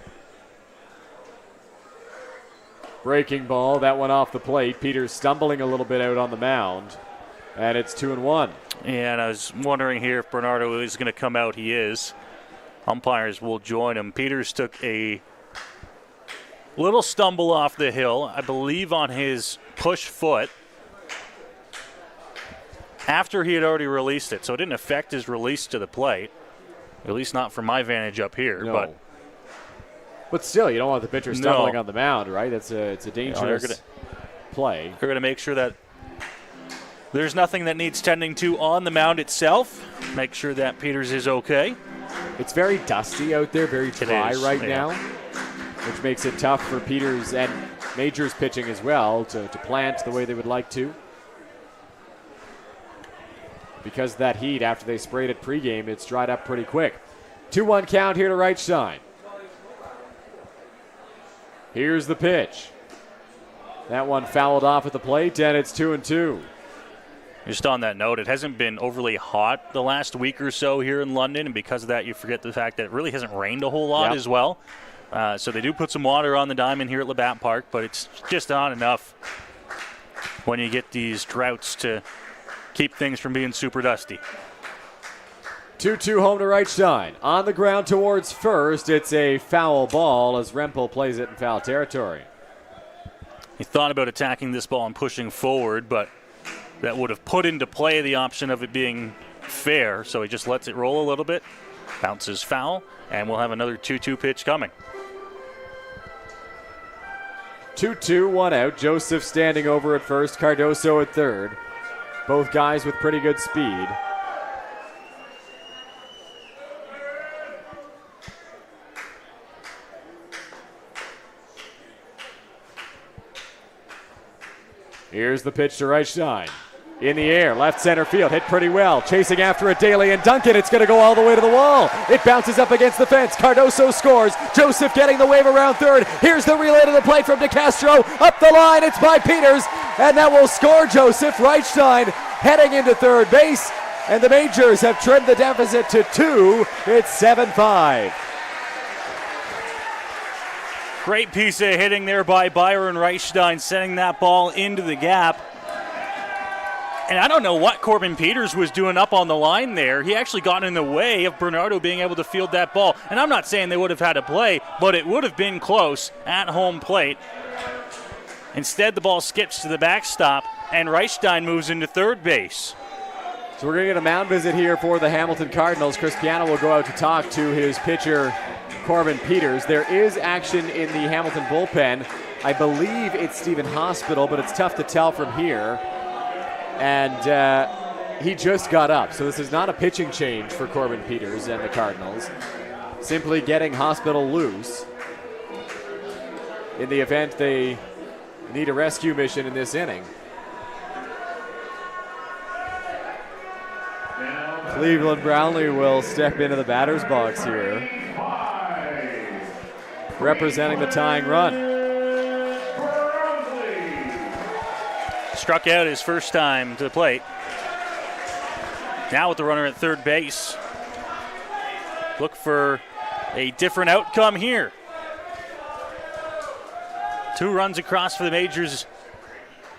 Breaking ball, that one off the plate. Peters stumbling a little bit out on the mound, and it's 2-1. And I was wondering here if Bernardo is going to come out. He is. Umpires will join him. Peters took a little stumble off the hill, I believe on his push foot, after he had already released it. So it didn't affect his release to the plate, at least not from my vantage up here. No. But still, you don't want the pitcher stumbling on the mound, right? It's a dangerous play. They're going to make sure that there's nothing that needs tending to on the mound itself. Make sure that Peters is okay. It's very dusty out there, very dry now, which makes it tough for Peters and Majors pitching as well to plant the way they would like to. Because of that heat, after they sprayed it pregame, it's dried up pretty quick. 2-1 count here to Reichstein. Here's the pitch. That one fouled off at the plate, and it's 2-2. Just on that note, it hasn't been overly hot the last week or so here in London, and because of that, you forget the fact that it really hasn't rained a whole lot as well. So they do put some water on the diamond here at Labatt Park, but it's just not enough when you get these droughts to keep things from being super dusty. 2-2 home to Reichstein. On the ground towards first. It's a foul ball as Rempel plays it in foul territory. He thought about attacking this ball and pushing forward, but that would have put into play the option of it being fair, so he just lets it roll a little bit, bounces foul, and we'll have another 2-2 pitch coming. 2-2, 1 out. Joseph standing over at first, Cardoso at third. Both guys with pretty good speed. Here's the pitch to Reichstein. In the air, left center field, hit pretty well. Chasing after it, Daly and Duncan. It's going to go all the way to the wall. It bounces up against the fence. Cardoso scores. Joseph getting the wave around third. Here's the relay to the plate from DeCastro. Up the line, it's by Peters. And that will score Joseph. Reichstein heading into third base. And the Majors have trimmed the deficit to 2. It's 7-5. Great piece of hitting there by Byron Reichstein, sending that ball into the gap. And I don't know what Corbin Peters was doing up on the line there. He actually got in the way of Bernardo being able to field that ball. And I'm not saying they would have had a play, but it would have been close at home plate. Instead, the ball skips to the backstop, and Reichstein moves into third base. So we're going to get a mound visit here for the Hamilton Cardinals. Chris Piano will go out to talk to his pitcher, Corbin Peters. There is action in the Hamilton bullpen. I believe it's Stephen Hospital, but it's tough to tell from here. And he just got up. So this is not a pitching change for Corbin Peters and the Cardinals. Simply getting Hospital loose in the event they need a rescue mission in this inning. Cleveland Brownlee will step into the batter's box here, representing the tying run. Struck out his first time to the plate. Now with the runner at third base. Look for a different outcome here. 2 runs across for the Majors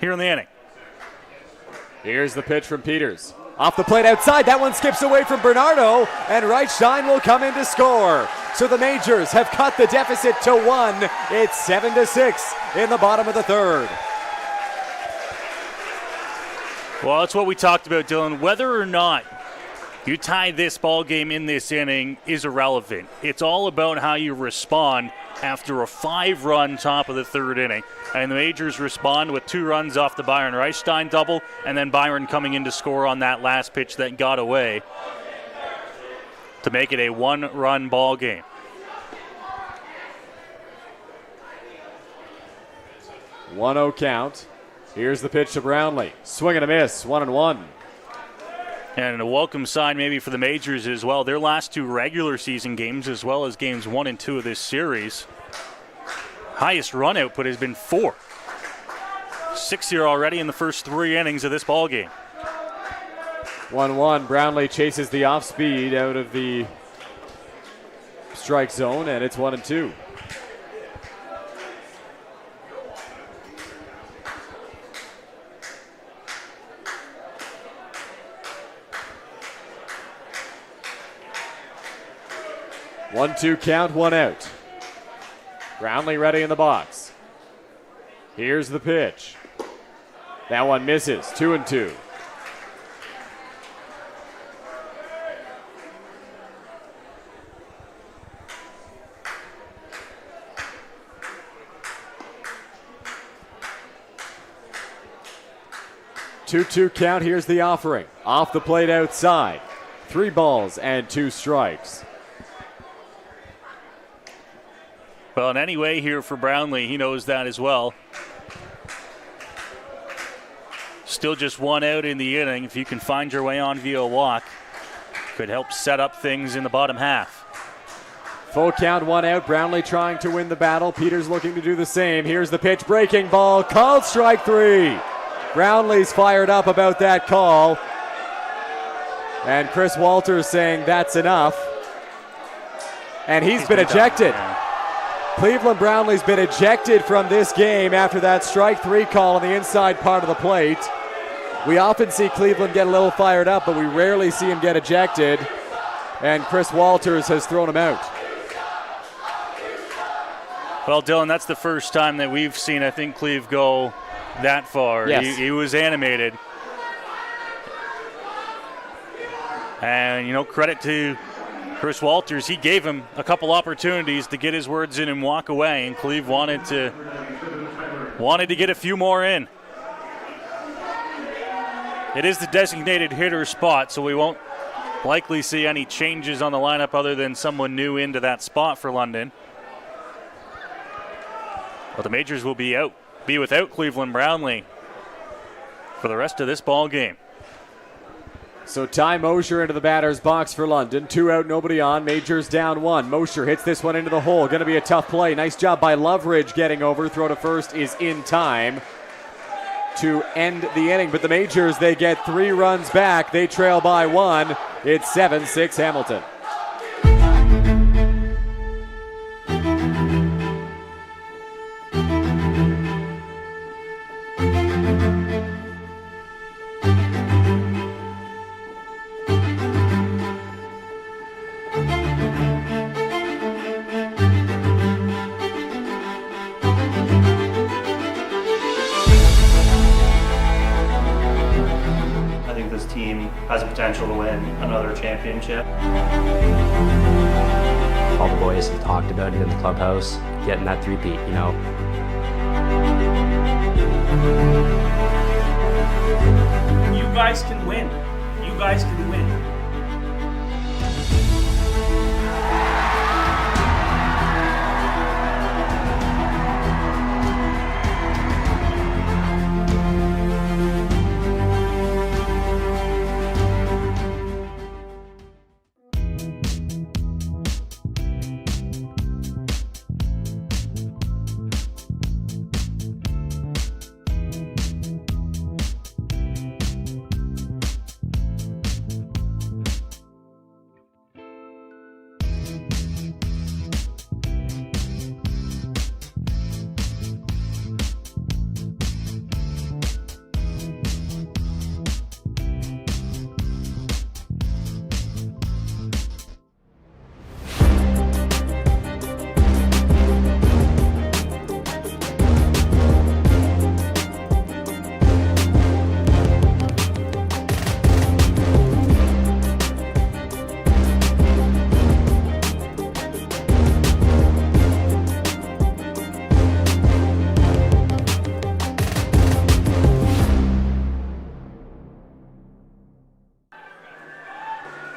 here in the inning. Here's the pitch from Peters. Off the plate outside, that one skips away from Bernardo, and Reichstein will come in to score. So the Majors have cut the deficit to 1. It's 7-6 in the bottom of the third. Well, that's what we talked about, Dylan. Whether or not you tie this ball game in this inning is irrelevant. It's all about how you respond after a 5-run top of the third inning. And the Majors respond with 2 runs off the Byron Reichstein double, and then Byron coming in to score on that last pitch that got away to make it a 1-run ball game. One-oh count. Here's the pitch to Brownlee. Swing and a miss, 1-1. And a welcome sign maybe for the Majors as well. Their last 2 regular season games, as well as games 1 and 2 of this series, highest run output has been 4. 6 here already in the first 3 innings of this ball game. 1-1. Brownlee chases the off speed out of the strike zone, and it's 1-2. One-two count, 1 out. Brownlee ready in the box. Here's the pitch. That one misses, 2-2. Two-two count, here's the offering. Off the plate outside. 3 balls and 2 strikes. Well, in any way here for Brownlee, he knows that as well. Still just 1 out in the inning. If you can find your way on via a walk, could help set up things in the bottom half. Full count, 1 out. Brownlee trying to win the battle. Peters looking to do the same. Here's the pitch, breaking ball, called strike 3. Brownlee's fired up about that call. And Chris Walters saying that's enough. And he's been ejected. Cleveland Brownlee's been ejected from this game after that strike 3 call on the inside part of the plate. We often see Cleveland get a little fired up, but we rarely see him get ejected. And Chris Walters has thrown him out. Well, Dylan, that's the first time that we've seen, I think, Cleve go that far. Yes. He was animated. And, credit to Chris Walters. He gave him a couple opportunities to get his words in and walk away, and Cleve wanted to get a few more in. It is the designated hitter spot, so we won't likely see any changes on the lineup other than someone new into that spot for London. But the Majors will be without Cleveland Brownlee for the rest of this ball game. So Ty Mosher into the batter's box for London. 2 out, nobody on. Majors down 1. Mosher hits this one into the hole. Going to be a tough play. Nice job by Loveridge getting over. Throw to first is in time to end the inning. But the Majors, they get 3 runs back. They trail by 1. It's 7-6 Hamilton. Has the potential to win another championship. All the boys have talked about it in the clubhouse, getting that 3-peat, You guys can win. You guys can win.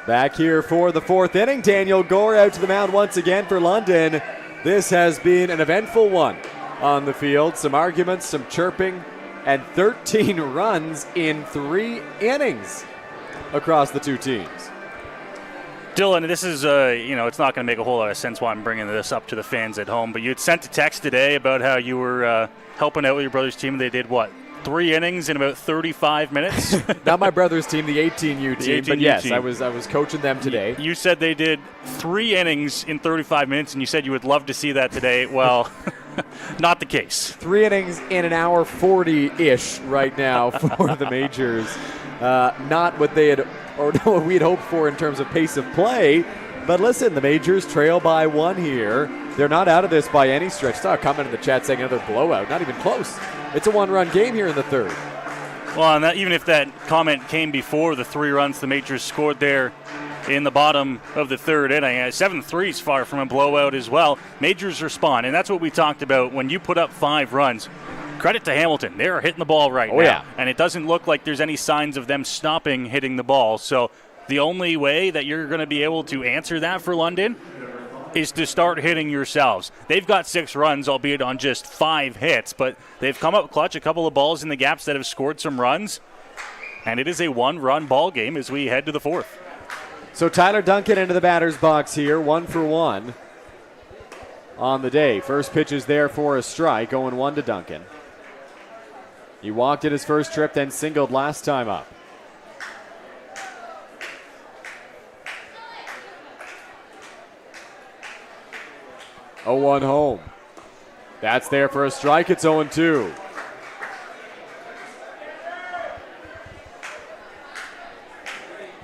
Back here for the fourth inning. Daniel Gore out to the mound once again for London. This has been an eventful one on the field. Some arguments, some chirping, and 13 runs in 3 innings across the two teams. Dylan, this is, it's not going to make a whole lot of sense why I'm bringing this up to the fans at home, but you had sent a text today about how you were helping out with your brother's team. They did, 3 innings in about 35 minutes? Not my brother's team, the 18U team, but yes, team. I was coaching them today. You said they did 3 innings in 35 minutes, and you said you would love to see that today. Well, not the case. 3 innings in an hour 40-ish right now for the Majors. Not what they had, or what we had hoped for in terms of pace of play. But listen, the Majors trail by 1 here. They're not out of this by any stretch. Saw a comment in the chat saying another blowout. Not even close. It's a 1-run game here in the third. Well, and even if that comment came before the 3 runs the Majors scored there in the bottom of the third inning, 7-3 is far from a blowout as well. Majors respond, and that's what we talked about when you put up 5 runs. Credit to Hamilton. They're hitting the ball right now. Yeah. And it doesn't look like there's any signs of them stopping hitting the ball. So the only way that you're going to be able to answer that for London is to start hitting yourselves. They've got 6 runs, albeit on just 5 hits, but they've come up clutch, a couple of balls in the gaps that have scored some runs, and it is a 1-run ball game as we head to the 4th. So Tyler Duncan into the batter's box here, 1 for 1 on the day. First pitch is there for a strike, 0-1 to Duncan. He walked at his first trip, then singled last time up. Oh, 1 home. That's there for a strike. It's 0-2.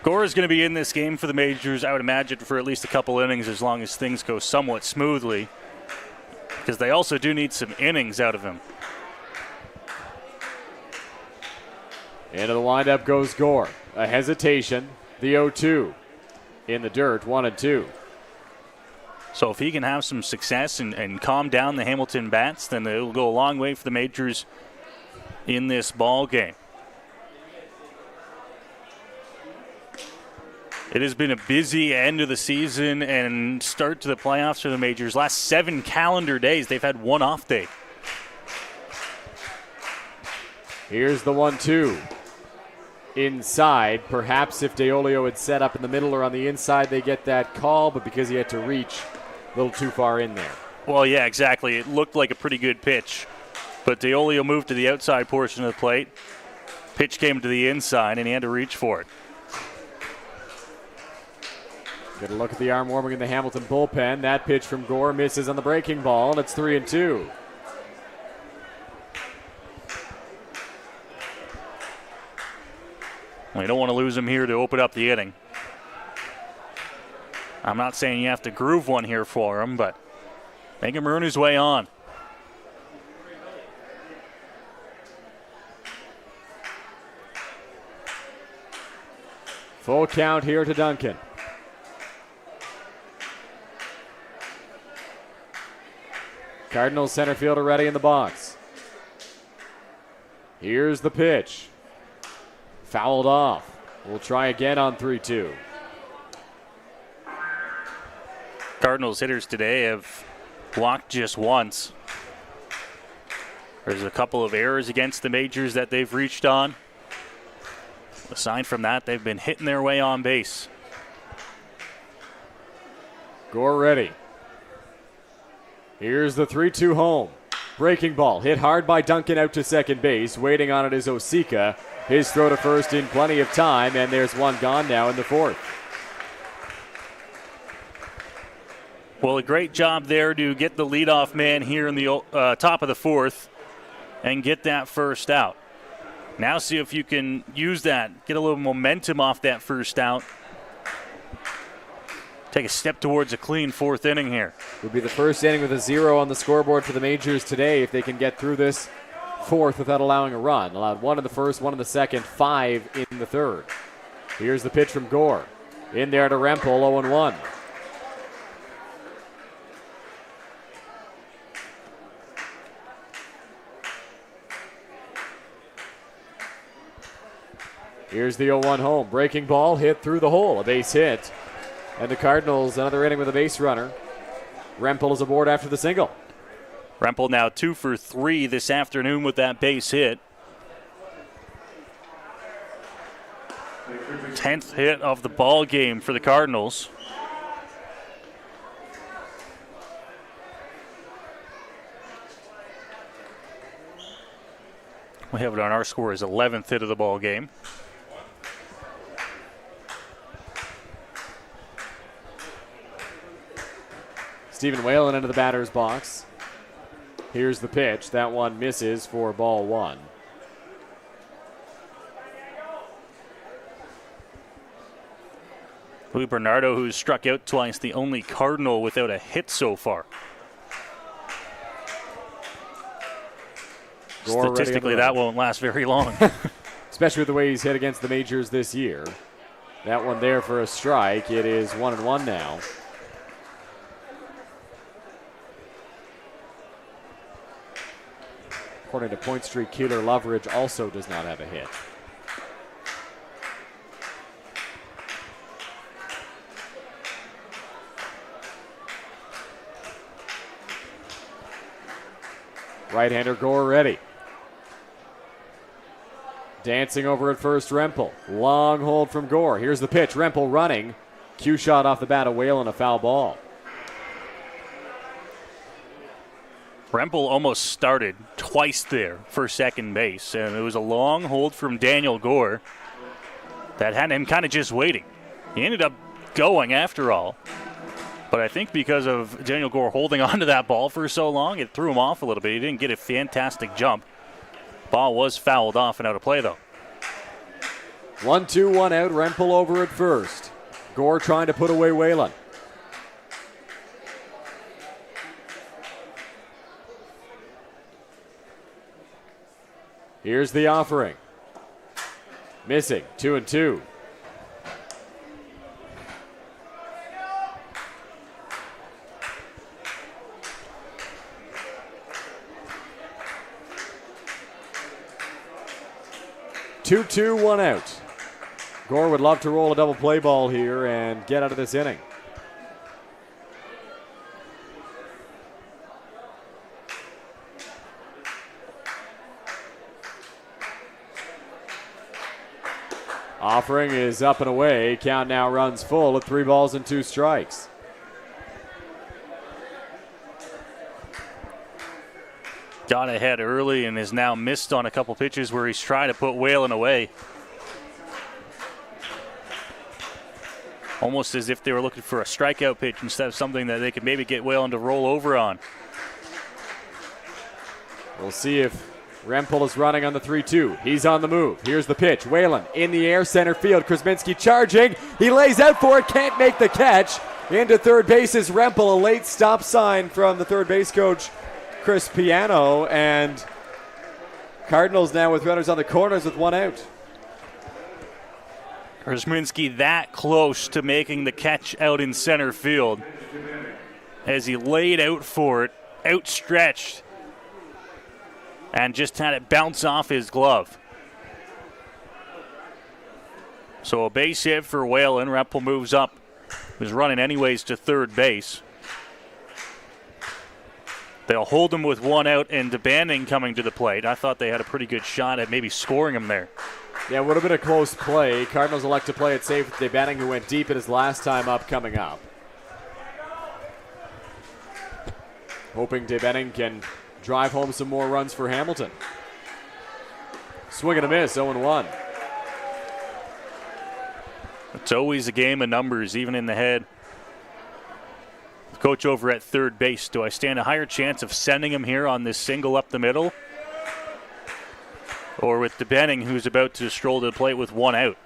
Gore is going to be in this game for the Majors, I would imagine, for at least a couple innings as long as things go somewhat smoothly, because they also do need some innings out of him. Into the windup goes Gore. A hesitation. The 0-2 in the dirt, 1-2. So if he can have some success and calm down the Hamilton bats, then it'll go a long way for the Majors in this ball game. It has been a busy end of the season and start to the playoffs for the Majors. Last 7 calendar days, they've had 1 off day. Here's the 1-2. Inside. Perhaps if DeOlio had set up in the middle or on the inside, they get that call, but because he had to reach a little too far in there. Well, yeah, exactly. It looked like a pretty good pitch, but DeOlio moved to the outside portion of the plate. Pitch came to the inside, and he had to reach for it. Get a look at the arm warming in the Hamilton bullpen. That pitch from Gore misses on the breaking ball, and it's 3-2. Well, you don't want to lose him here to open up the inning. I'm not saying you have to groove one here for him, but make him earn his way on. Full count here to Duncan. Cardinals center fielder ready in the box. Here's the pitch. Fouled off. We'll try again on 3-2. Cardinals hitters today have blocked just once. There's a couple of errors against the Majors that they've reached on. Aside from that, they've been hitting their way on base. Gore ready. Here's the 3-2 home. Breaking ball hit hard by Duncan out to second base. Waiting on it is Osika. His throw to first in plenty of time, and there's one gone now in the 4th. Well, a great job there to get the leadoff man here in the top of the 4th and get that first out. Now see if you can use that, get a little momentum off that first out. Take a step towards a clean 4th inning here. Would be the first inning with a 0 on the scoreboard for the Majors today if they can get through this 4th without allowing a run. Allowed 1 in the 1st, 1 in the 2nd, 5 in the 3rd. Here's the pitch from Gore. In there to Rempel, 0-1. Here's the 0-1 home. Breaking ball hit through the hole. A base hit. And the Cardinals, another inning with a base runner. Rempel is aboard after the single. Rempel now 2 for 3 this afternoon with that base hit. 10th hit of the ball game for the Cardinals. We have it on our score as 11th hit of the ball game. Stephen Whalen into the batter's box. Here's the pitch. That one misses for ball 1. Louis Bernardo, who's struck out twice, the only Cardinal without a hit so far. Statistically, that won't last very long. Especially with the way he's hit against the majors this year. That one there for a strike. It is 1-1 now. According to Point Street, Keeler Loveridge also does not have a hit. Right-hander Gore ready. Dancing over at first, Rempel. Long hold from Gore. Here's the pitch. Rempel running. Cue shot off the bat of Whalen, a foul ball. Rempel almost started twice there for second base, and it was a long hold from Daniel Gore that had him kind of just waiting. He ended up going after all, but I think because of Daniel Gore holding onto that ball for so long, it threw him off a little bit. He didn't get a fantastic jump. Ball was fouled off and out of play, though. 1-2, 1 out. Rempel over at first. Gore trying to put away Whalen. Here's the offering. Missing. 2-2. Two, 1 out. Gore would love to roll a double play ball here and get out of this inning. Offering is up and away. Count now runs full at 3 balls and 2 strikes. Got ahead early and has now missed on a couple pitches where he's trying to put Whalen away. Almost as if they were looking for a strikeout pitch instead of something that they could maybe get Whalen to roll over on. We'll see if Rempel is running on the 3-2. He's on the move. Here's the pitch. Whalen in the air, center field. Krasminski charging. He lays out for it, can't make the catch. Into third base is Rempel. A late stop sign from the third base coach, Chris Piano, and Cardinals now with runners on the corners with 1 out. Krasminski that close to making the catch out in center field as he laid out for it, outstretched, and just had it bounce off his glove. So a base hit for Whalen. Rempel moves up. He was running anyways to third base. They'll hold him with 1 out and DeBanding coming to the plate. I thought they had a pretty good shot at maybe scoring him there. Yeah, it would have been a close play. Cardinals elect to play it safe with DeBanding, who went deep at his last time up, coming up. Hoping DeBanding can drive home some more runs for Hamilton. Swing and a miss, 0-1. It's always a game of numbers, even in the head. The coach over at third base, do I stand a higher chance of sending him here on this single up the middle? Or with DeBanding, who's about to stroll to the plate with 1 out?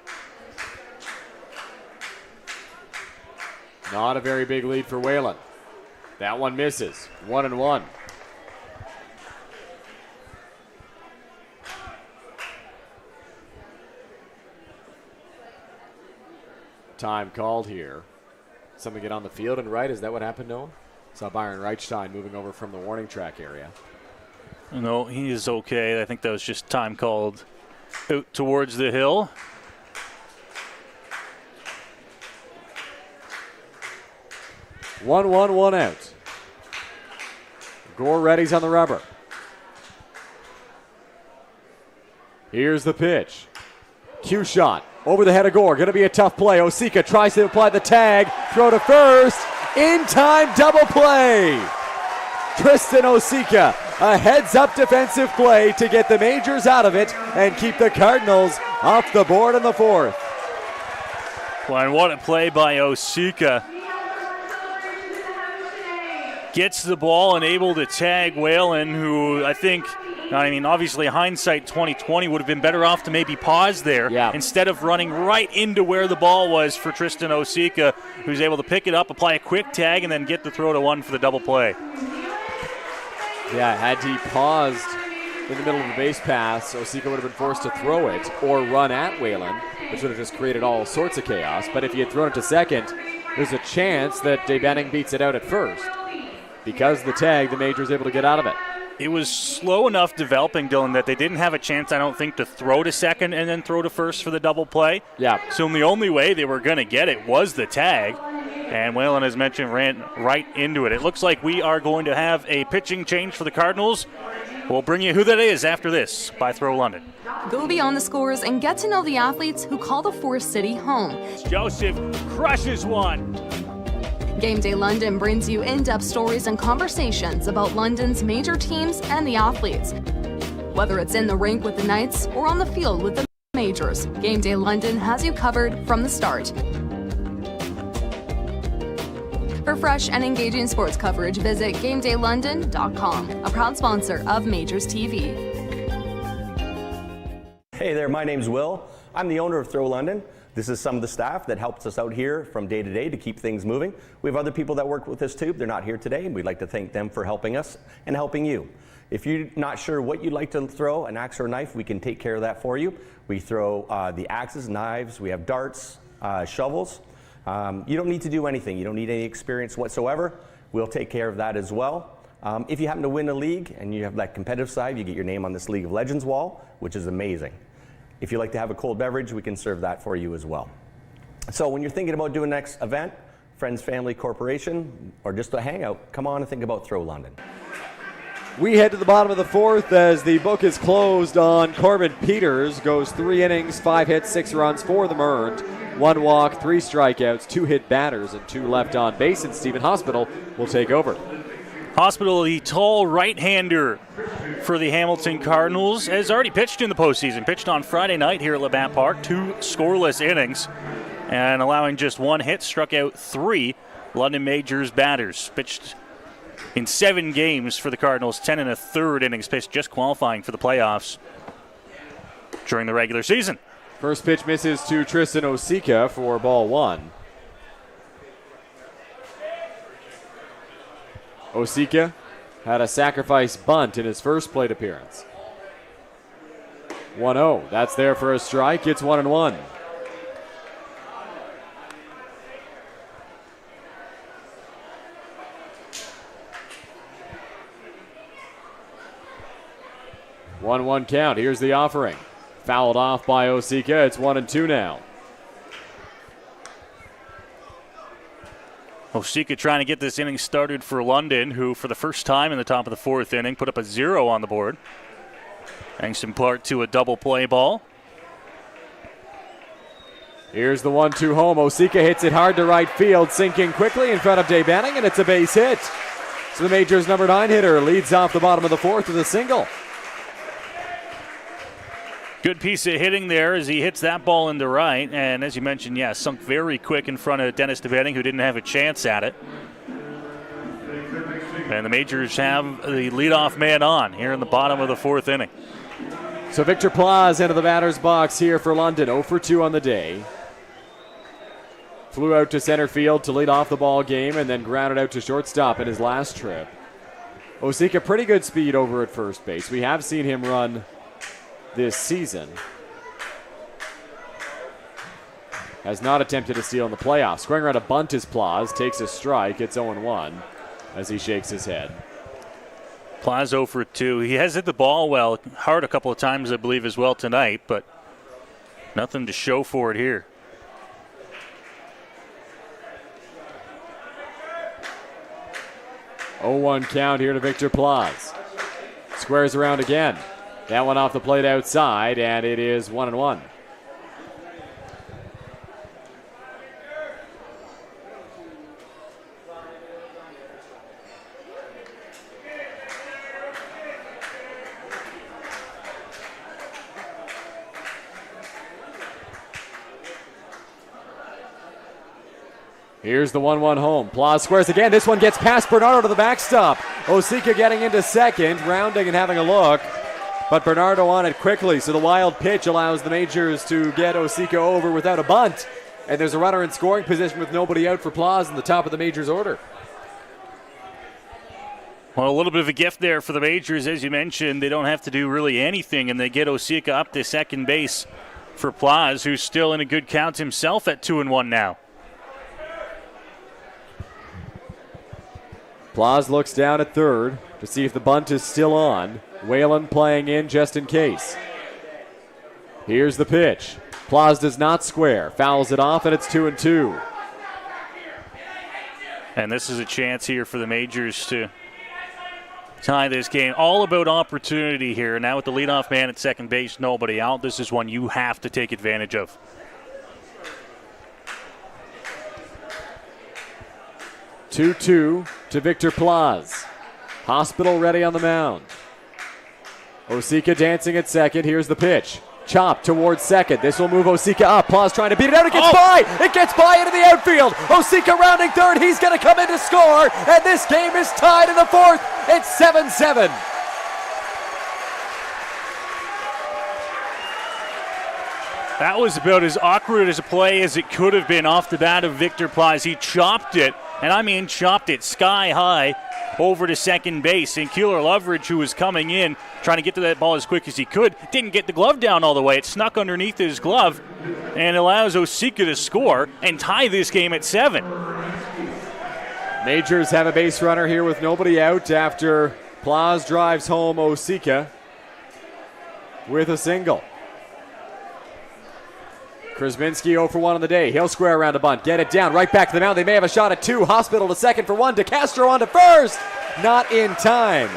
Not a very big lead for Whalen. That one misses, 1-1. Time called here. Something get on the field and right. Is that what happened, Noah? Saw Byron Reichstein moving over from the warning track area. No, he is okay. I think that was just time called out towards the hill. 1-1, 1 out. Gore ready's on the rubber. Here's the pitch. Cue shot. Over the head of Gore. Going to be a tough play. Osika tries to apply the tag. Throw to first. In time double play. Tristan Osika. A heads-up defensive play to get the Majors out of it and keep the Cardinals off the board in the fourth. Well, and what a play by Osika. Gets the ball and able to tag Whalen, who obviously hindsight 2020 would have been better off to maybe pause there instead of running right into where the ball was for Tristan Osika, who's able to pick it up, apply a quick tag, and then get the throw to one for the double play. Yeah, had he paused in the middle of the base pass, Osika would have been forced to throw it or run at Whalen, which would have just created all sorts of chaos. But if he had thrown it to second, there's a chance that Benning beats it out at first. Because of the tag, the Majors able to get out of it. It was slow enough developing, Dylan, that they didn't have a chance, I don't think, to throw to second and then throw to first for the double play. Yeah. So the only way they were going to get it was the tag. And Whalen, as mentioned, ran right into it. It looks like we are going to have a pitching change for the Cardinals. We'll bring you who that is after this by Throw London. Go beyond the scores and get to know the athletes who call the Forest City home. Joseph crushes one. Game Day London brings you in-depth stories and conversations about London's major teams and the athletes. Whether it's in the rink with the Knights or on the field with the Majors, Game Day London has you covered from the start. For fresh and engaging sports coverage, visit GameDayLondon.com, a proud sponsor of MajorsTV. Hey there, my name's Will. I'm the owner of Throw London. This is some of the staff that helps us out here from day to day to keep things moving. We have other people that work with this too. They're not here today, and we'd like to thank them for helping us and helping you. If you're not sure what you'd like to throw, an axe or a knife, we can take care of that for you. We throw the axes, knives, we have darts, shovels. You don't need to do anything. You don't need any experience whatsoever. We'll take care of that as well. If you happen to win a league and you have that competitive side, you get your name on this League of Legends wall, which is amazing. If you like to have a cold beverage, we can serve that for you as well. So when you're thinking about doing next event, friends, family, corporation, or just a hangout, come on and think about Throw London. We head to the bottom of the fourth as the book is closed on Corbin Peters. Goes 3 innings, 5 hits, 6 runs, 4 of them earned. 1 walk, 3 strikeouts, 2 hit batters, and 2 left on base. And Stephen Hospital will take over. Hospital, the tall right-hander for the Hamilton Cardinals, has already pitched in the postseason. Pitched on Friday night here at Labatt Park. 2 scoreless innings and allowing just 1 hit. Struck out 3 London Majors batters. Pitched in 7 games for the Cardinals. 10 1/3 innings pitched, just qualifying for the playoffs during the regular season. First pitch misses to Tristan Osika for ball 1. Osika had a sacrifice bunt in his first plate appearance. 1-0. That's there for a strike. It's 1-1. One count. Here's the offering. Fouled off by Osika. It's 1-2 now. Osika trying to get this inning started for London, who for the first time in the top of the 4th inning put up a 0 on the board. Thanks in part to a double play ball. Here's the 1-2 home. Osika hits it hard to right field, sinking quickly in front of Dave Banning, and it's a base hit. So the Majors' number 9 hitter leads off the bottom of the 4th with a single. Good piece of hitting there as he hits that ball into right. And as you mentioned, sunk very quick in front of Dennis DeBetting, who didn't have a chance at it. And the Majors have the leadoff man on here in the bottom of the 4th inning. So Victor Plaz into the batter's box here for London. 0 for 2 on the day. Flew out to center field to lead off the ball game and then grounded out to shortstop in his last trip. Osika, pretty good speed over at first base. We have seen him run this season. Has not attempted a steal in the playoffs. Going around a bunt is Plaz. Takes a strike. It's 0-1 as he shakes his head. Plaz 0 for 2. He has hit the ball well, hard a couple of times, I believe, as well tonight, but nothing to show for it here. 0-1 count here to Victor Plaz. Squares around again. That one off the plate outside, and it is 1-1. Here's the 1-1 home. Plaz squares again. This one gets past Bernardo to the backstop. Osika getting into second, rounding and having a look. But Bernardo on it quickly, so the wild pitch allows the Majors to get Osika over without a bunt. And there's a runner in scoring position with nobody out for Plaz in the top of the Majors order. Well, a little bit of a gift there for the Majors. As you mentioned, they don't have to do really anything, and they get Osika up to second base for Plaz, who's still in a good count himself at 2-1 now. Plaz looks down at third to see if the bunt is still on. Whalen playing in just in case. Here's the pitch. Plaz does not square. Fouls it off, and it's 2-2. And this is a chance here for the Majors to tie this game. All about opportunity here. Now with the leadoff man at second base, nobody out. This is one you have to take advantage of. 2-2 to Victor Plaz. Hospital ready on the mound. Osika dancing at second. Here's the pitch. Chop towards second. This will move Osika up. Plaz trying to beat it out. It gets by. It gets by into the outfield. Osika rounding third. He's going to come in to score. And this game is tied in the fourth. It's 7-7. That was about as awkward as a play as it could have been off the bat of Victor Plaz. He chopped it, and I mean chopped it sky high over to second base. And Keeler Loveridge, who was coming in, trying to get to that ball as quick as he could, didn't get the glove down all the way. It snuck underneath his glove and allows Osika to score and tie this game at 7. Majors have a base runner here with nobody out after Plaz drives home Osika with a single. Krasminski 0 for 1 on the day. He'll square around a bunt. Get it down. Right back to the mound. They may have a shot at 2. Hospital to second for 1. DeCastro on to first. Not in time.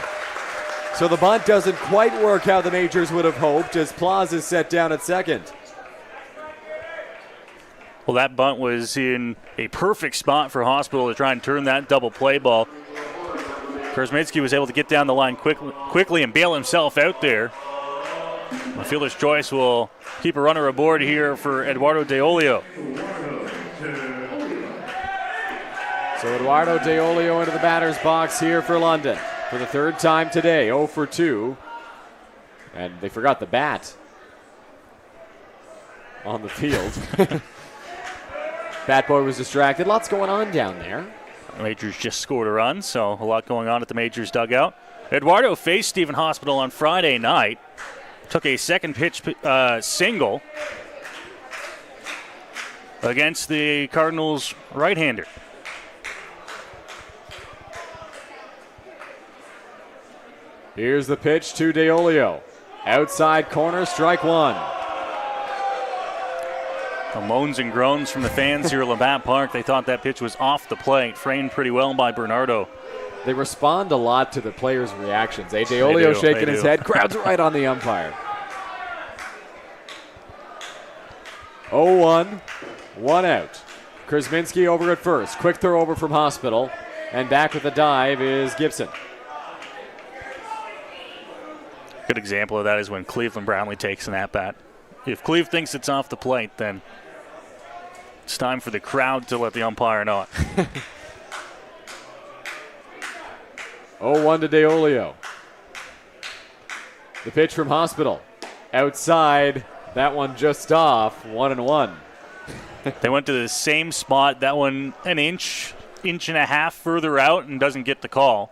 So the bunt doesn't quite work how the Majors would have hoped as Plaz is set down at second. Well, that bunt was in a perfect spot for Hospital to try and turn that double play ball. Krasminski was able to get down the line quickly and bail himself out there. The fielder's choice will keep a runner aboard here for Eduardo De Olio. So Eduardo De Olio into the batter's box here for London for the third time today, 0 for 2. And they forgot the bat on the field. Bat boy was distracted. Lots going on down there. The Majors just scored a run, so a lot going on at the Majors dugout. Eduardo faced Stephen Hospital on Friday night. Took a second pitch single against the Cardinals right-hander. Here's the pitch to De Olio. Outside corner, strike 1. The moans and groans from the fans here at Labatt Park. They thought that pitch was off the plate, framed pretty well by Bernardo. They respond a lot to the players' reactions. De Olio shaking his head. Crowd's right on the umpire. 0-1, 1 out. Krasminski over at first. Quick throw over from Hospital. And back with the dive is Gibson. Good example of that is when Cleveland Brownlee takes an at-bat. If Cleve thinks it's off the plate, then it's time for the crowd to let the umpire know it. 0-1 to De Olio. The pitch from Hospital. Outside. That one just off. 1-1. They went to the same spot. That one an inch and a half further out and doesn't get the call.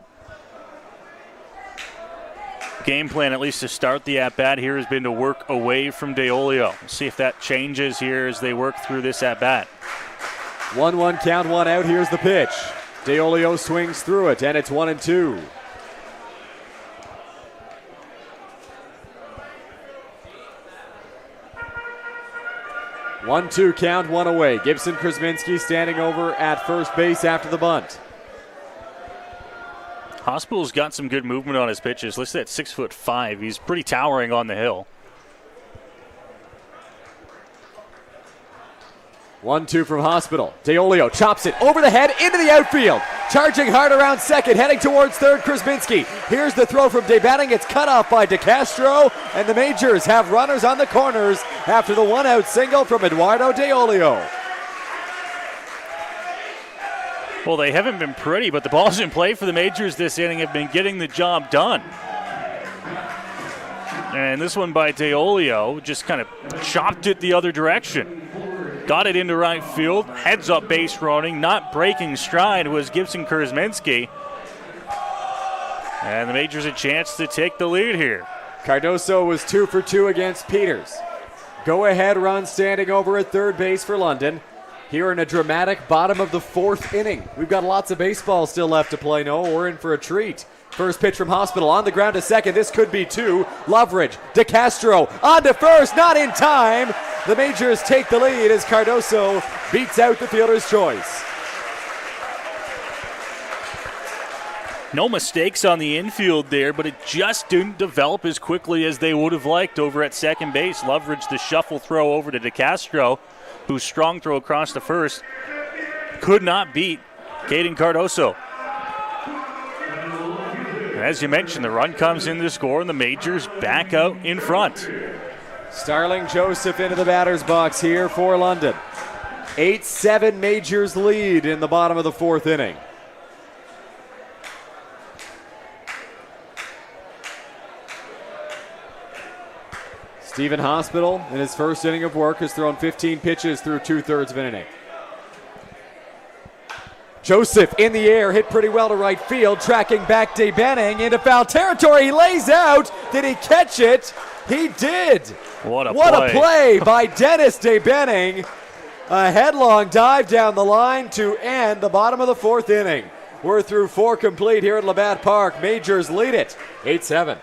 Game plan, at least to start the at-bat here, has been to work away from De Olio. We'll see if that changes here as they work through this at-bat. 1-1 count, 1 out. Here's the pitch. De Olio swings through it, and it's 1-2. One-two count, 1 away. Gibson Krasminski standing over at first base after the bunt. Hospital's got some good movement on his pitches. Listed at 6'5". He's pretty towering on the hill. 1-2 from Hospital. DeOlio chops it over the head into the outfield. Charging hard around second, heading towards third, Krasminski. Here's the throw from DeBanning. It's cut off by DeCastro, and the Majors have runners on the corners after the one-out single from Eduardo DeOlio. Well, they haven't been pretty, but the balls in play for the Majors this inning have been getting the job done. And this one by DeOlio just kind of chopped it the other direction. Got it into right field, heads up base running, not breaking stride was Gibson Krasminski. And the Majors a chance to take the lead here. Cardoso was 2 for 2 against Peters. Go ahead run standing over at third base for London. Here in a dramatic bottom of the 4th inning. We've got lots of baseball still left to play. No, we're in for a treat. First pitch from Hospital on the ground to second. This could be 2. Loveridge, DeCastro on to first, not in time. The Majors take the lead as Cardoso beats out the fielder's choice. No mistakes on the infield there, but it just didn't develop as quickly as they would have liked over at second base. Loveridge, the shuffle throw over to DeCastro, whose strong throw across the first could not beat Caden Cardoso. And as you mentioned, the run comes in to score, and the Majors back out in front. Starling Joseph into the batter's box here for London. 8-7 Majors lead in the bottom of the 4th inning. Stephen Hospital in his first inning of work has thrown 15 pitches through 2/3 of an inning. Joseph in the air, hit pretty well to right field, tracking back DeBanning into foul territory. He lays out. Did he catch it? He did. What a play by Dennis DeBanning. A headlong dive down the line to end the bottom of the 4th inning. We're through 4 complete here at Labatt Park. Majors lead it 8-7.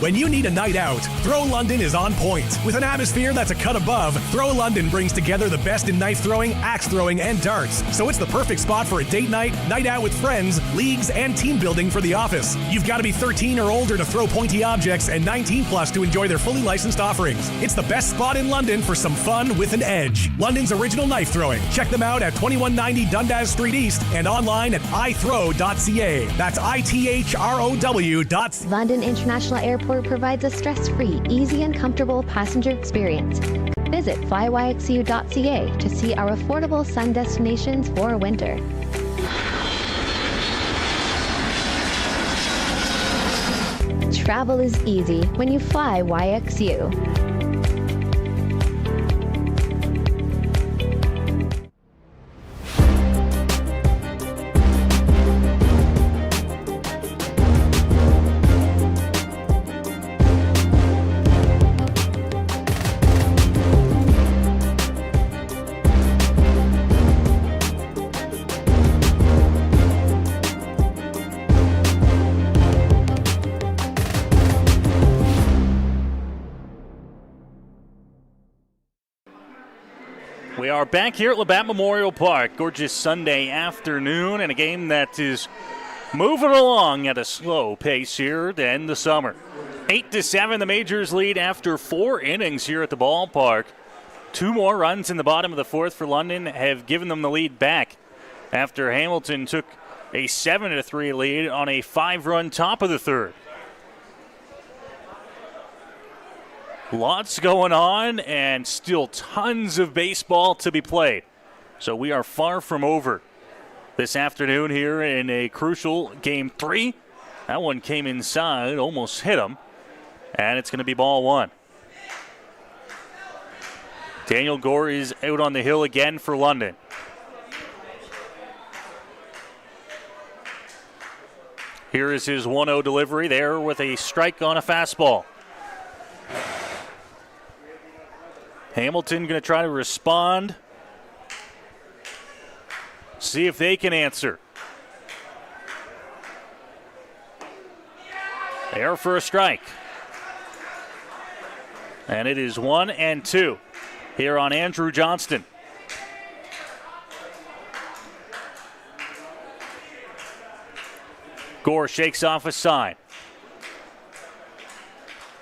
When you need a night out, Throw London is on point. With an atmosphere that's a cut above, Throw London brings together the best in knife throwing, axe throwing, and darts. So it's the perfect spot for a date night, night out with friends, leagues, and team building for the office. You've got to be 13 or older to throw pointy objects and 19 plus to enjoy their fully licensed offerings. It's the best spot in London for some fun with an edge. London's original knife throwing. Check them out at 2190 Dundas Street East and online at ithrow.ca. That's ITHROW.ca. London International Airport provides a stress-free, easy and comfortable passenger experience. Visit flyYXU.ca to see our affordable sun destinations for winter. Travel is easy when you fly YXU. We are back here at Labatt Memorial Park. Gorgeous Sunday afternoon and a game that is moving along at a slow pace here to end the summer. 8-7, the Majors lead after 4 innings here at the ballpark. 2 more runs in the bottom of the 4th for London have given them the lead back after Hamilton took a 7-3 lead on a 5-run top of the 3rd. Lots going on and still tons of baseball to be played. So we are far from over this afternoon here in a crucial Game 3. That one came inside, almost hit him, and it's going to be ball 1. Daniel Gore is out on the hill again for London. Here is his 1-0 delivery there with a strike on a fastball. Hamilton going to try to respond. See if they can answer. There for a strike. And it is 1-2 here on Andrew Johnston. Gore shakes off a sign.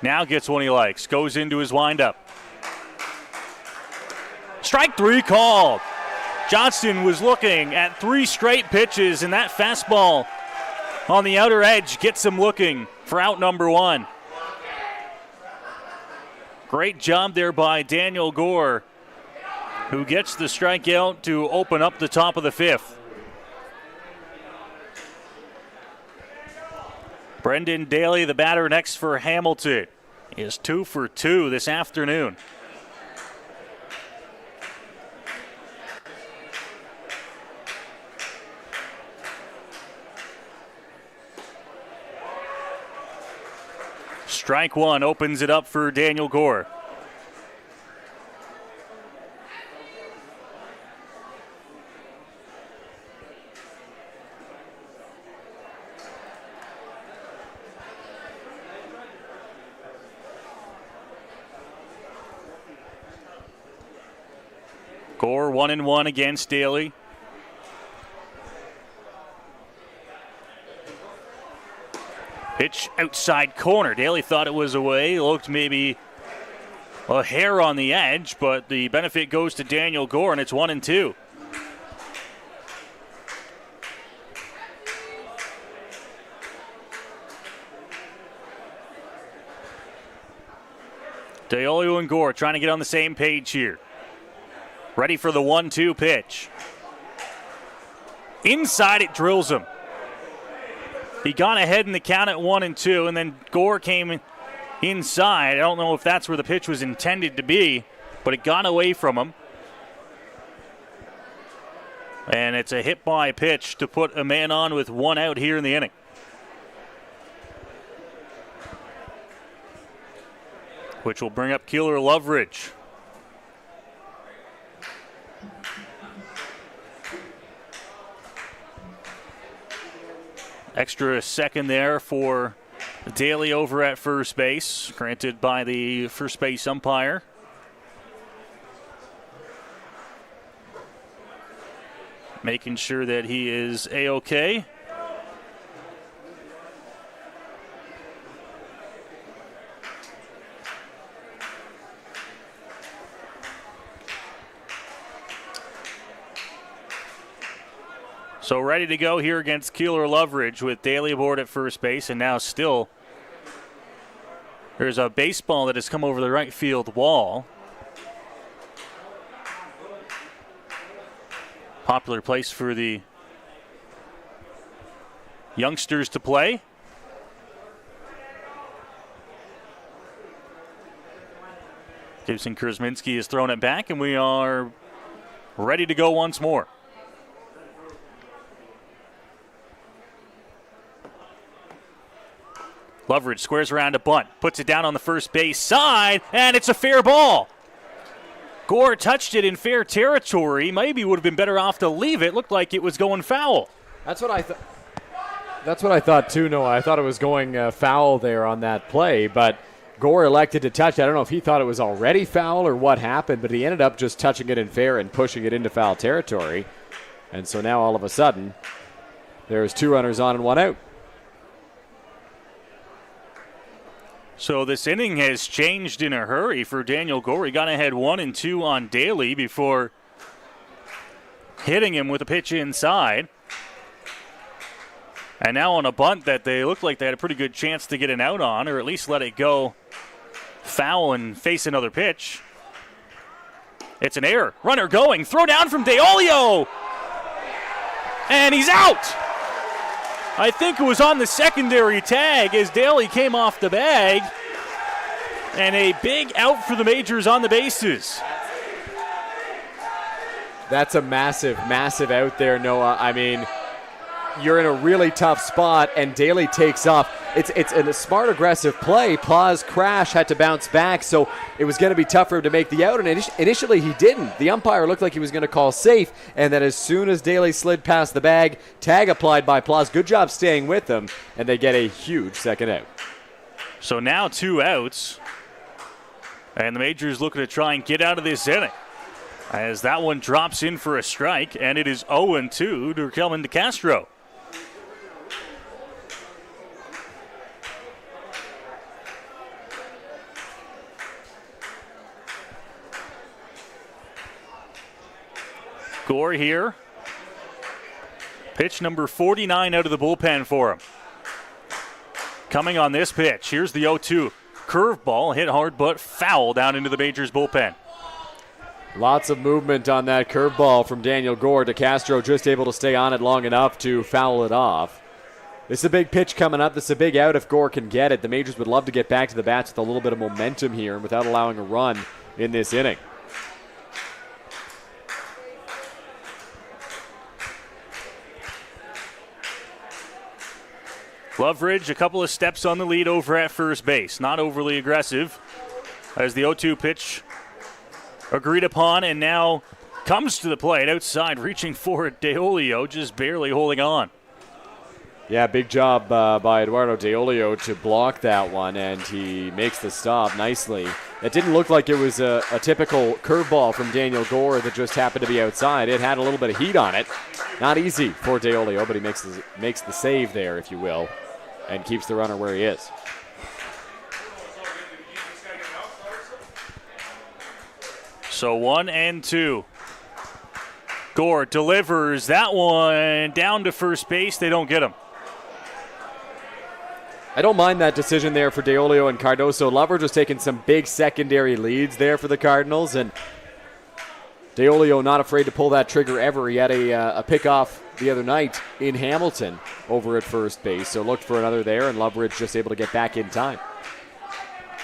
Now gets one he likes. Goes into his windup. Strike 3 called. Johnston was looking at 3 straight pitches, and that fastball on the outer edge gets him looking for out number 1. Great job there by Daniel Gore, who gets the strikeout to open up the top of the 5th. Brendan Daly, the batter next for Hamilton, is 2 for 2 this afternoon. Strike 1 opens it up for Daniel Gore. Gore 1-1 against Daly. Pitch outside corner. Daly thought it was away. Looked maybe a hair on the edge, but the benefit goes to Daniel Gore, and it's 1-2. Deolio and Gore trying to get on the same page here. Ready for the 1-2 pitch. Inside it drills him. He got ahead in the count at 1-2, and then Gore came inside. I don't know if that's where the pitch was intended to be, but it got away from him. And it's a hit by pitch to put a man on with 1 out here in the inning. Which will bring up Keeler Loveridge. Extra second there for Daly over at first base, granted by the first base umpire. Making sure that he is A-OK. So ready to go here against Keeler Loveridge with Daly aboard at first base, and now still there's a baseball that has come over the right field wall. Popular place for the youngsters to play. Gibson Kurzminski has thrown it back, and we are ready to go once more. Loveridge squares around a bunt, puts it down on the first base side, and it's a fair ball. Gore touched it in fair territory. Maybe would have been better off to leave it. Looked like it was going foul. That's what I thought too, Noah. I thought it was going foul there on that play, but Gore elected to touch it. I don't know if he thought it was already foul or what happened, but he ended up just touching it in fair and pushing it into foul territory. And so now all of a sudden, there's 2 runners on and 1 out. So this inning has changed in a hurry for Daniel Gore. He got ahead 1-2 on Daly before hitting him with a pitch inside. And now on a bunt that they looked like they had a pretty good chance to get an out on, or at least let it go foul and face another pitch. It's an error. Runner going. Throw down from Deolio. And he's out. I think it was on the secondary tag as Daly came off the bag. And a big out for the Majors on the bases. That's a massive, massive out there, Noah. I mean, you're in a really tough spot, and Daly takes off. It's a smart, aggressive play. Pla's crash had to bounce back, so it was going to be tough for him to make the out, and initially he didn't. The umpire looked like he was going to call safe, and then as soon as Daly slid past the bag, tag applied by Plas. Good job staying with them, and they get a huge second out. So now 2 outs, and the Majors looking to try and get out of this inning, as that one drops in for a strike, and it is 0-2 to Kelvin DeCastro. Gore here. Pitch number 49 out of the bullpen for him. Coming on this pitch, here's the 0-2. Curveball hit hard but foul down into the Majors bullpen. Lots of movement on that curveball from Daniel Gore. DeCastro just able to stay on it long enough to foul it off. This is a big pitch coming up. This is a big out if Gore can get it. The Majors would love to get back to the bats with a little bit of momentum here and without allowing a run in this inning. Loveridge, a couple of steps on the lead over at first base. Not overly aggressive as the 0-2 pitch agreed upon and now comes to the plate outside, reaching for it. Deolio just barely holding on. Yeah, big job by Eduardo Deolio to block that one, and he makes the stop nicely. It didn't look like it was a typical curveball from Daniel Gore that just happened to be outside. It had a little bit of heat on it. Not easy for Deolio, but he makes the save there, if you will, and keeps the runner where he is. So 1-2. Gore delivers that one down to first base. They don't get him. I don't mind that decision there for Deolio and Cardoso. Loveridge was taking some big secondary leads there for the Cardinals, and Deolio not afraid to pull that trigger ever. He had a pickoff the other night in Hamilton over at first base, so looked for another there, and Loveridge just able to get back in time.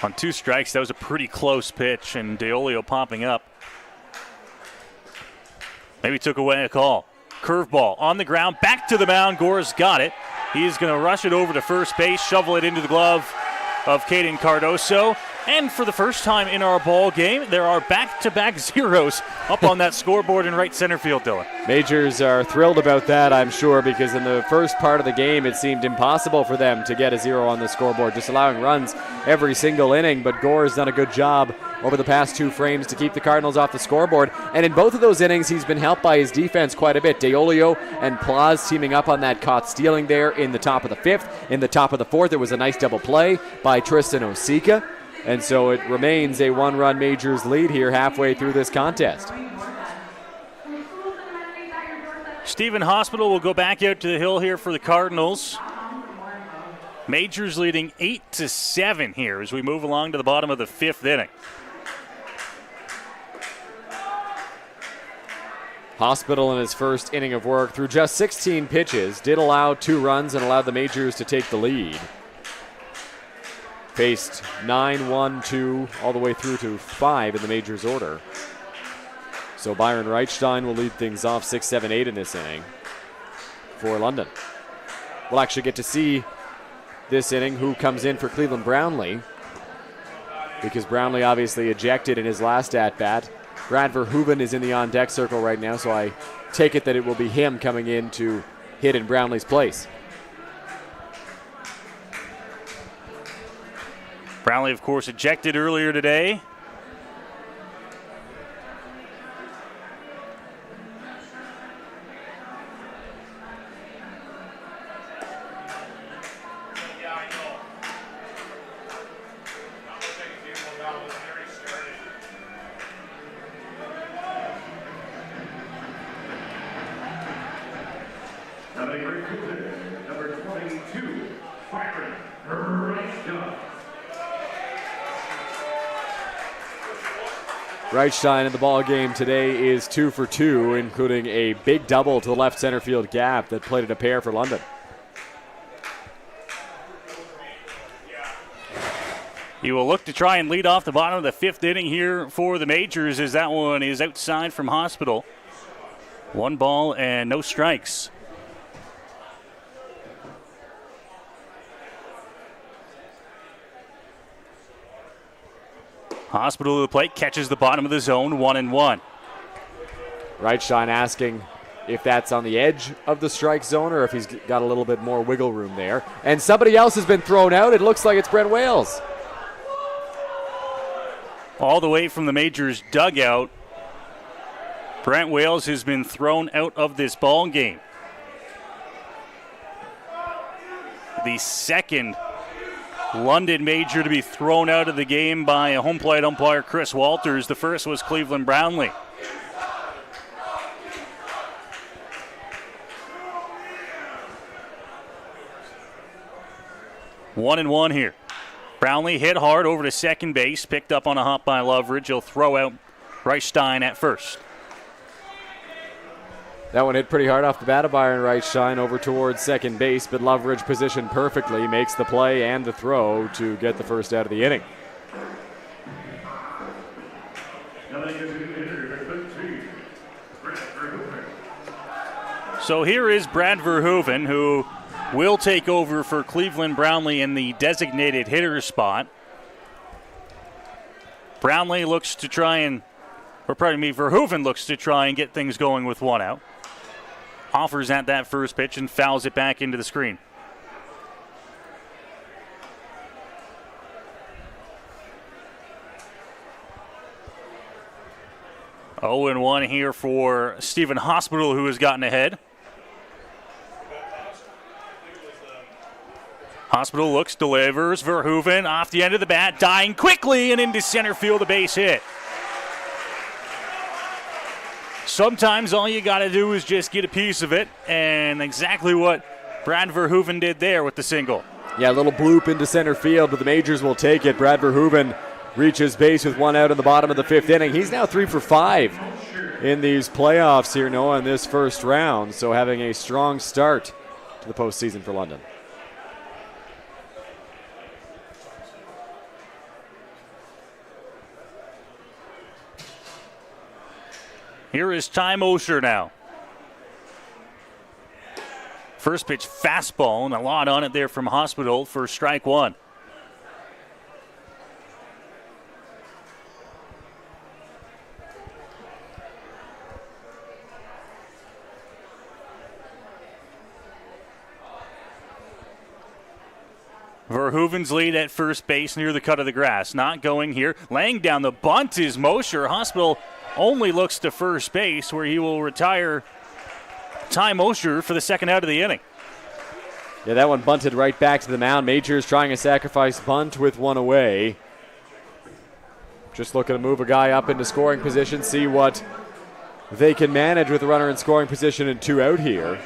On 2 strikes, that was a pretty close pitch, and Deolio popping up. Maybe took away a call. Curveball on the ground, back to the mound. Gore's got it. He's going to rush it over to first base, shovel it into the glove of Caden Cardoso. And for the first time in our ball game, there are back-to-back zeros up on that scoreboard in right center field, Dylan. Majors are thrilled about that, I'm sure, because in the first part of the game, it seemed impossible for them to get a zero on the scoreboard, just allowing runs every single inning. But Gore has done a good job over the past 2 frames to keep the Cardinals off the scoreboard. And in both of those innings, he's been helped by his defense quite a bit. Deolio and Plas teaming up on that caught stealing there in the top of the 5th. In the top of the 4th, it was a nice double play by Tristan Osika. And so it remains a 1-run Majors lead here halfway through this contest. Stephen Hospital will go back out to the hill here for the Cardinals. Majors leading 8-7 here as we move along to the bottom of the 5th inning. Hospital in his first inning of work through just 16 pitches did allow 2 runs and allowed the Majors to take the lead. Faced 9-1-2 all the way through to 5 in the Majors order. So Byron Reichstein will lead things off 6-7-8 in this inning for London. We'll actually get to see this inning who comes in for Cleveland Brownlee, because Brownlee obviously ejected in his last at-bat. Brad Verhoeven is in the on-deck circle right now, so I take it that it will be him coming in to hit in Brownlee's place. Brownlee, of course, ejected earlier today. Number 22, Byron Reichstein. Reichstein in the ball game today is 2 for 2, including a big double to the left center field gap that plated a pair for London. He will look to try and lead off the bottom of the 5th inning here for the Majors, as that one is outside from Hospital. 1 ball and no strikes. Hospital to the plate, catches the bottom of the zone, 1-1. Reichstein asking if that's on the edge of the strike zone or if he's got a little bit more wiggle room there. And somebody else has been thrown out. It looks like it's Brent Wales. All the way from the Majors dugout, Brent Wales has been thrown out of this ball game. The second London Major to be thrown out of the game by a home plate umpire, Chris Walters. The first was Cleveland Brownlee. One and one here. Brownlee hit hard over to second base, picked up on a hop by Loveridge. He'll throw out Reichstein at first. That one hit pretty hard off the bat of Byron Reichstein over towards second base, but Loveridge positioned perfectly, makes the play and the throw to get the first out of the inning. So here is Brad Verhoeven, who will take over for Cleveland Brownlee in the designated hitter spot. Brownlee looks to try and, Verhoeven looks to try and get things going with one out. Offers at that first pitch and fouls it back into the screen. Oh, and 1 here for Stephen Hospital, who has gotten ahead. Hospital looks, delivers. Verhoeven off the end of the bat, dying quickly and into center field, a base hit. Sometimes all you got to do is just get a piece of it, and exactly what Brad Verhoeven did there with the single. Yeah, a little bloop into center field, but the Majors will take it. Brad Verhoeven reaches base with one out in the bottom of the fifth inning. He's now 3 for 5 in these playoffs here, Noah, in this first round, so having a strong start to the postseason for London. Here is Ty Mosher now. First pitch fastball, and a lot on it there from Hospital for strike one. Verhoeven's lead at first base near the cut of the grass. Not going here. Laying down the bunt is Mosher. Hospital only looks to first base, where he will retire Ty Mosher for the second out of the inning. Yeah, that one bunted right back to the mound. Majors trying a sacrifice bunt with one away. Just looking to move a guy up into scoring position, see what they can manage with a runner in scoring position and 2 out here.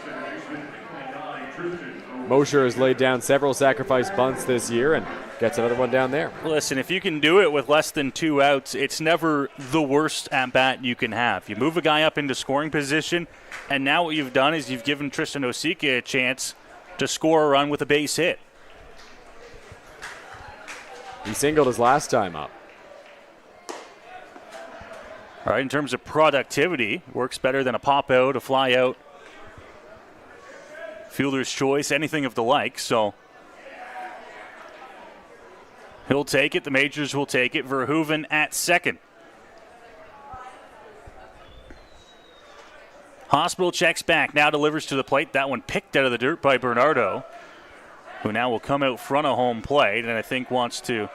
Mosher has laid down several sacrifice bunts this year and gets another one down there. Listen, if you can do it with less than 2 outs, it's never the worst at-bat you can have. You move a guy up into scoring position, and now what you've done is you've given Tristan Osika a chance to score a run with a base hit. He singled his last time up. All right, in terms of productivity, works better than a pop out, a fly out, fielder's choice, anything of the like. So he'll take it. The Majors will take it. Verhoeven at second. Hospital checks back, now delivers to the plate. That one picked out of the dirt by Bernardo, who now will come out front of home plate and I think wants to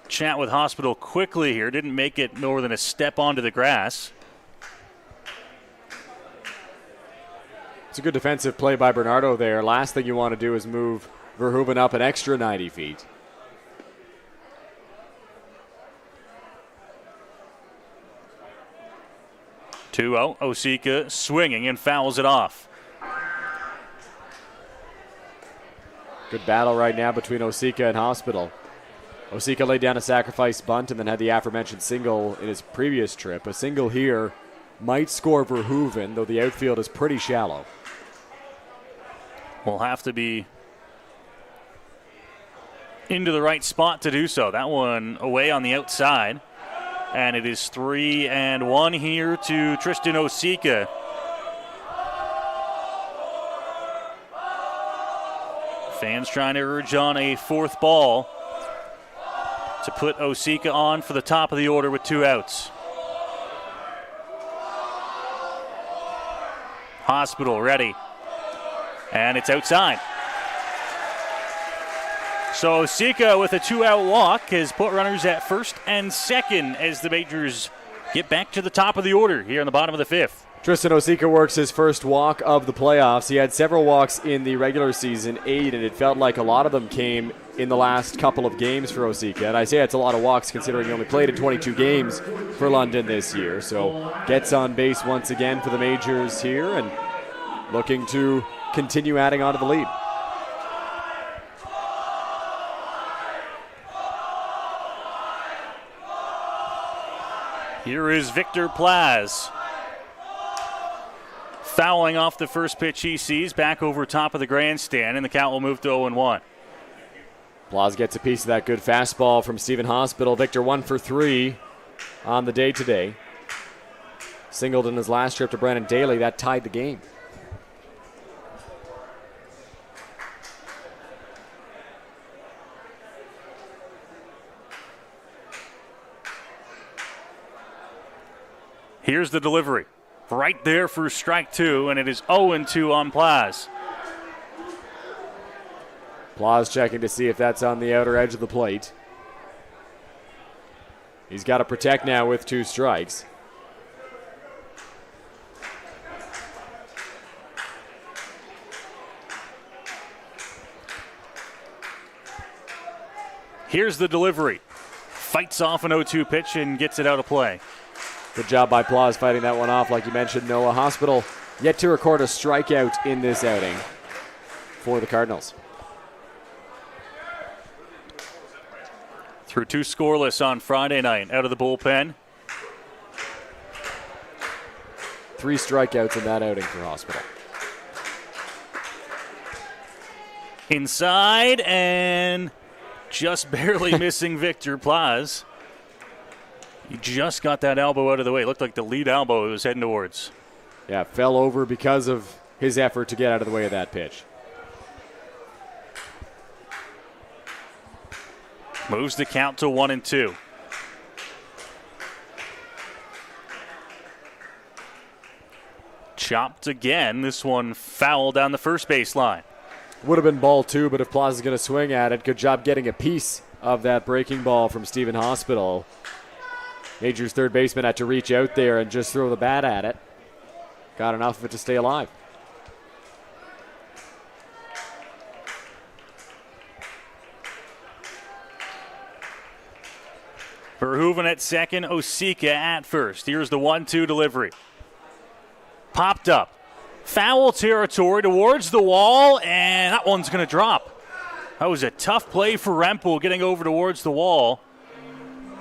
chat with Hospital quickly here. Didn't make it more than a step onto the grass. It's a good defensive play by Bernardo there. Last thing you want to do is move Verhoeven up an extra 90 feet. Two-0. Osika swinging and fouls it off. Good battle right now between Osika and Hospital. Osika laid down a sacrifice bunt and then had the aforementioned single in his previous trip. A single here might score Verhoeven, though the outfield is pretty shallow. Will have to be into the right spot to do so. That one away on the outside. And it is 3-1 here to Tristan Osika. Fans trying to urge on a fourth ball. to put Osika on for the top of the order with 2 outs. Hospital ready. And it's outside. So Osika with a 2-out walk has put runners at first and second as the Majors get back to the top of the order here in the bottom of the 5th. Tristan Osika works his first walk of the playoffs. He had several walks in the regular season, 8, and it felt like a lot of them came in the last couple of games for Osika. And I say it's a lot of walks considering he only played in 22 games for London this year. So gets on base once again for the Majors here and looking to continue adding on to the lead. Here is Victor Plaz. Fouling off the first pitch he sees, back over top of the grandstand, and the count will move to 0-1. Plaz gets a piece of that good fastball from Stephen Hospital. Victor 1 for 3 on the day today. Singled in his last trip to Brandon Daly. That tied the game. Here's the delivery. Right there for strike 2, and it is 0-2 on Plaz. Plaz checking to see if that's on the outer edge of the plate. He's got to protect now with 2 strikes. Here's the delivery. Fights off an 0-2 pitch and gets it out of play. Good job by Plaz fighting that one off. Like you mentioned, Noah, Hospital yet to record a strikeout in this outing for the Cardinals. Through 2 scoreless on Friday night out of the bullpen. 3 strikeouts in that outing for Hospital. Inside and just barely missing Victor Plaz. He just got that elbow out of the way. It looked like the lead elbow he was heading towards. Yeah, fell over because of his effort to get out of the way of that pitch. Moves the count to 1-2. Chopped again. This one foul down the first baseline. Would have been ball 2, but if Plaz is going to swing at it, good job getting a piece of that breaking ball from Stephen Hospital. Major's third baseman had to reach out there and just throw the bat at it. Got enough of it to stay alive. Verhoeven at second, Osika at first. Here's the 1-2 delivery. Popped up. Foul territory towards the wall, and that one's going to drop. That was a tough play for Rempel getting over towards the wall.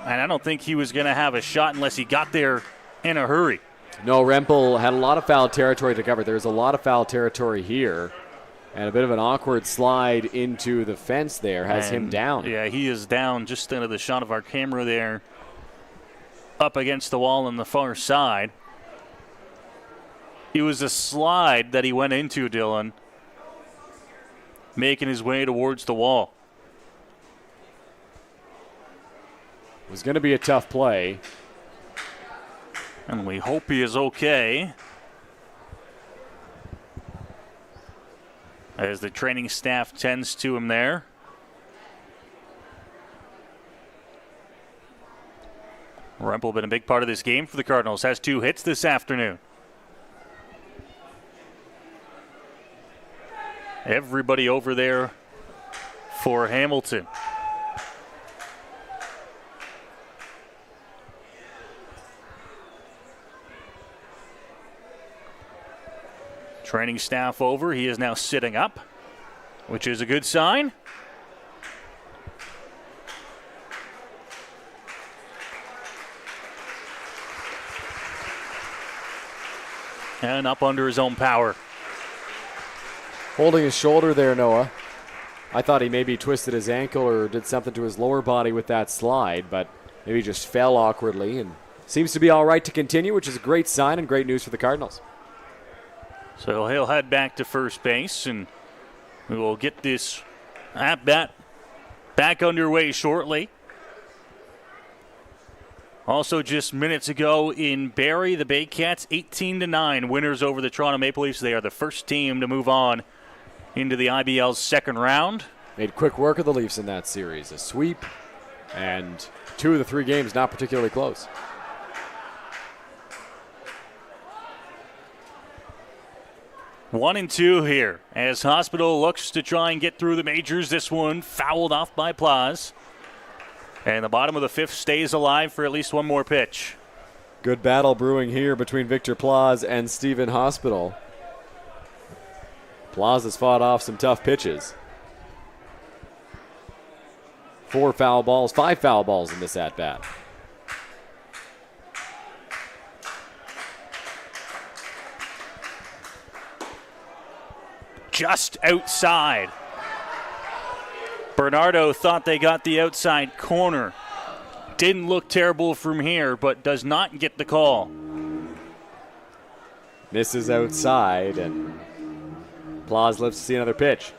And I don't think he was going to have a shot unless he got there in a hurry. No, Rempel had a lot of foul territory to cover. There's a lot of foul territory here. And a bit of an awkward slide into the fence there has him down. Yeah, he is down just into the shot of our camera there. Up against the wall on the far side. It was a slide that he went into, Dylan. Making his way towards the wall. It was going to be a tough play. And we hope he is okay. As the training staff tends to him there. Rempel been a big part of this game for the Cardinals. Has 2 hits this afternoon. Everybody over there for Hamilton. Training staff over. He is now sitting up, which is a good sign. And up under his own power. Holding his shoulder there, Noah. I thought he maybe twisted his ankle or did something to his lower body with that slide, but maybe just fell awkwardly and seems to be all right to continue, which is a great sign and great news for the Cardinals. So he'll head back to first base, and we will get this at-bat back underway shortly. Also, just minutes ago in Barrie, the Baycats 18-9 winners over the Toronto Maple Leafs. They are the first team to move on into the IBL's second round. Made quick work of the Leafs in that series. A sweep, and 2 of the 3 games not particularly close. One and two here as Hospital looks to try and get through the majors. This one fouled off by Plaz. And the bottom of the 5th stays alive for at least one more pitch. Good battle brewing here between Victor Plaz and Stephen Hospital. Plaz has fought off some tough pitches. 5 foul balls in this at-bat. Just outside. Bernardo thought they got the outside corner. Didn't look terrible from here, but does not get the call. Misses outside, and Plaz lives to see another pitch.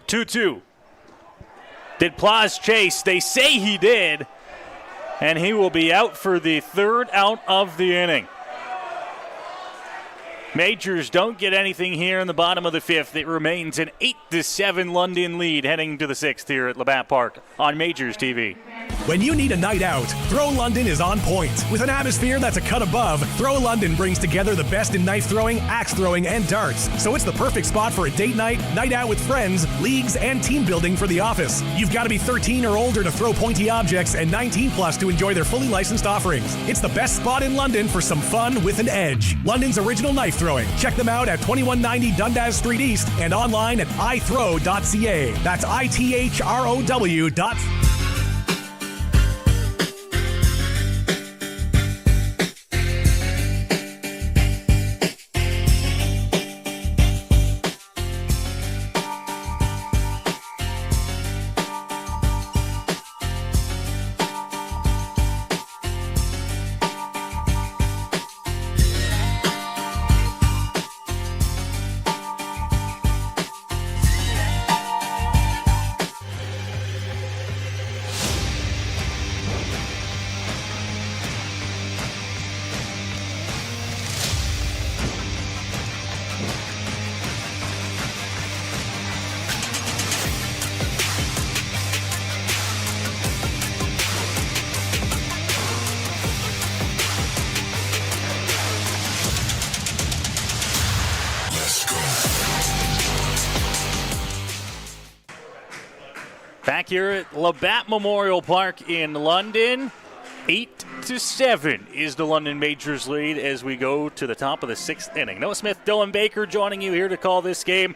Two. Did Plaz chase? They say he did. And he will be out for the 3rd out of the inning. Majors don't get anything here in the bottom of the 5th. It remains an 8-7 London lead heading to the 6th here at Labatt Park on Majors TV. When you need a night out, Throw London is on point. With an atmosphere that's a cut above, Throw London brings together the best in knife throwing, axe throwing, and darts. So it's the perfect spot for a date night, night out with friends, leagues, and team building for the office. You've got to be 13 or older to throw pointy objects and 19 plus to enjoy their fully licensed offerings. It's the best spot in London for some fun with an edge. London's original knife throwing. Check them out at 2190 Dundas Street East and online at ithrow.ca. That's ITHROW. Back here at Labatt Memorial Park in London, 8-7 is the London Majors lead as we go to the top of the 6th inning. Noah Smith, Dylan Baker joining you here to call this game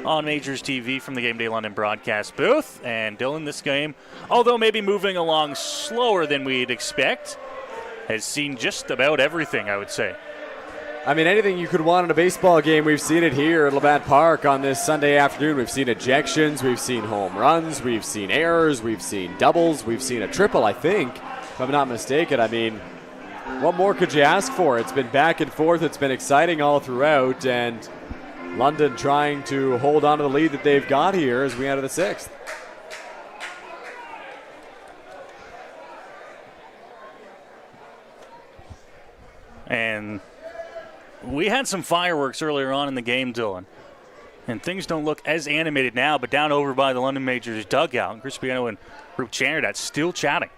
on Majors TV from the Game Day London broadcast booth. And Dylan, this game, although maybe moving along slower than we'd expect, has seen just about everything, I would say. I mean, anything you could want in a baseball game, we've seen it here at Labatt Park on this Sunday afternoon. We've seen ejections, we've seen home runs, we've seen errors, we've seen doubles, we've seen a triple, I think, if I'm not mistaken. I mean, what more could you ask for? It's been back and forth, it's been exciting all throughout, and London trying to hold on to the lead that they've got here as we enter the 6th. And we had some fireworks earlier on in the game, Dylan. And things don't look as animated now, but down over by the London Majors dugout, Chris Piano and Rup Chanardad still chatting.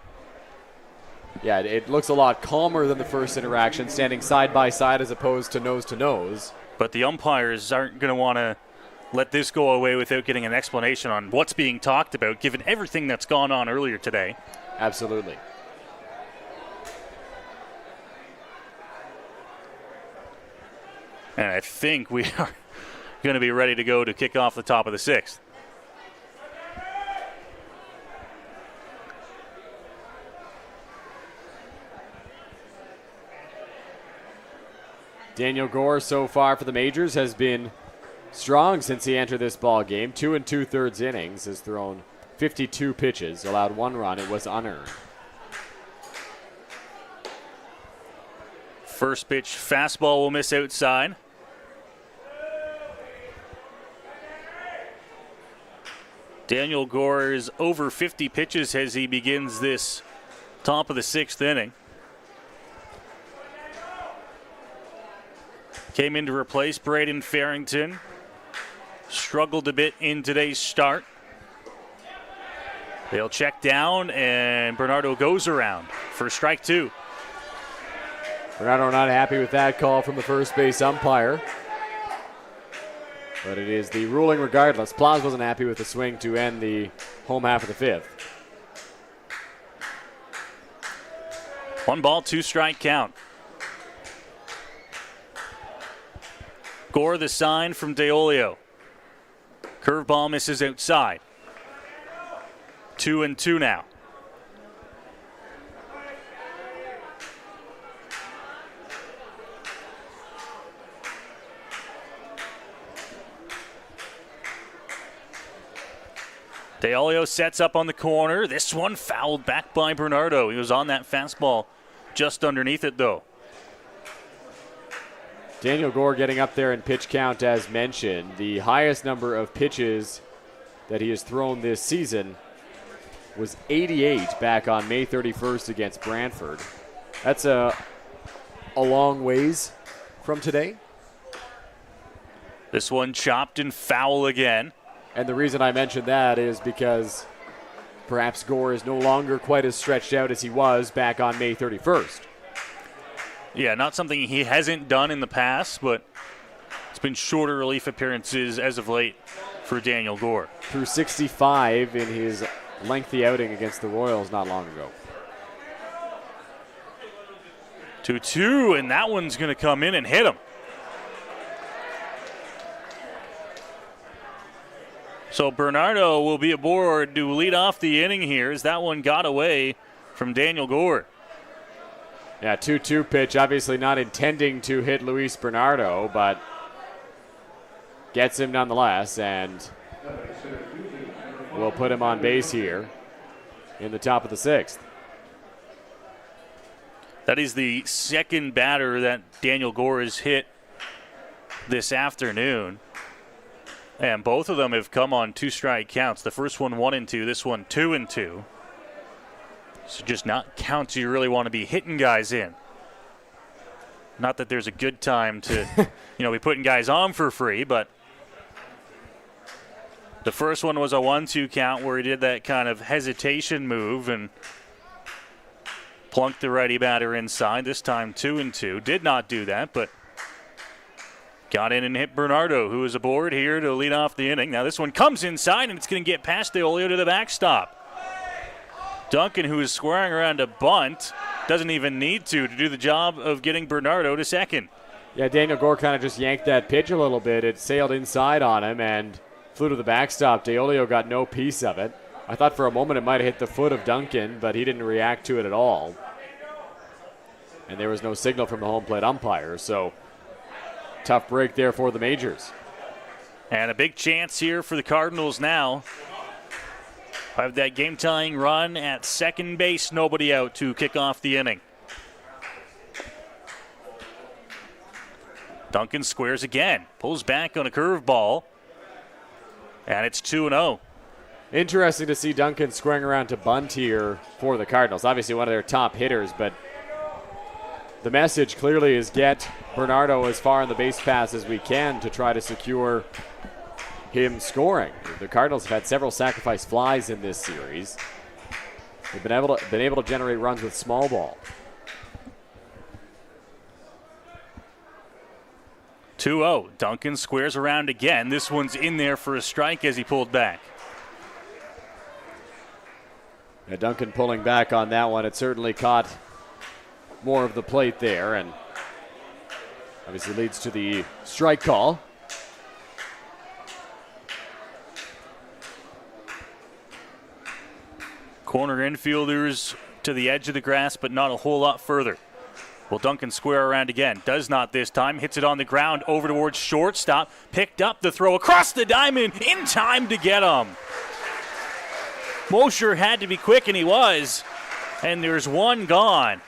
Yeah, it looks a lot calmer than the first interaction, standing side by side as opposed to nose. But the umpires aren't going to want to let this go away without getting an explanation on what's being talked about, given everything that's gone on earlier today. Absolutely. And I think we are going to be ready to go to kick off the top of the 6th. Daniel Gore so far for the Majors has been strong since he entered this ball game. 2 2/3 innings, has thrown 52 pitches, allowed 1 run. It was unearned. First pitch fastball will miss outside. Daniel Gore is over 50 pitches as he begins this top of the 6th inning. Came in to replace Braden Farrington. Struggled a bit in today's start. They'll check down, and Bernardo goes around for strike 2. Bernardo not happy with that call from the first base umpire. But it is the ruling regardless. Plaus wasn't happy with the swing to end the home half of the 5th. 1 ball, 2 strike count. Gore the sign from DeOlio. Curveball misses outside. 2-2 now. DeOlio sets up on the corner. This one fouled back by Bernardo. He was on that fastball just underneath it, though. Daniel Gore getting up there in pitch count as mentioned. The highest number of pitches that he has thrown this season was 88 back on May 31st against Brantford. That's a long ways from today. This one chopped and foul again. And the reason I mentioned that is because perhaps Gore is no longer quite as stretched out as he was back on May 31st. Yeah, not something he hasn't done in the past, but it's been shorter relief appearances as of late for Daniel Gore. Through 65 in his lengthy outing against the Royals not long ago. 2-2, and that one's going to come in and hit him. So Bernardo will be aboard to lead off the inning here as that one got away from Daniel Gore. Yeah, 2-2 pitch, obviously not intending to hit Luis Bernardo, but gets him nonetheless, and will put him on base here in the top of the 6th. That is the second batter that Daniel Gore has hit this afternoon. And both of them have come on 2 strike counts. The first one 1-2, this one 2-2. So just not counts you really want to be hitting guys in. Not that there's a good time to, be putting guys on for free, but the first one was a 1-2 count where he did that kind of hesitation move and plunked the righty batter inside. This time 2-2. Did not do that, but got in and hit Bernardo, who is aboard here to lead off the inning. Now this one comes inside, and it's going to get past DeOlio to the backstop. Duncan, who is squaring around a bunt, doesn't even need to do the job of getting Bernardo to second. Yeah, Daniel Gore kind of just yanked that pitch a little bit. It sailed inside on him and flew to the backstop. DeOlio got no piece of it. I thought for a moment it might have hit the foot of Duncan, but he didn't react to it at all. And there was no signal from the home plate umpire, so tough break there for the Majors. And a big chance here for the Cardinals now. Have that game-tying run at second base, nobody out to kick off the inning. Duncan squares again, pulls back on a curveball, and it's 2-0. Interesting to see Duncan squaring around to bunt here for the Cardinals. Obviously one of their top hitters, but the message clearly is get Bernardo as far in the base paths as we can to try to secure him scoring. The Cardinals have had several sacrifice flies in this series. They've been able to generate runs with small ball. 2-0. Duncan squares around again. This one's in there for a strike as he pulled back. Yeah, Duncan pulling back on that one. It certainly caught more of the plate there, and obviously leads to the strike call. Corner infielders to the edge of the grass, but not a whole lot further. Will Duncan square around again? Does not this time. Hits it on the ground over towards shortstop. Picked up the throw across the diamond in time to get him. Mosher had to be quick, and he was. And there's one gone.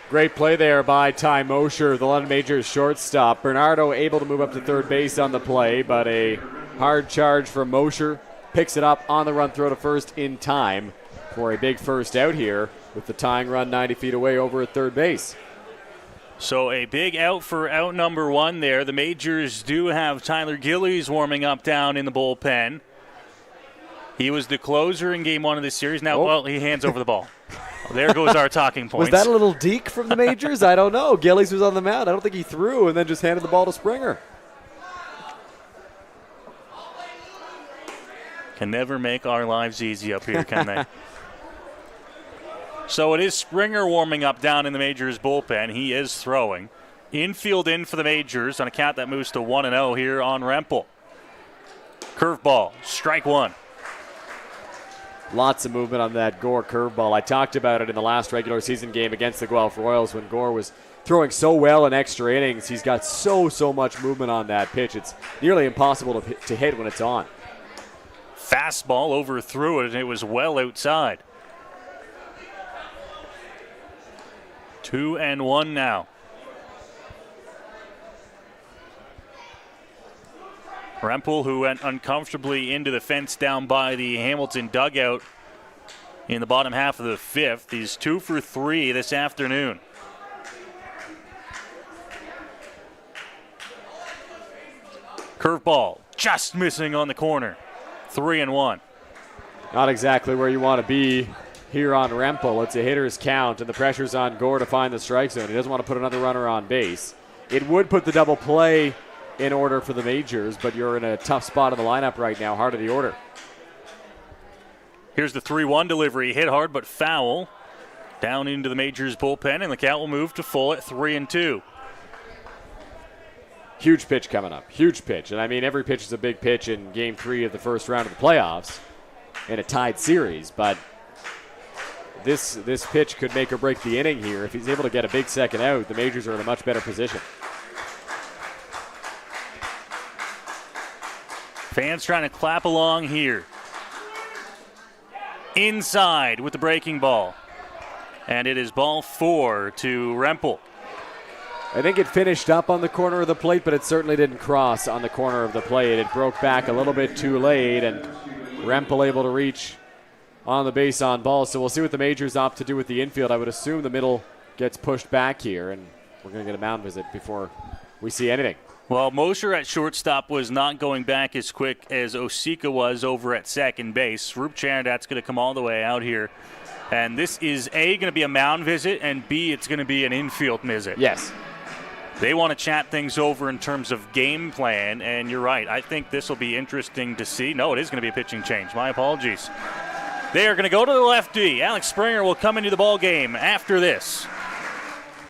Great play there by Ty Mosher, the London Majors shortstop. Bernardo able to move up to third base on the play, but a hard charge from Mosher picks it up on the run throw to first in time for a big first out here with the tying run 90 feet away over at third base. So a big out for out number one there. The Majors do have Tyler Gillies warming up down in the bullpen. He was the closer in game one of this series. Now, well, he hands over the ball. There goes our talking points. Was that a little deke from the Majors? I don't know. Gillies was on the mound. I don't think he threw and then just handed the ball to Springer. Can never make our lives easy up here, can they? So it is Springer warming up down in the Majors bullpen. He is throwing. Infield in for the Majors on a count that moves to 1-0 here on Rempel. Curveball, strike one. Lots of movement on that Gore curveball. I talked about it in the last regular season game against the Guelph Royals when Gore was throwing so well in extra innings. He's got so much movement on that pitch. It's nearly impossible to hit when it's on. Fastball overthrew it, and it was well outside. 2-1 now. Rempel, who went uncomfortably into the fence down by the Hamilton dugout in the bottom half of the fifth. He's 2 for 3 this afternoon. Curveball, just missing on the corner. 3-1. Not exactly where you want to be here on Rempel. It's a hitter's count, and the pressure's on Gore to find the strike zone. He doesn't want to put another runner on base. It would put the double play in order for the Majors, but you're in a tough spot in the lineup right now, hard of the order. Here's the 3-1 delivery. Hit hard but foul. Down into the Majors bullpen, and the count will move to full at 3-2. Huge pitch coming up. Huge pitch. And I mean, every pitch is a big pitch in Game 3 of the first round of the playoffs in a tied series. But this pitch could make or break the inning here. If he's able to get a big second out, the Majors are in a much better position. Fans trying to clap along here. Inside with the breaking ball. And it is ball 4 to Rempel. I think it finished up on the corner of the plate, but it certainly didn't cross on the corner of the plate. It broke back a little bit too late, and Rempel able to reach on the base on ball. So we'll see what the Majors opt to do with the infield. I would assume the middle gets pushed back here, and we're going to get a mound visit before we see anything. Well, Mosher at shortstop was not going back as quick as Osika was over at second base. Rup Chanadat's going to come all the way out here. And this is A, going to be a mound visit, and B, it's going to be an infield visit. Yes. They want to chat things over in terms of game plan, and you're right. I think this will be interesting to see. No, it is going to be a pitching change. My apologies. They are going to go to the lefty. Alex Springer will come into the ball game after this.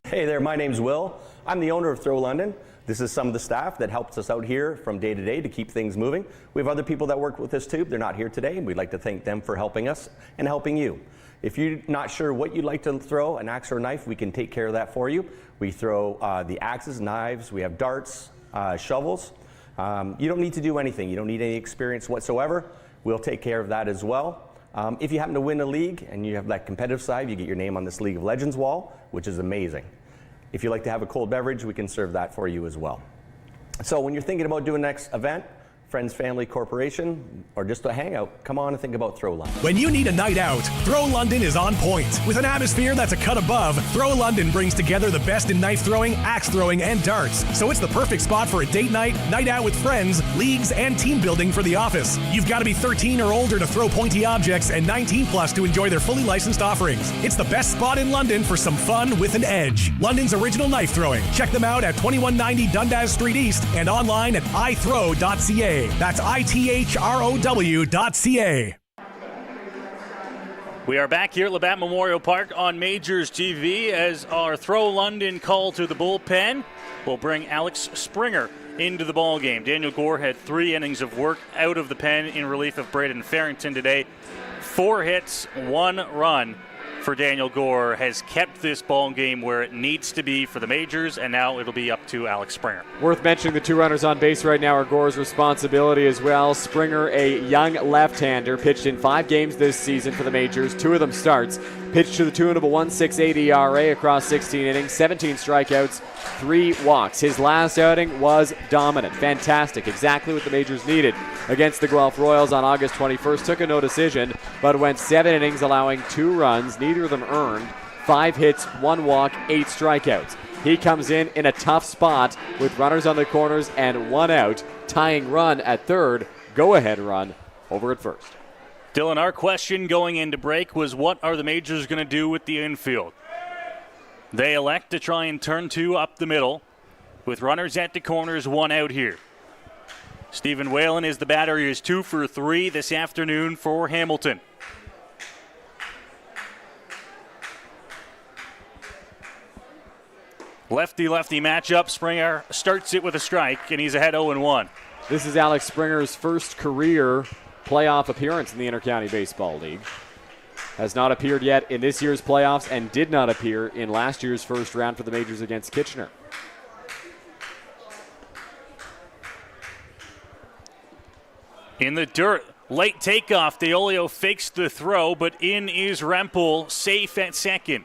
Hey there, my name's Will. I'm the owner of Throw London. This is some of the staff that helps us out here from day to day to keep things moving. We have other people that work with this too. They're not here today, and we'd like to thank them for helping us and helping you. If you're not sure what you'd like to throw, an axe or a knife, we can take care of that for you. We throw the axes, knives, we have darts, shovels. You don't need to do anything. You don't need any experience whatsoever. We'll take care of that as well. If you happen to win a league and you have that competitive side, you get your name on this League of Legends wall, which is amazing. If you like to have a cold beverage, we can serve that for you as well. So when you're thinking about doing the next event, friends, family, corporation, or just a hangout, come on and think about Throw London. When you need a night out, Throw London is on point. With an atmosphere that's a cut above, Throw London brings together the best in knife throwing, axe throwing, and darts. So it's the perfect spot for a date night out with friends, leagues, and team building for the office. You've got to be 13 or older to throw pointy objects and 19 plus to enjoy their fully licensed offerings. It's the best spot in London for some fun with an edge. London's original knife throwing. Check them out at 2190 Dundas Street East and online at ithrow.ca. That's ithrow.ca. We are back here at Labatt Memorial Park on Majors TV as our Throw London call to the bullpen will bring Alex Springer into the ball game. Daniel Gore had 3 innings of work out of the pen in relief of Braden Farrington today. 4 hits, 1 run, for Daniel Gore has kept this ball game where it needs to be for the Majors, and now it'll be up to Alex Springer. Worth mentioning, the 2 runners on base right now are Gore's responsibility as well. Springer, a young left-hander, pitched in 5 games this season for the Majors, 2 of them starts. Pitched to the tune of a 1.68 ERA across 16 innings, 17 strikeouts, 3 walks. His last outing was dominant, fantastic, exactly what the Majors needed against the Guelph Royals on August 21st. Took a no decision, but went 7 innings, allowing 2 runs, neither of them earned, 5 hits, 1 walk, 8 strikeouts. He comes in a tough spot with runners on the corners and 1 out, tying run at third, go-ahead run over at first. Dylan, our question going into break was, what are the Majors going to do with the infield? They elect to try and turn 2 up the middle with runners at the corners, 1 out here. Stephen Whalen is the batter. He is 2 for 3 this afternoon for Hamilton. Lefty-lefty matchup. Springer starts it with a strike, and he's ahead 0-1. This is Alex Springer's first career playoff appearance in the Intercounty Baseball League. Has not appeared yet in this year's playoffs and did not appear in last year's first round for the Majors against Kitchener. In the dirt, late takeoff. Deolio fakes the throw, but in is Rempel, safe at second.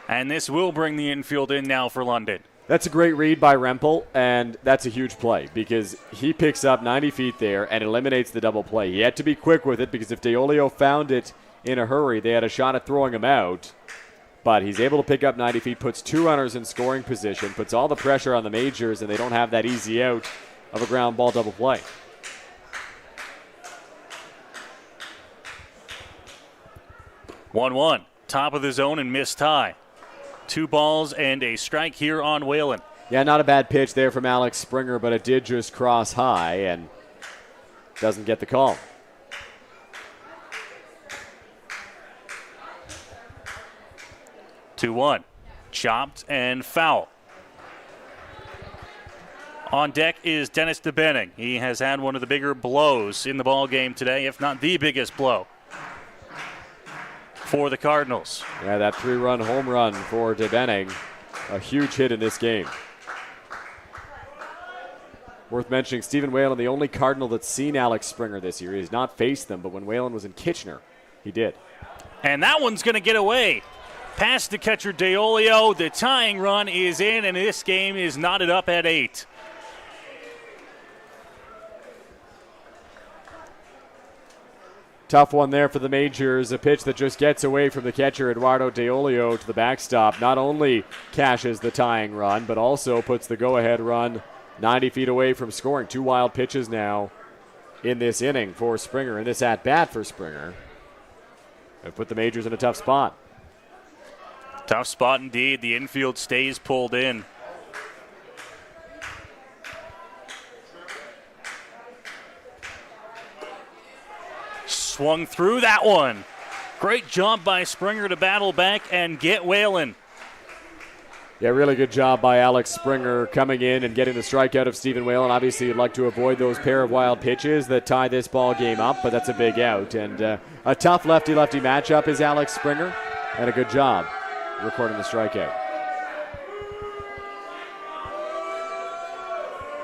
And this will bring the infield in now for London. That's a great read by Rempel, and that's a huge play because he picks up 90 feet there and eliminates the double play. He had to be quick with it because if Deolio found it in a hurry, they had a shot at throwing him out. But he's able to pick up 90 feet, puts 2 runners in scoring position, puts all the pressure on the Majors, and they don't have that easy out of a ground ball double play. One, top of the zone and missed high. 2 balls and a strike here on Whalen. Yeah, not a bad pitch there from Alex Springer, but it did just cross high and doesn't get the call. 2-1, chopped and foul. On deck is Dennis DeBenning. He has had one of the bigger blows in the ball game today, if not the biggest blow for the Cardinals. Yeah, that 3-run home run for DeBenning, a huge hit in this game. Worth mentioning, Stephen Whalen, the only Cardinal that's seen Alex Springer this year. He has not faced them, but when Whalen was in Kitchener, he did. And that one's going to get away. Past the catcher Deolio. The tying run is in, and this game is knotted up at 8. Tough one there for the Majors. A pitch that just gets away from the catcher, Eduardo Deolio, to the backstop. Not only cashes the tying run, but also puts the go-ahead run 90 feet away from scoring. 2 wild pitches now in this inning for Springer, in this at-bat for Springer. They put the Majors in a tough spot. Tough spot indeed. The infield stays pulled in. Swung through that one. Great job by Springer to battle back and get Whalen. Yeah, really good job by Alex Springer coming in and getting the strikeout of Stephen Whalen. Obviously, you'd like to avoid those pair of wild pitches that tie this ball game up, but that's a big out. And a tough lefty-lefty matchup is Alex Springer, and a good job recording the strikeout.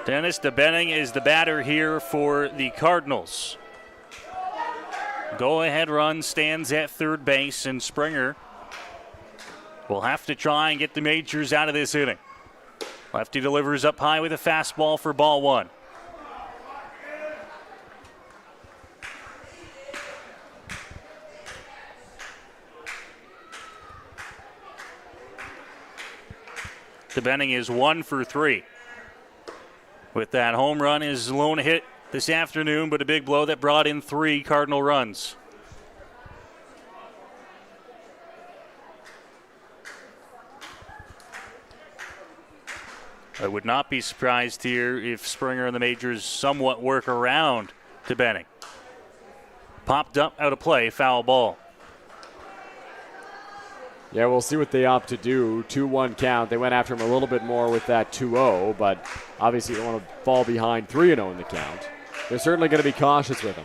Dennis DeBenning is the batter here for the Cardinals. Go-ahead run stands at third base, and Springer will have to try and get the Majors out of this inning. Lefty delivers up high with a fastball for ball 1. DeBenning is 1 for 3. With that home run, his lone hit this afternoon, but a big blow that brought in 3 Cardinal runs. I would not be surprised here if Springer and the Majors somewhat work around DeBenning. Popped up, out of play, foul ball. Yeah, we'll see what they opt to do. 2-1 count. They went after him a little bit more with that 2-0, but obviously you don't want to fall behind 3-0 in the count. They're certainly going to be cautious with him.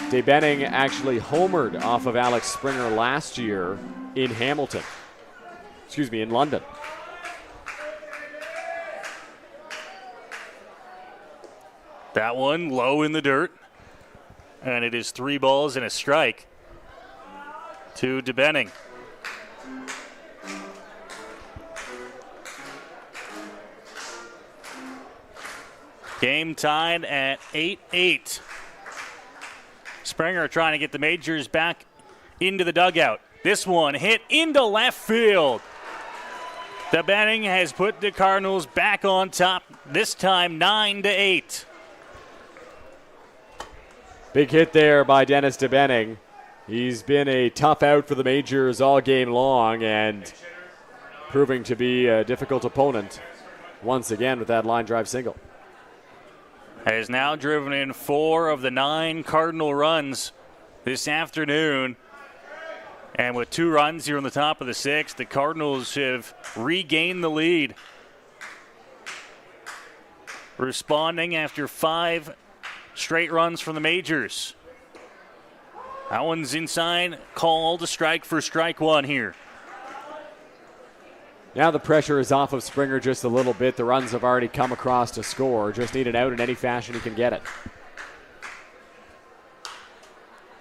DeBenning actually homered off of Alex Springer last year in Hamilton. Excuse me, in London. That one low in the dirt. And it is 3 balls and a strike to DeBenning. Game tied at 8-8. Springer trying to get the Majors back into the dugout. This one hit into left field. DeBenning has put the Cardinals back on top, this time 9-8. Big hit there by Dennis DeBenning. He's been a tough out for the Majors all game long and proving to be a difficult opponent once again with that line drive single. Has now driven in 4 of the 9 Cardinal runs this afternoon. And with 2 runs here on the top of the 6th, the Cardinals have regained the lead. Responding after 5 straight runs from the Majors. That one's inside, called a strike for strike 1 here. Now the pressure is off of Springer just a little bit. The runs have already come across to score. Just need it out in any fashion he can get it.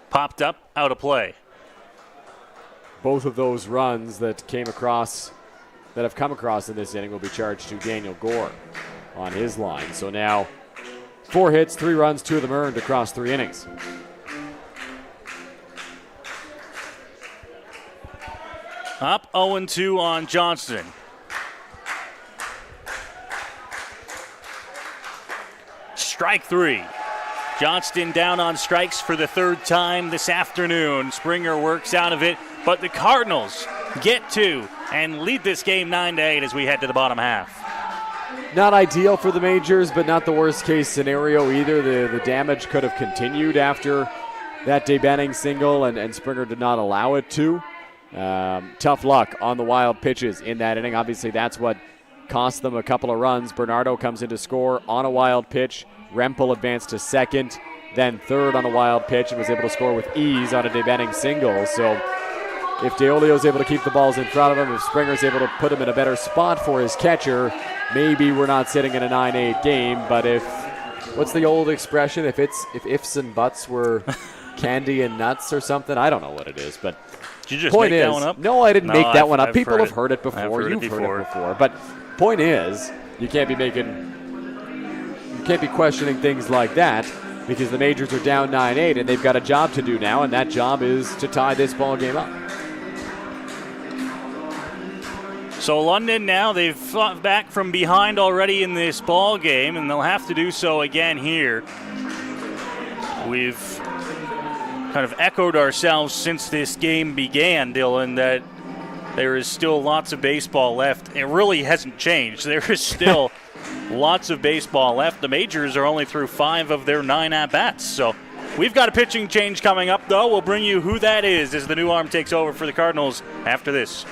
Popped up, out of play. Both of those runs that have come across in this inning will be charged to Daniel Gore on his line. So now 4 hits, 3 runs, 2 of them earned across 3 innings. Up 0-2 on Johnston. Strike 3. Johnston down on strikes for the 3rd time this afternoon. Springer works out of it, but the Cardinals get 2 and lead this game 9-8 as we head to the bottom half. Not ideal for the Majors, but not the worst case scenario either. The damage could have continued after that DeBenning single, and Springer did not allow it to. Tough luck on the wild pitches in that inning. Obviously, that's what cost them a couple of runs. Bernardo comes in to score on a wild pitch. Rempel advanced to 2nd, then 3rd on a wild pitch and was able to score with ease on a DeBenning single. So if DeOlio's able to keep the balls in front of him, if Springer's able to put him in a better spot for his catcher, maybe we're not sitting in a 9-8 game. But what's the old expression? If ifs and buts were candy and nuts or something, I don't know what it is, but did you just make that one up? No, I didn't make that one up. I've People heard have heard it before. You've heard it before. But point is, you can't be questioning things like that because the Majors are down 9-8 and they've got a job to do now, and that job is to tie this ball game up. So London now, they've fought back from behind already in this ball game, and they'll have to do so again here. We've kind of echoed ourselves since this game began, Dylan, that there is still lots of baseball left. It really hasn't changed. There is still lots of baseball left. The Majors are only through 5 of their 9 at-bats. So we've got a pitching change coming up, though. We'll bring you who that is as the new arm takes over for the Cardinals after this.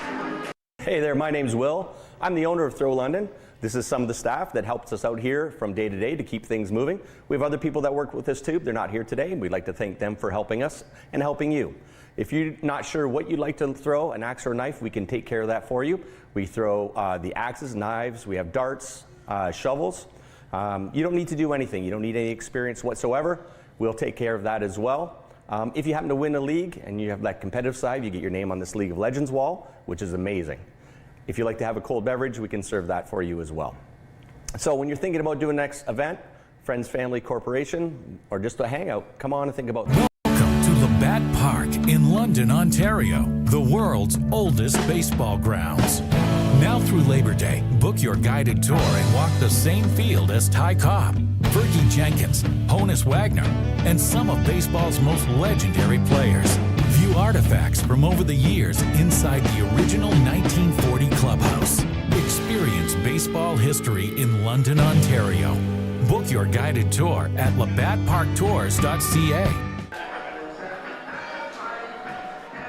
Hey there, my name's Will. I'm the owner of Throw London. This is some of the staff that helps us out here from day to day to keep things moving. We have other people that work with us too. They're not here today, and we'd like to thank them for helping us and helping you. If you're not sure what you'd like to throw, an axe or a knife, we can take care of that for you. We throw the axes, knives, we have darts, shovels. You don't need to do anything. You don't need any experience whatsoever. We'll take care of that as well. If you happen to win a league and you have that competitive side, you get your name on this League of Legends wall, which is amazing. If you like to have a cold beverage, we can serve that for you as well. So when you're thinking about doing next event, friends, family, corporation, or just a hangout, come on and think about that. Welcome to Labatt Park in London, Ontario, the world's oldest baseball grounds. Now through Labor Day, book your guided tour and walk the same field as Ty Cobb, Fergie Jenkins, Honus Wagner, and some of baseball's most legendary players. View artifacts from over the years inside the original 1940 clubhouse. Experience baseball history in London, Ontario. Book your guided tour at labattparktours.ca.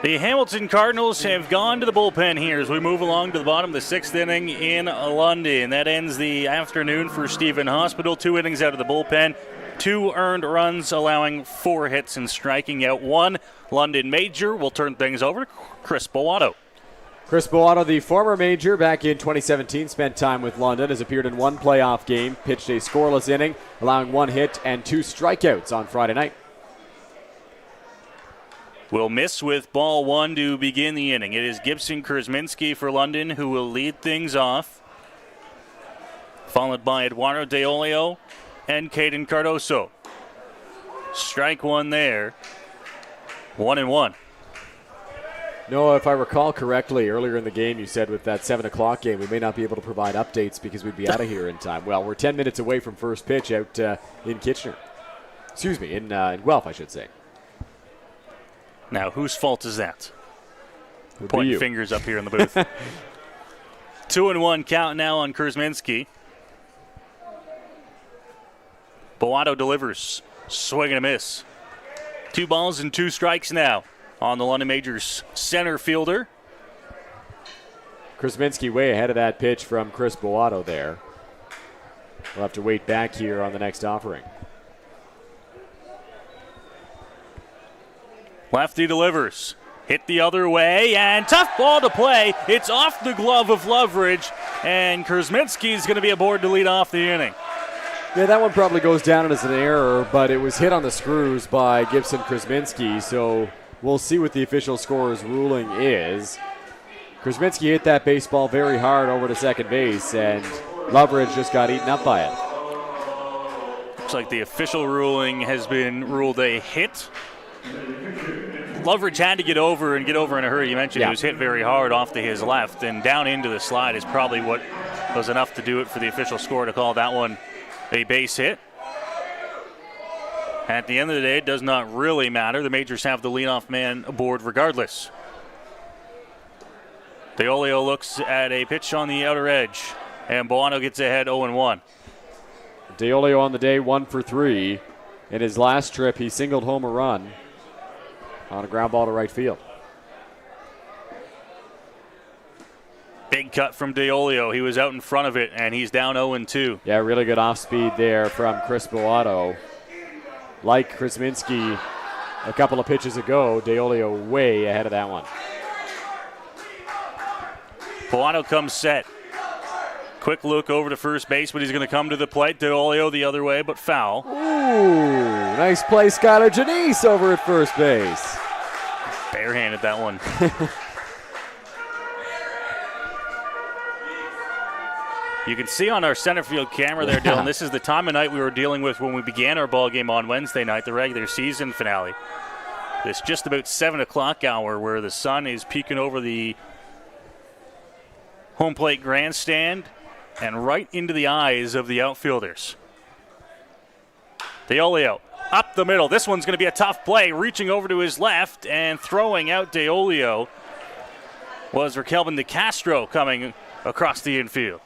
The Hamilton Cardinals have gone to the bullpen here as we move along to the bottom of the 6th inning in London. That ends the afternoon for Stephen Hospital. 2 innings out of the bullpen. 2 earned runs, allowing 4 hits and striking out 1. London Major will turn things over to Chris Bowato. Chris Bowato, the former Major, back in 2017, spent time with London, has appeared in 1 playoff game, pitched a scoreless inning, allowing 1 hit and 2 strikeouts on Friday night. Will miss with ball 1 to begin the inning. It is Gibson Krasminski for London who will lead things off, followed by Eduardo De Olio and Caden Cardoso. Strike 1 there. 1-1. Noah, if I recall correctly, earlier in the game you said with that 7 o'clock game we may not be able to provide updates because we'd be out of here in time. Well, we're 10 minutes away from first pitch out in Kitchener. Excuse me, in Guelph, I should say. Now, whose fault is that? Would Pointing be you. fingers up here in the booth. 2-1 count now on Krasminski. Bowato delivers. Swing and a miss. 2 balls and 2 strikes now on the London Majors center fielder. Krasminski way ahead of that pitch from Chris Bowato there. We'll have to wait back here on the next offering. Lefty delivers. Hit the other way, and tough ball to play. It's off the glove of Loveridge, and Krasminski is going to be aboard to lead off the inning. Yeah, that one probably goes down as an error, but it was hit on the screws by Gibson Krasminski, so we'll see what the official scorer's ruling is. Krasminski hit that baseball very hard over to second base, and Loveridge just got eaten up by it. Looks like the official ruling has been ruled a hit. Loveridge had to get over in a hurry. You mentioned He was hit very hard off to his left, and down into the slide is probably what was enough to do it for the official score to call that one a base hit. At the end of the day, it does not really matter. The Majors have the leadoff man aboard regardless. Deolio looks at a pitch on the outer edge, and Bowato gets ahead 0-1. Deolio on the day 1 for 3. In his last trip, he singled home a run on a ground ball to right field. Big cut from Deolio. He was out in front of it, and he's down 0-2. Yeah, really good off speed there from Chris Bowato. Like Krasminski a couple of pitches ago, Deolio way ahead of that one. Bowato comes set. Quick look over to first base, but he's going to come to the plate. Deolio the other way, but foul. Ooh, nice play, Skylar Janice over at first base. Barehanded that one. You can see on our center field camera there, Dylan, this is the time of night we were dealing with when we began our ball game on Wednesday night, the regular season finale. It's just about 7 o'clock hour where the sun is peeking over the home plate grandstand and right into the eyes of the outfielders. Deolio up the middle. This one's going to be a tough play. Reaching over to his left and throwing out Deolio was Raquelvin De Castro coming across the infield.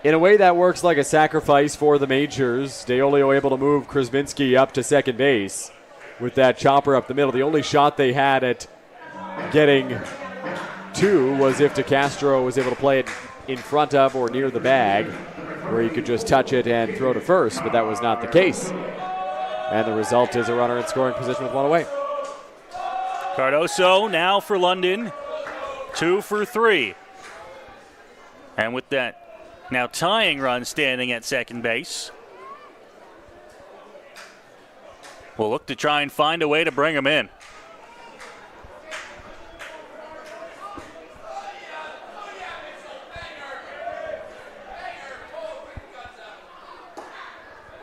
In a way, that works like a sacrifice for the Majors. Deolio able to move Krasminski up to second base with that chopper up the middle. The only shot they had at getting 2 was if De Castro was able to play it in front of or near the bag where he could just touch it and throw to first, but that was not the case. And the result is a runner in scoring position with 1 away. Cardoso now for London, 2 for 3. And with that now tying run standing at second base, we'll look to try and find a way to bring him in.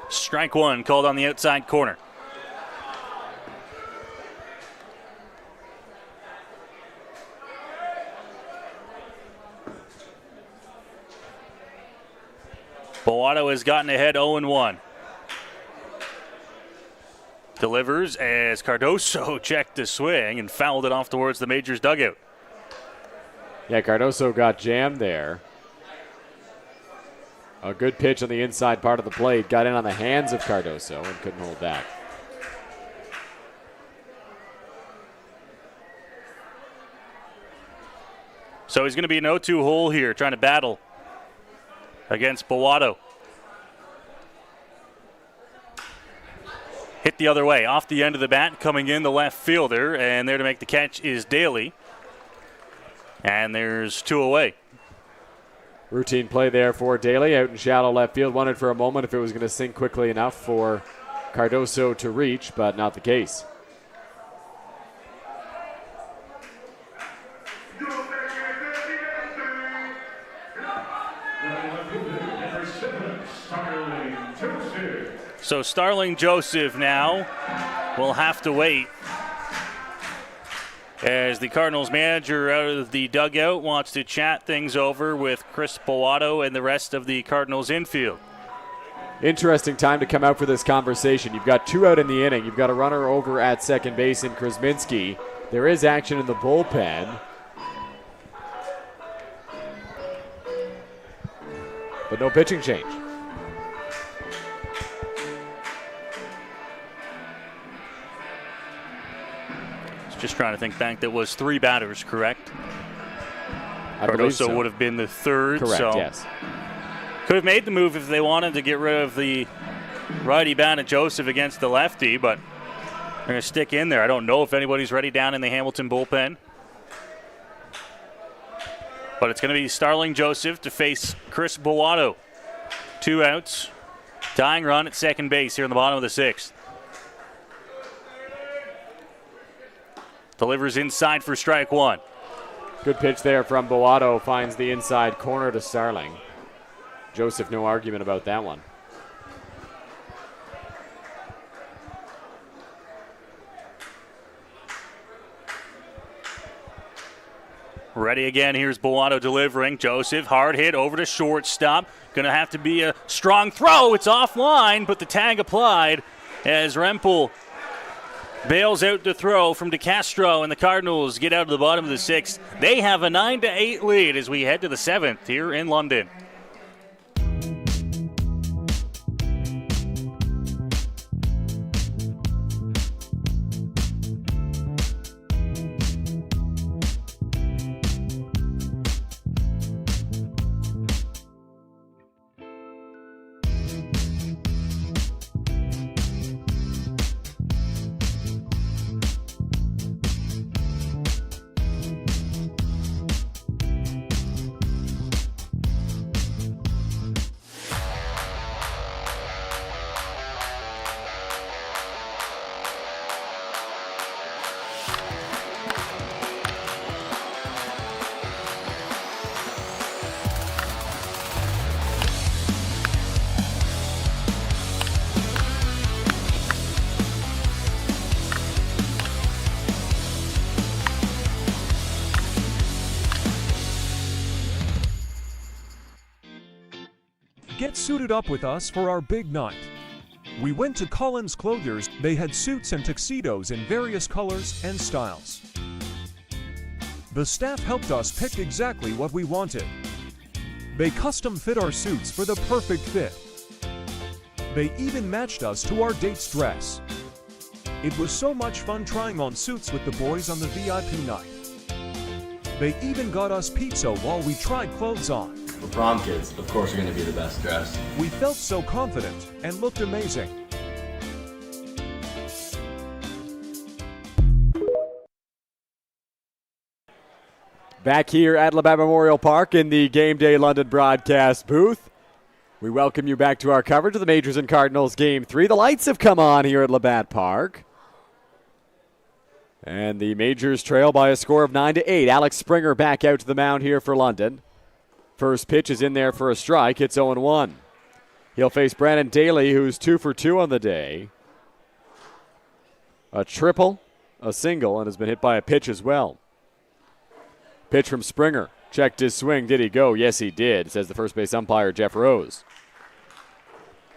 Strike 1 called on the outside corner. Bowato has gotten ahead 0-1. Delivers as Cardoso checked the swing and fouled it off towards the Majors dugout. Yeah, Cardoso got jammed there. A good pitch on the inside part of the plate. Got in on the hands of Cardoso and couldn't hold back. So he's going to be an 0-2 hole here, trying to battle against Bowato. hit the other way. Off the end of the bat, coming in the left fielder, and there to make the catch is Daly. And there's 2 away. Routine play there for Daly out in shallow left field. Wondered for a moment if it was going to sink quickly enough for Cardoso to reach, but not the case. So Starling Joseph now will have to wait as the Cardinals manager out of the dugout wants to chat things over with Chris Bellato and the rest of the Cardinals infield. Interesting time to come out for this conversation. You've got 2 out in the inning. You've got a runner over at second base in Krasminski. There is action in the bullpen. But no pitching change. Just trying to think back. That was 3 batters, correct? Cardoso so. Would have been the 3rd. Correct, so yes. Could have made the move if they wanted to get rid of the righty bat of Joseph against the lefty, but they're going to stick in there. I don't know if anybody's ready down in the Hamilton bullpen. But it's going to be Starling Joseph to face Chris Bellato. 2 outs. Tying run at second base here in the bottom of the 6th. Delivers inside for strike 1. Good pitch there from Bellato. Finds the inside corner to Starling. Joseph, no argument about that one. Ready again. Here's Bellato delivering. Joseph, hard hit over to shortstop. Going to have to be a strong throw. It's offline, but the tag applied as Rempel bails out the throw from DeCastro, and the Cardinals get out of the bottom of the 6th. They have a 9-8 lead as we head to the 7th here in London. Get suited up with us for our big night. We went to Collins Clothiers. They had suits and tuxedos in various colors and styles. The staff helped us pick exactly what we wanted. They custom fit our suits for the perfect fit. They even matched us to our date's dress. It was so much fun trying on suits with the boys on the VIP night. They even got us pizza while we tried clothes on. For prom kids, of course, are going to be the best dressed. We felt so confident and looked amazing. Back here at Labatt Memorial Park in the Game Day London broadcast booth. We welcome you back to our coverage of the Majors and Cardinals Game 3. The lights have come on here at Labatt Park. And the Majors trail by a score of 9-8. Alex Springer back out to the mound here for London. First pitch is in there for a strike. It's 0-1. He'll face Brandon Daly, who's 2 for 2 on the day. A triple, a single, and has been hit by a pitch as well. Pitch from Springer. Checked his swing. Did he go? Yes, he did, says the first base umpire, Jeff Rose.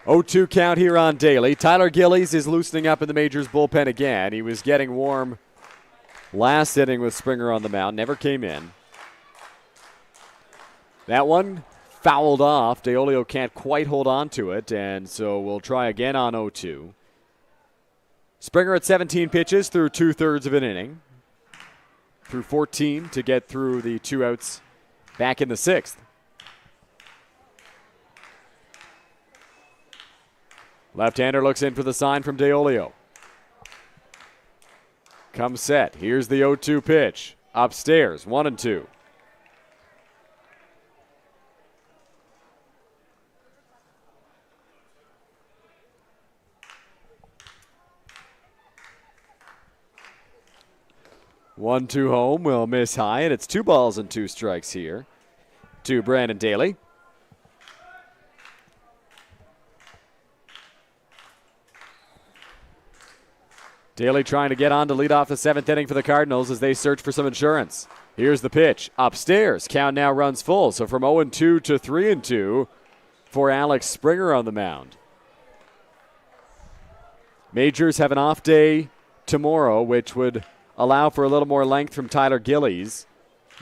0-2 count here on Daly. Tyler Gillies is loosening up in the Majors bullpen again. He was getting warm last inning with Springer on the mound. Never came in. That one fouled off. Deolio can't quite hold on to it, and so we'll try again on 0-2. Springer at 17 pitches through 2/3 of an inning. Through 14 to get through the 2 outs back in the 6th. Left-hander looks in for the sign from DeOlio. Comes set. Here's the 0-2 pitch. Upstairs, 1-2. One-two home will miss high, and it's 2 balls and 2 strikes here to Brandon Daly. Daly trying to get on to lead off the 7th inning for the Cardinals as they search for some insurance. Here's the pitch. Upstairs. Count now runs full. So from 0-2 to 3-2 for Alex Springer on the mound. Majors have an off day tomorrow, which would allow for a little more length from Tyler Gillies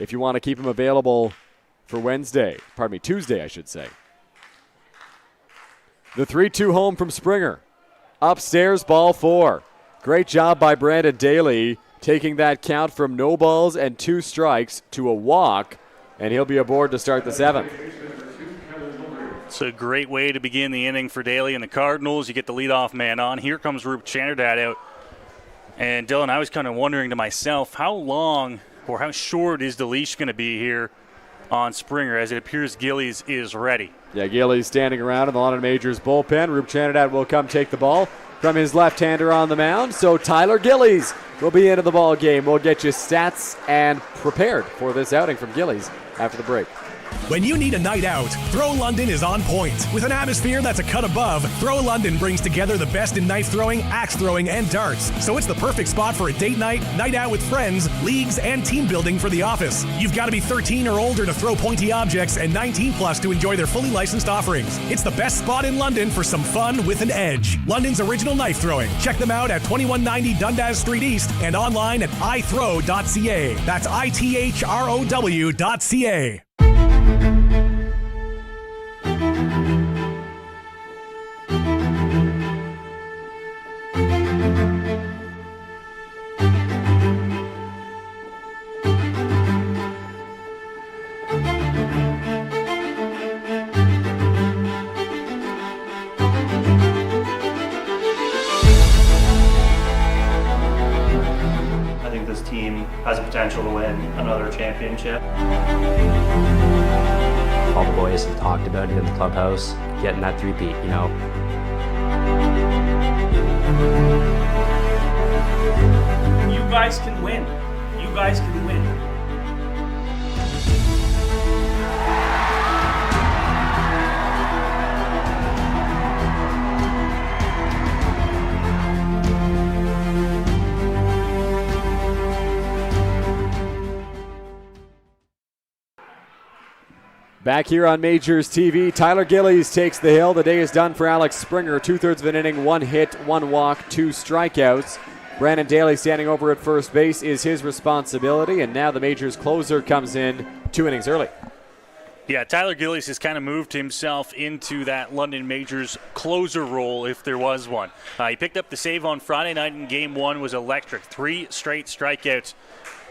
if you want to keep him available for Tuesday, I should say. The 3-2 home from Springer. Upstairs, ball 4. Great job by Brandon Daly taking that count from no balls and 2 strikes to a walk, and he'll be aboard to start the 7th. It's a great way to begin the inning for Daly and the Cardinals. You get the leadoff man on. Here comes Rup Chanardad out. And Dylan, I was kind of wondering to myself, how long or how short is the leash going to be here on Springer, as it appears Gillies is ready? Yeah, Gillies standing around in the London Majors bullpen. Rup Chanardad will come take the ball from his left-hander on the mound. So Tyler Gillies will be into the ball game. We'll get you stats and prepared for this outing from Gillies after the break. When you need a night out, Throw London is on point. With an atmosphere that's a cut above, Throw London brings together the best in knife throwing, axe throwing, and darts. So it's the perfect spot for a date night, night out with friends, leagues, and team building for the office. You've got to be 13 or older to throw pointy objects and 19 plus to enjoy their fully licensed offerings. It's the best spot in London for some fun with an edge. London's original knife throwing. Check them out at 2190 Dundas Street East and online at ithrow.ca. That's ithrow.ca. Has the potential to win another championship. All the boys have talked about it in the clubhouse, getting that three-peat, you know. You guys can win. You guys can win. Back here on Majors TV, Tyler Gillies takes the hill. The day is done for Alex Springer. 2/3 of an inning, 1 hit, 1 walk, 2 strikeouts. Brandon Daly standing over at first base is his responsibility, and now the Majors closer comes in 2 innings early. Yeah, Tyler Gillies has kind of moved himself into that London Majors closer role, if there was one. He picked up the save on Friday night in Game 1, was electric. 3 straight strikeouts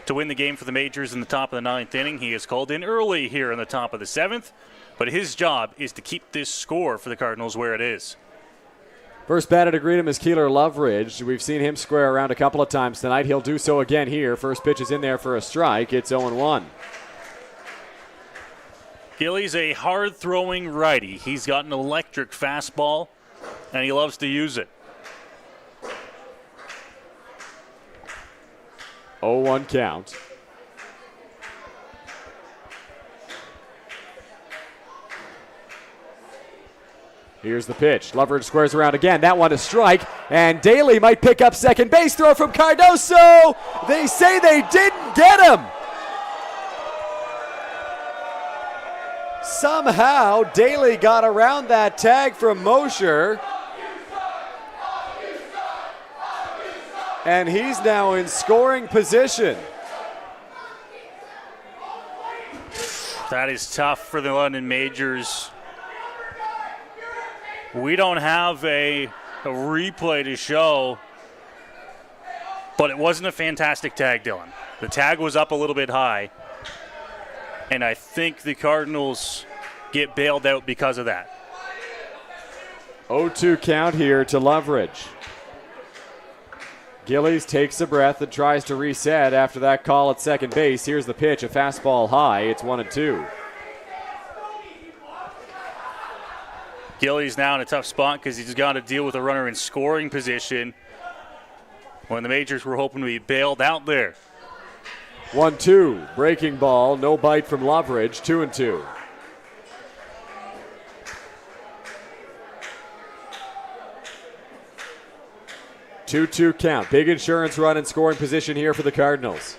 to win the game for the Majors in the top of the 9th inning. He is called in early here in the top of the 7th, but his job is to keep this score for the Cardinals where it is. First batter to greet him is Keeler Loveridge. We've seen him square around a couple of times tonight. He'll do so again here. First pitch is in there for a strike. It's 0-1. Gillies, a hard-throwing righty. He's got an electric fastball, and he loves to use it. 0-1 count. Here's the pitch. Loveridge squares around again. That one a strike, and Daly might pick up second base. Throw from Cardoso. They say they didn't get him. Somehow, Daly got around that tag from Mosher. And he's now in scoring position. That is tough for the London Majors. We don't have a replay to show, but it wasn't a fantastic tag, Dylan. The tag was up a little bit high, and I think the Cardinals get bailed out because of that. 0-2 count here to Loveridge. Gillies takes a breath and tries to reset after that call at second base. Here's the pitch, a fastball high. It's 1-2. Gillies now in a tough spot because he's got to deal with a runner in scoring position when the Majors were hoping to be bailed out there. 1-2, breaking ball, no bite from Loveridge, 2-2. Two count. Big insurance run in scoring position here for the Cardinals.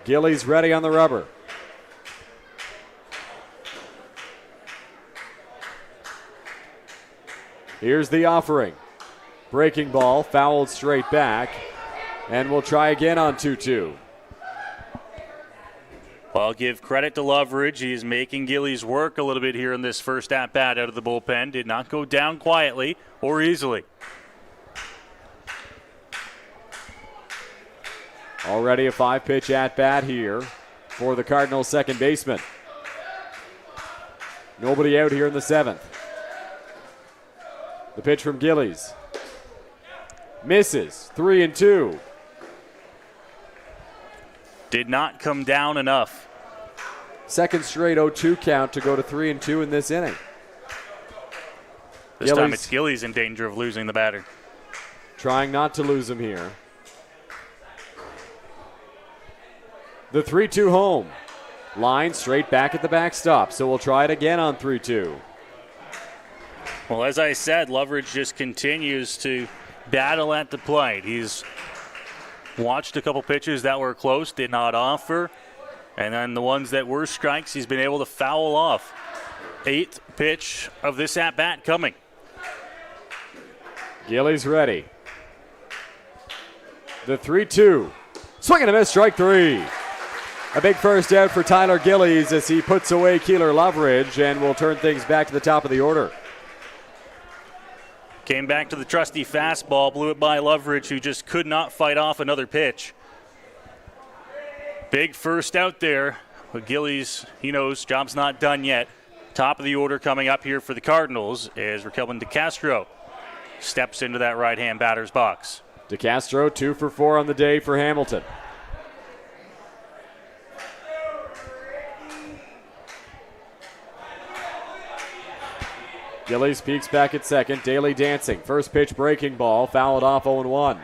Gillies ready on the rubber. Here's the offering. Breaking ball, fouled straight back, and we'll try again on 2-2. Well, I'll give credit to Loveridge. He is making Gillies work a little bit here in this first at-bat out of the bullpen. Did not go down quietly or easily. Already a 5-pitch at-bat here for the Cardinals second baseman. Nobody out here in the 7th. The pitch from Gillies. Misses, 3-2. Did not come down enough. Second straight 0-2 count to go to 3-2 in this inning. This time it's Gillies in danger of losing the batter. Trying not to lose him here. The 3-2 home. Line straight back at the backstop, so we'll try it again on 3-2. Well, as I said, Loveridge just continues to battle at the plate. He's watched a couple pitches that were close, did not offer, and then the ones that were strikes, he's been able to foul off. 8th pitch of this at-bat coming. Gillies ready. The 3-2. Swing and a miss, strike 3. A big first out for Tyler Gillies as he puts away Keeler Loveridge, and will turn things back to the top of the order. Came back to the trusty fastball, blew it by Loveridge, who just could not fight off another pitch. Big first out there. But Gillies, he knows job's not done yet. Top of the order coming up here for the Cardinals is Raquelman DeCastro. Steps into that right-hand batter's box. DeCastro 2 for 4 on the day for Hamilton. Gillies peeks back at second. Daly dancing. First pitch breaking ball. Fouled off 0-1.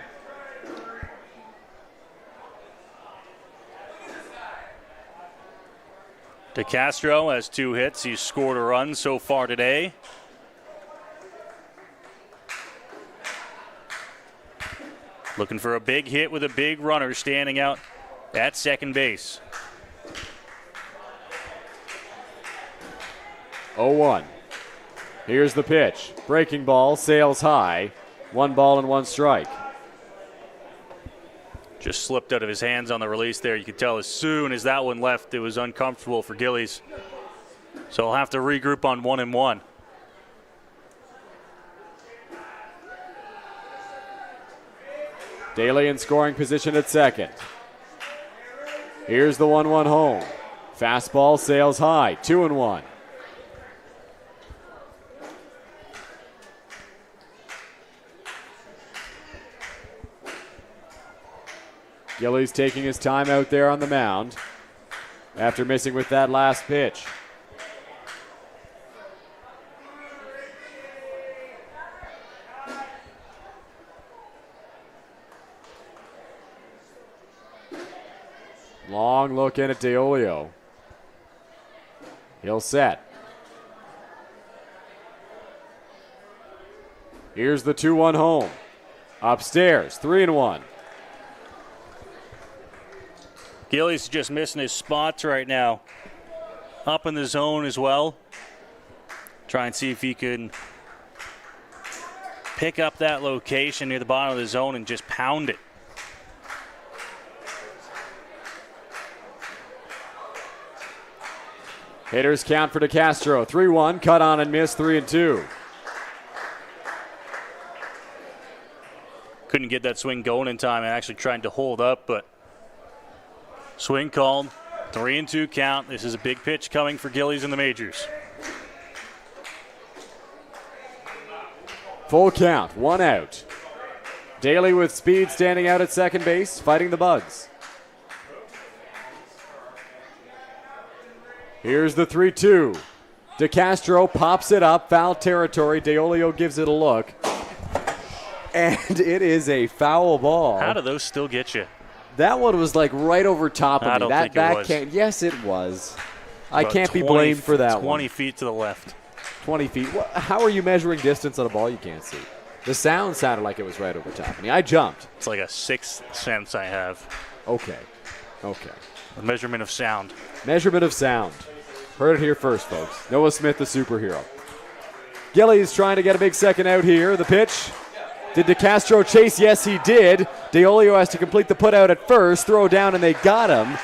DeCastro has 2 hits. He's scored a run so far today. Looking for a big hit with a big runner standing out at second base. 0-1. Here's the pitch. Breaking ball, sails high. 1 ball and 1 strike. Just slipped out of his hands on the release there. You could tell as soon as that one left, it was uncomfortable for Gillies. So he'll have to regroup on 1-1. Daly in scoring position at second. Here's the 1-1 home. Fastball sails high. 2-1. Gillies taking his time out there on the mound after missing with that last pitch. Long look in at DeOlio. He'll set. Here's the 2-1 home. Upstairs, 3-1. Gillies just missing his spots right now. Up in the zone as well. Try and see if he can pick up that location near the bottom of the zone and just pound it. Hitters count for DeCastro. 3-1, cut on and miss, 3-2. Couldn't get that swing going in time and actually trying to hold up, but swing called. 3-2 count. This is a big pitch coming for Gillies in the majors. Full count, 1 out. Daly with speed standing out at second base, fighting the bugs. Here's the 3-2. DeCastro pops it up, foul territory. Deolio gives it a look. And it is a foul ball. How do those still get you? That one was like right over top of me. I don't think it was. Can't. Yes, it was. I About can't be blamed for that 20 one. feet to the left. 20 feet. How are you measuring distance on a ball you can't see? The sound sounded like it was right over top of me. I jumped. It's like a sixth sense I have. Okay. The measurement of sound. Measurement of sound. Heard it here first, folks. Noah Smith, the superhero. Gillies trying to get a big second out here. The pitch. Did DeCastro chase? Yes, he did. Deolio has to complete the put out at first. Throw down, and they got him.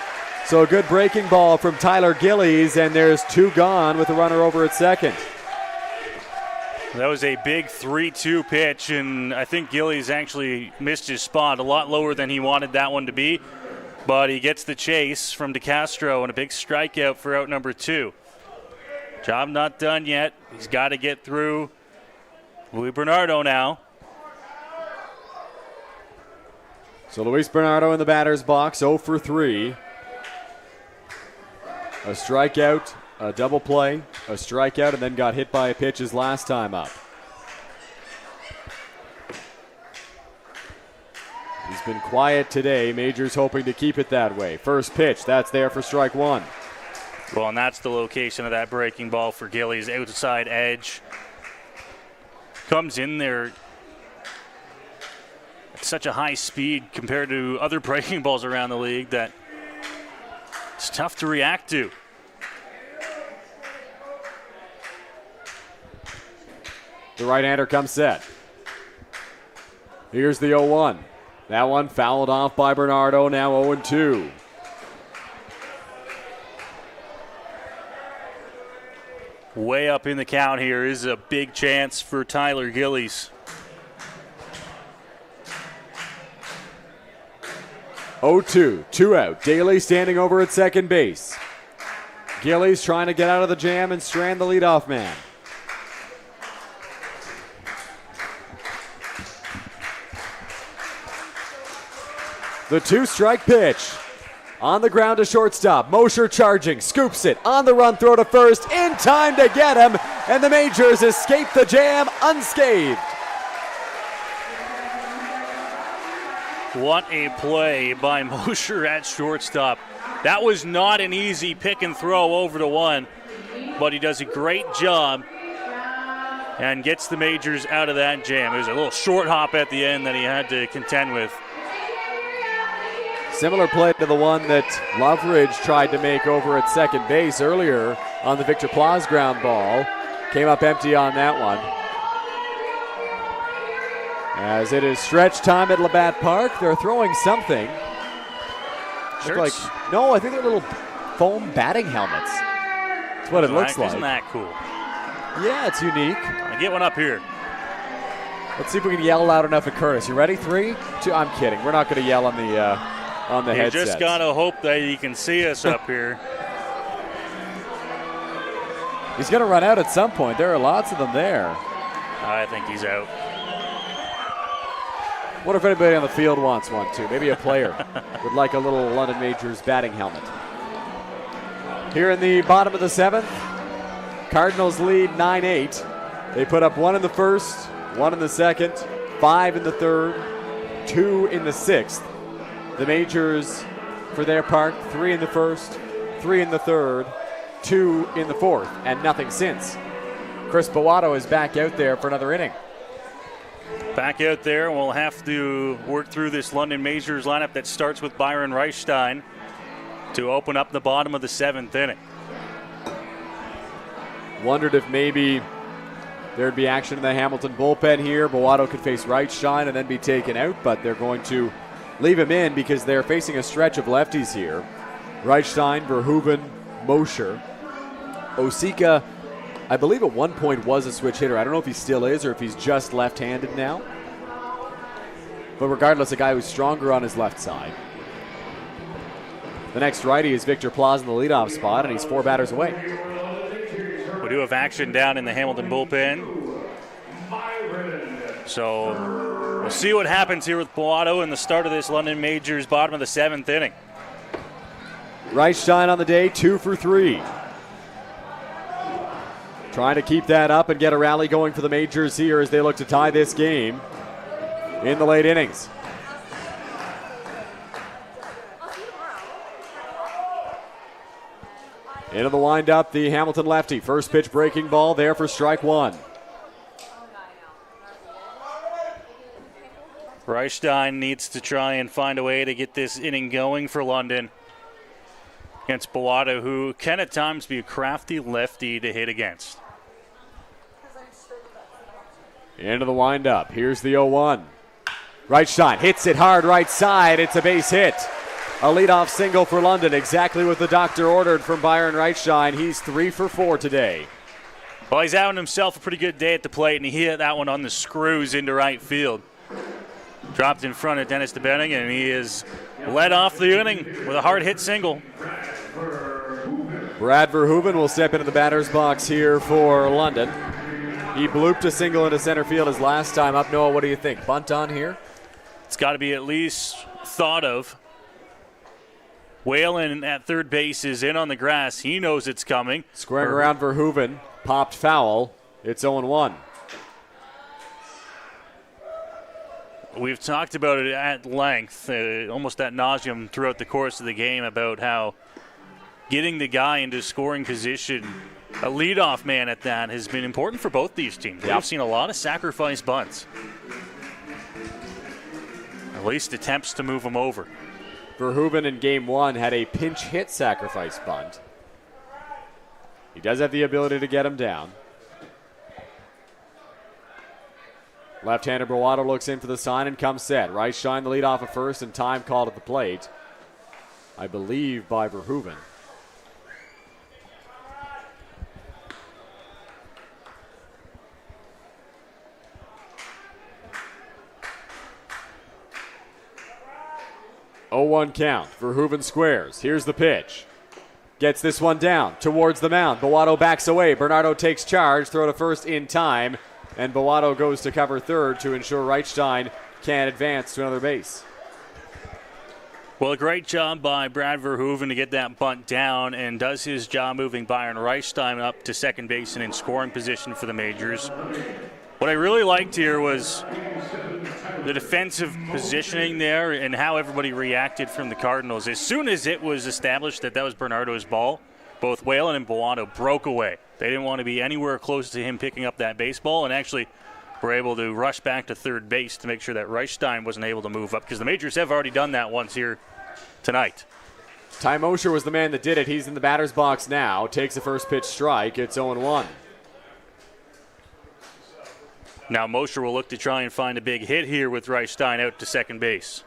So a good breaking ball from Tyler Gillies, and there's 2 gone with a runner over at second. That was a big 3-2 pitch, and I think Gillies actually missed his spot a lot lower than he wanted that one to be. But he gets the chase from DeCastro and a big strikeout for out number 2. Job not done yet. He's got to get through Luis Bernardo now. So Luis Bernardo in the batter's box, 0 for 3. A strikeout, a double play, a strikeout, and then got hit by a pitch his last time up. He's been quiet today. Majors hoping to keep it that way. First pitch, that's there for strike 1. Well, and that's the location of that breaking ball for Gillies. Outside edge. Comes in there at such a high speed compared to other breaking balls around the league that it's tough to react to. The right-hander comes set. Here's the 0-1. That one fouled off by Bernardo, now 0-2. Way up in the count here is a big chance for Tyler Gillies. 0-2, 2 out. Daly standing over at second base. Gillies trying to get out of the jam and strand the leadoff man. The 2-strike pitch. On the ground to shortstop. Mosher charging, scoops it. On the run, throw to first. In time to get him. And the Majors escape the jam unscathed. What a play by Mosher at shortstop. That was not an easy pick and throw over to 1, but he does a great job and gets the Majors out of that jam. It was a little short hop at the end that he had to contend with. Similar play to the one that Loveridge tried to make over at second base earlier on the Victor Plaz ground ball. Came up empty on that one. As it is stretch time at Labatt Park, they're throwing something. Shirts? No, I think they're little foam batting helmets. That's what it looks like. Isn't that cool? Yeah, it's unique. I'll get one up here. Let's see if we can yell loud enough at Curtis. You ready? 3, 2. I'm kidding. We're not going to yell on the headsets. You just got to hope that you can see us up here. He's going to run out at some point. There are lots of them there. I think he's out. Wonder if anybody on the field wants one, too. Maybe a player would like a little London Majors batting helmet. Here in the bottom of the 7th, Cardinals lead 9-8. They put up 1 in the first, 1 in the second, 5 in the third, 2 in the 6th. The Majors, for their part, 3 in the first, 3 in the third, 2 in the fourth, and nothing since. Chris Bowato is back out there for another inning. Back out there, we'll have to work through this London Majors lineup that starts with Byron Reichstein to open up the bottom of the 7th inning. Wondered if maybe there'd be action in the Hamilton bullpen here. Bowato could face Reichstein and then be taken out, but they're going to leave him in because they're facing a stretch of lefties here. Reichstein, Verhoeven, Mosher. Osika, I believe at one point was a switch hitter. I don't know if he still is or if he's just left-handed now. But regardless, a guy who's stronger on his left side. The next righty is Victor Plaz in the leadoff spot, and he's 4 batters away. We do have action down in the Hamilton bullpen. So we'll see what happens here with Beato in the start of this London Majors bottom of the 7th inning. Reichstein on the day, 2 for 3. Trying to keep that up and get a rally going for the Majors here as they look to tie this game in the late innings. Into the windup, the Hamilton lefty. First pitch breaking ball there for strike 1. Reichstein needs to try and find a way to get this inning going for London against Beato, who can at times be a crafty lefty to hit against. Into the windup. Here's the 0-1. Reichstein hits it hard right side. It's a base hit. A leadoff single for London, exactly what the doctor ordered from Byron Reichstein. He's 3 for 4 today. Well, he's having himself a pretty good day at the plate, and he hit that one on the screws into right field. Dropped in front of Dennis DeBenning, and he is led off the inning with a hard hit single. Brad Verhoeven will step into the batter's box here for London. He blooped a single into center field his last time up. Noah, what do you think? Bunt on here? It's got to be at least thought of. Whalen at third base is in on the grass. He knows it's coming. Squaring around Verhoeven. Popped foul. It's 0-1. We've talked about it at length, almost ad nauseum throughout the course of the game, about how getting the guy into scoring position, a leadoff man at that, has been important for both these teams. We've seen a lot of sacrifice bunts. At least attempts to move them over. Verhoeven in game 1 had a pinch hit sacrifice bunt. He does have the ability to get him down. Left-hander Beato looks in for the sign and comes set. Reichstein the lead off at first and time called at the plate, I believe, by Verhoeven. Oh, 1 count. Verhoeven squares. Here's the pitch. Gets this one down towards the mound. Beato backs away. Bernardo takes charge. Throw to first in time. And Beato goes to cover third to ensure Reichstein can advance to another base. Well, a great job by Brad Verhoeven to get that bunt down, and does his job moving Byron Reichstein up to second base and in scoring position for the Majors. What I really liked here was the defensive positioning there and how everybody reacted from the Cardinals. As soon as it was established that that was Bernardo's ball, both Whalen and Beato broke away. They didn't want to be anywhere close to him picking up that baseball, and actually were able to rush back to third base to make sure that Reichstein wasn't able to move up, because the Majors have already done that once here tonight. Ty Mosher was the man that did it. He's in the batter's box now. Takes a first pitch strike. It's 0-1. Now Mosher will look to try and find a big hit here with Reichstein out to second base.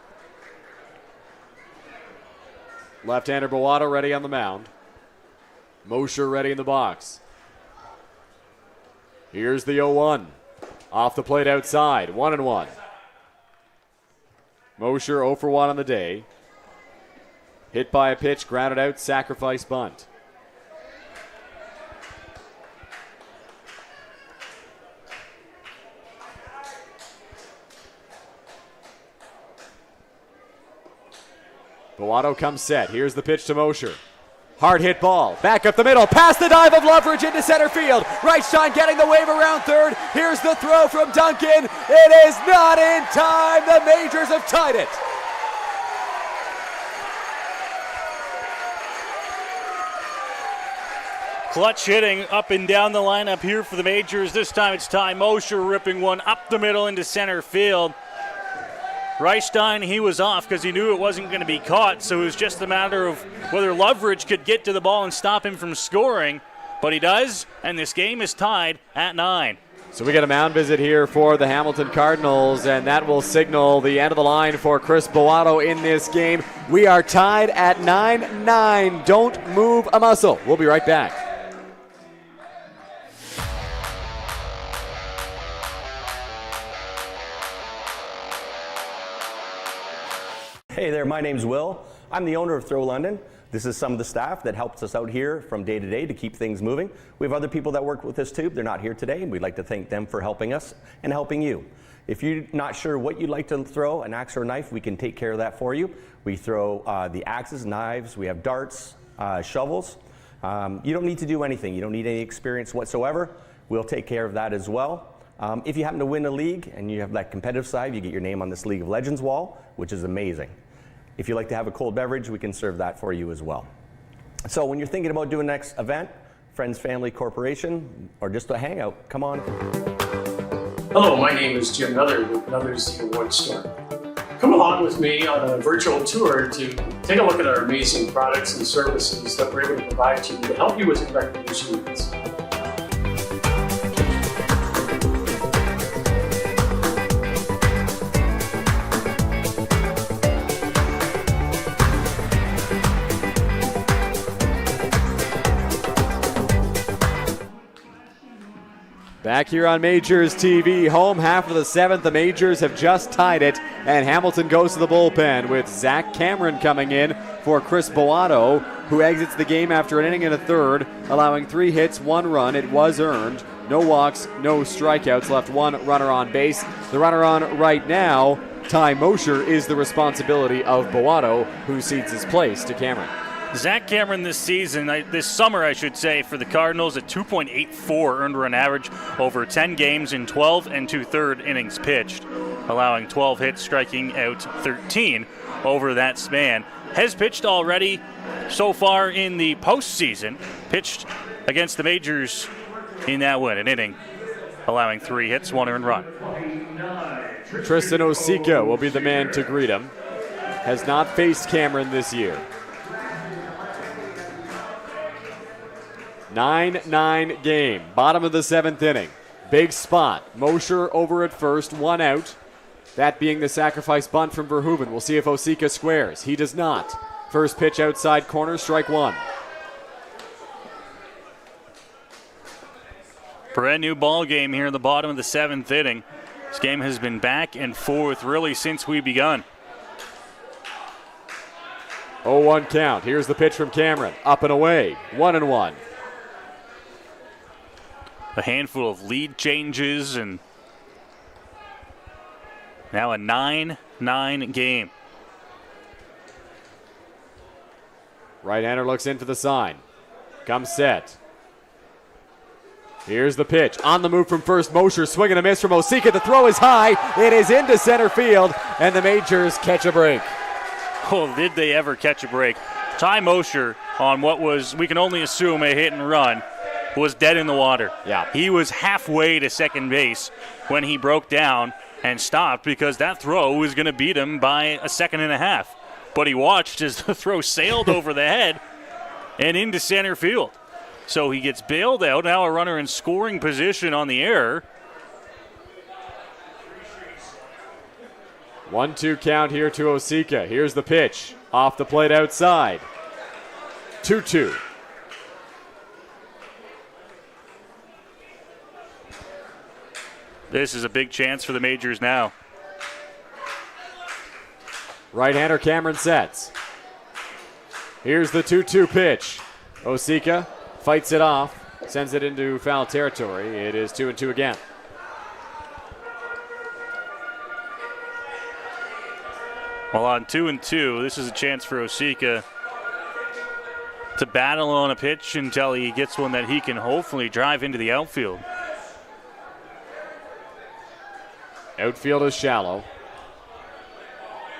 Left-hander Beato ready on the mound. Mosher ready in the box. Here's the 0-1. Off the plate outside. 1-1. Mosher 0 for 1 on the day. Hit by a pitch, grounded out, sacrifice bunt. Beato comes set. Here's the pitch to Mosher. Hard hit ball. Back up the middle. Past the dive of Loveridge into center field. Reichstein getting the wave around third. Here's the throw from Duncan. It is not in time. The Majors have tied it. Clutch hitting up and down the lineup here for the Majors. This time it's Ty Mosher ripping one up the middle into center field. Reichstein, he was off because he knew it wasn't going to be caught, so it was just a matter of whether Loveridge could get to the ball and stop him from scoring. But he does, and this game is tied at 9. So we get a mound visit here for the Hamilton Cardinals, and that will signal the end of the line for Chris Beato in this game. We are tied at 9-9. Don't move a muscle. We'll be right back. Hey there, my name's Will. I'm the owner of Throw London. This is some of the staff that helps us out here from day to day to keep things moving. We have other people that work with this tube. They're not here today, and we'd like to thank them for helping us and helping you. If you're not sure what you'd like to throw, an axe or a knife, we can take care of that for you. We throw the axes, knives, we have darts, shovels. You don't need to do anything. You don't need any experience whatsoever. We'll take care of that as well. If you happen to win a league and you have that competitive side, you get your name on this League of Legends wall, which is amazing. If you like to have a cold beverage, we can serve that for you as well. So when you're thinking about doing the next event, friends, family, corporation, or just a hangout, come on. Hello, my name is Jim Nuther with Nuther's The Award Store. Come along with me on a virtual tour to take a look at our amazing products and services that we're able to provide to you to help you with your recreation needs. Back here on Majors TV, home half of the seventh. The Majors have just tied it, and Hamilton goes to the bullpen with Zach Cameron coming in for Chris Boato, who exits the game after an inning and a third, allowing 3 hits, 1 run. It was earned. No walks, no strikeouts, left 1 runner on base. The runner on right now, Ty Mosher, is the responsibility of Boato, who cedes his place to Cameron. Zach Cameron this season, this summer I should say, for the Cardinals, a 2.84 earned run average over 10 games in 12 and 2/3 innings pitched, allowing 12 hits, striking out 13 over that span. Has pitched already so far in the postseason, pitched against the Majors in that win, an inning, allowing 3 hits, 1 earned run. Tristan Osika will be the man to greet him. Has not faced Cameron this year. 9-9 game, bottom of the 7th inning. Big spot. Mosher over at first, 1 out. That being the sacrifice bunt from Verhoeven. We'll see if Osika squares. He does not. First pitch outside corner, strike 1. Brand new ball game here in the bottom of the 7th inning. This game has been back and forth really since we begun. 0-1 count. Here's the pitch from Cameron. Up and away. 1-1. A handful of lead changes and now a 9-9 game. Right-hander looks in for the sign. Comes set. Here's the pitch. On the move from first, Mosher swing and a miss from Osika. The throw is high. It is into center field, and the Majors catch a break. Oh, did they ever catch a break. Ty Mosher on what was, we can only assume, a hit and run, was dead in the water. Yeah. He was halfway to second base when he broke down and stopped because that throw was going to beat him by a second and a half. But he watched as the throw sailed over the head and into center field. So he gets bailed out. Now a runner in scoring position on the error. 1-2 count here to Osika. Here's the pitch. Off the plate outside. 2-2. This is a big chance for the Majors now. Right-hander Cameron sets. Here's the 2-2 pitch. Osika fights it off, sends it into foul territory. It is 2-2 again. Well, on 2-2, this is a chance for Osika to battle on a pitch until he gets one that he can hopefully drive into the outfield. Outfield is shallow.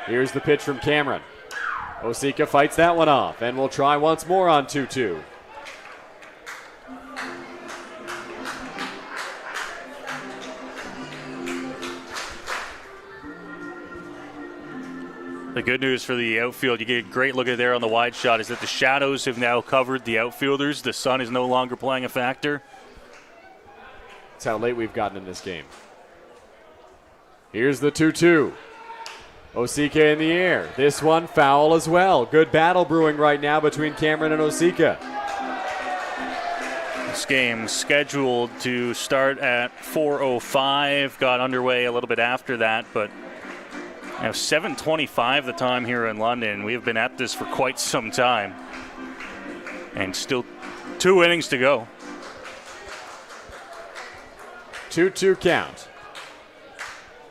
Here's the pitch from Cameron. Osika fights that one off, and will try once more on 2-2. The good news for the outfield, you get a great look at there on the wide shot, is that the shadows have now covered the outfielders. The sun is no longer playing a factor. That's how late we've gotten in this game. Here's the 2-2. Osika in the air. This one foul as well. Good battle brewing right now between Cameron and Osika. This game scheduled to start at 4:05. Got underway a little bit after that, but now 7:25 the time here in London. We have been at this for quite some time. And still 2 innings to go. 2-2 count.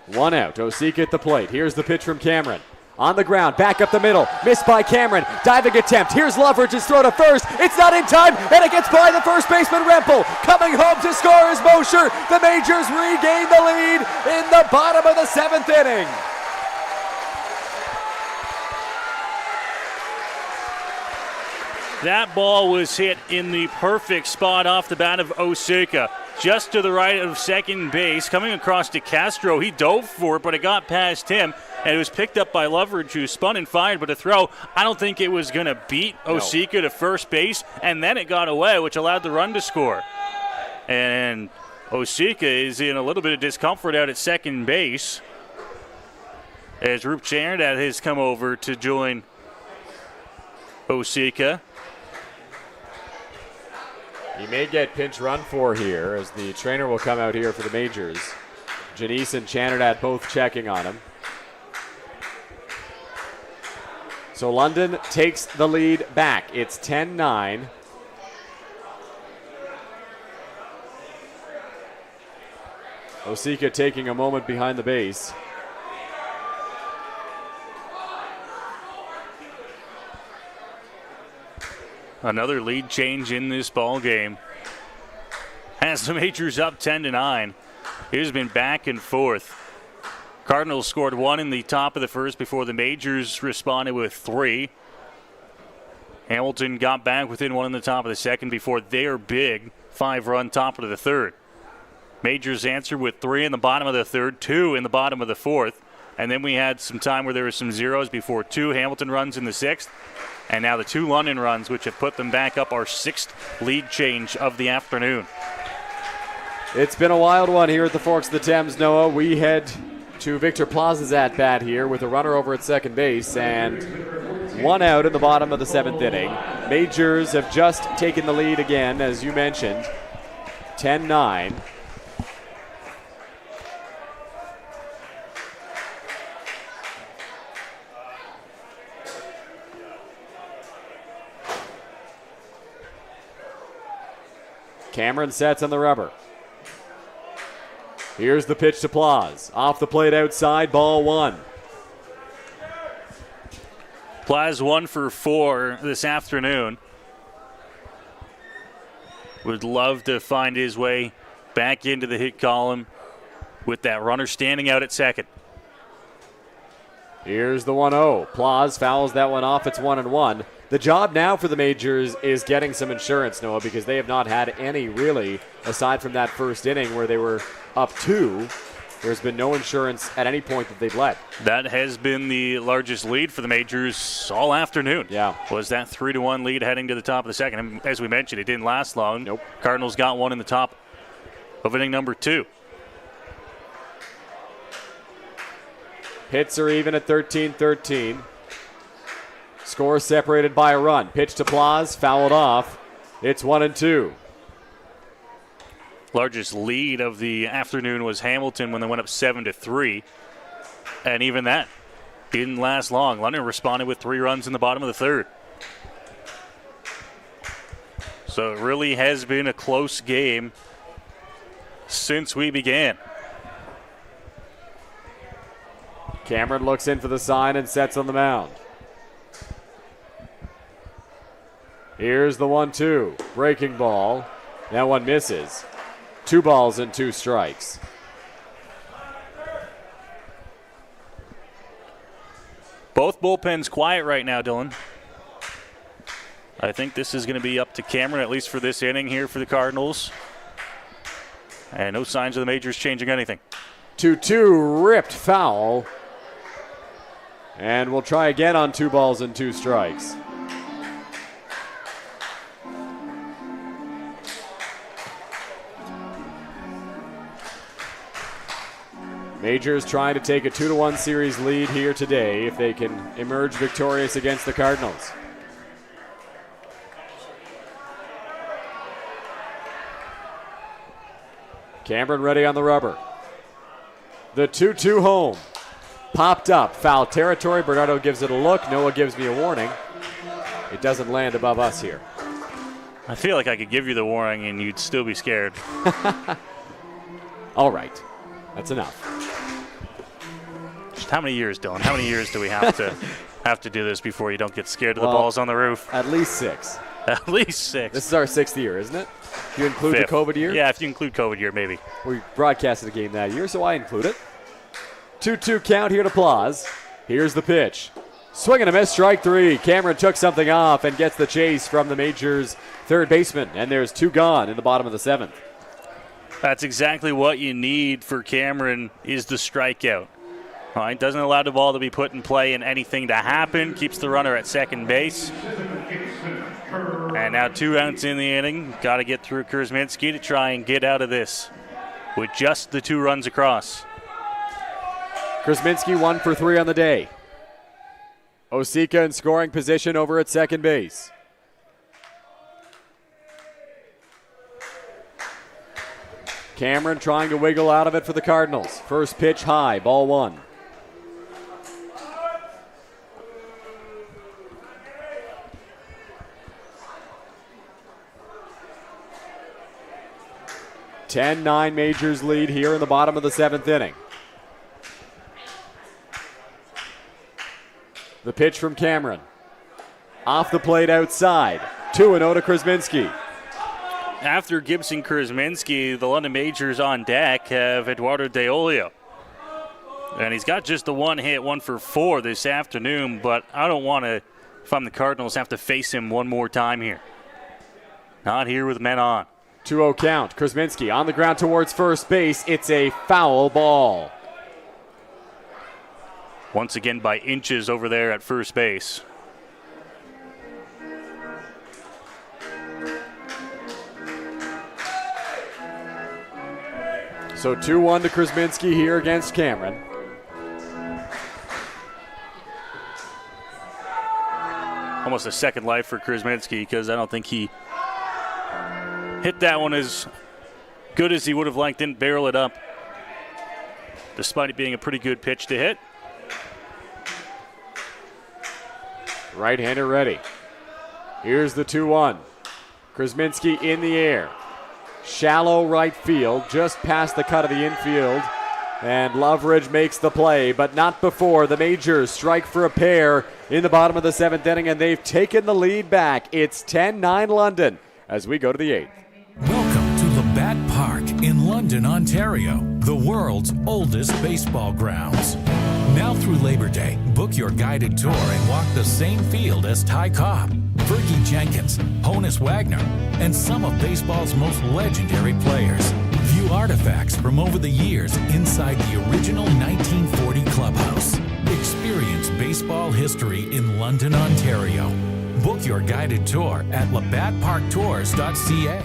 1 out. Osika at the plate. Here's the pitch from Cameron. On the ground, back up the middle. Missed by Cameron. Diving attempt. Here's Loveridge's throw to first. It's not in time, and it gets by the first baseman, Rempel. Coming home to score is Mosher. The Majors regain the lead in the bottom of the 7th inning. That ball was hit in the perfect spot off the bat of Osika. Just to the right of second base, coming across to Castro. He dove for it, but it got past him, and it was picked up by Loveridge, who spun and fired, but a throw, I don't think it was going to beat Osika to first base, and then it got away, which allowed the run to score. And Osika is in a little bit of discomfort out at second base, as Rup Chandat has come over to join Osika. He may get pinch run for here, as the trainer will come out here for the Majors. Janice and Chandat both checking on him. So London takes the lead back. It's 10-9. Osika taking a moment behind the base. Another lead change in this ball game. Has the Majors up 10-9. It has been back and forth. Cardinals scored 1 in the top of the first before the Majors responded with 3. Hamilton got back within 1 in the top of the second before their big 5-run top of the third. Majors answered with 3 in the bottom of the third, 2 in the bottom of the fourth. And then we had some time where there were some zeros before 2 Hamilton runs in the 6th. And now the 2 London runs, which have put them back up, our 6th lead change of the afternoon. It's been a wild one here at the Forks of the Thames, Noah. We head to Victor Plaza's at-bat here with a runner over at second base and 1 out in the bottom of the 7th inning. Majors have just taken the lead again, as you mentioned, 10-9. Cameron sets on the rubber. Here's the pitch to Plaz. Off the plate outside, ball 1. Plaz 1 for 4 this afternoon. Would love to find his way back into the hit column with that runner standing out at second. Here's the 1-0. Plaz fouls that one off. It's 1-1. The job now for the Majors is getting some insurance, Noah, because they have not had any really, aside from that first inning where they were up 2. There's been no insurance at any point that they've led. That has been the largest lead for the Majors all afternoon. Yeah. Was that 3-1 lead heading to the top of the second. And as we mentioned, it didn't last long. Nope. Cardinals got 1 in the top of inning number 2. Hits are even at 13-13. Score separated by a run. Pitch to Plaz, fouled off. It's 1-2. Largest lead of the afternoon was Hamilton when they went up 7-3. And even that didn't last long. London responded with 3 runs in the bottom of the third. So it really has been a close game since we began. Cameron looks in for the sign and sets on the mound. Here's the 1-2. Breaking ball. That one misses. 2 balls and 2 strikes. Both bullpens quiet right now, Dylan. I think this is going to be up to Cameron, at least for this inning here for the Cardinals. And no signs of the Majors changing anything. 2-2, ripped foul. And we'll try again on 2 balls and 2 strikes. Majors trying to take a 2-1 series lead here today if they can emerge victorious against the Cardinals. Cameron ready on the rubber. The 2-2 home. Popped up. Foul territory. Bernardo gives it a look. Noah gives me a warning. It doesn't land above us here. I feel like I could give you the warning and you'd still be scared. All right. That's enough. Just how many years, Dylan? How many years do we have to do this before you don't get scared of the balls on the roof? At least 6. At least 6. This is our 6th year, isn't it? If you include 5th. the COVID year? Yeah, if you include COVID year, maybe. We broadcasted a game that year, so I include it. 2-2 count here to Plaus. Here's the pitch. Swing and a miss, strike 3. Cameron took something off and gets the chase from the Majors' third baseman. And there's 2 gone in the bottom of the 7th. That's exactly what you need for Cameron is the strikeout. All right, doesn't allow the ball to be put in play and anything to happen. Keeps the runner at second base. And now 2 outs in the inning. Got to get through Kurzminski to try and get out of this with just the 2 runs across. Kurzminski 1 for 3 on the day. Osika in scoring position over at second base. Cameron trying to wiggle out of it for the Cardinals. First pitch high, ball 1. (10-9) Majors lead here in the bottom of the 7th inning. The pitch from Cameron. Off the plate outside. 2-0 to Kurzminski. After Gibson Kurzminski, the London Majors on deck have Eduardo De Olio. And he's got just the 1 hit, 1 for 4 this afternoon, but I don't want to, if I'm the Cardinals, have to face him one more time here. Not here with men on. 2-0 count. Kurzminski on the ground towards first base. It's a foul ball. Once again by inches over there at first base. So 2-1 to Kurzminski here against Cameron. Almost a second life for Kurzminski because I don't think he hit that one as good as he would have liked, didn't barrel it up, despite it being a pretty good pitch to hit. Right-hander ready. Here's the 2-1. Kurzminski in the air. Shallow right field, just past the cut of the infield. And Loveridge makes the play, but not before the Majors strike for a pair in the bottom of the 7th inning, and they've taken the lead back. It's 10-9 London as we go to the 8th. Welcome to Labatt Park in London, Ontario, the world's oldest baseball grounds. Now through Labor Day, book your guided tour and walk the same field as Ty Cobb, Fergie Jenkins, Honus Wagner, and some of baseball's most legendary players. View artifacts from over the years inside the original 1940 clubhouse. Experience baseball history in London, Ontario. Book your guided tour at labattparktours.ca.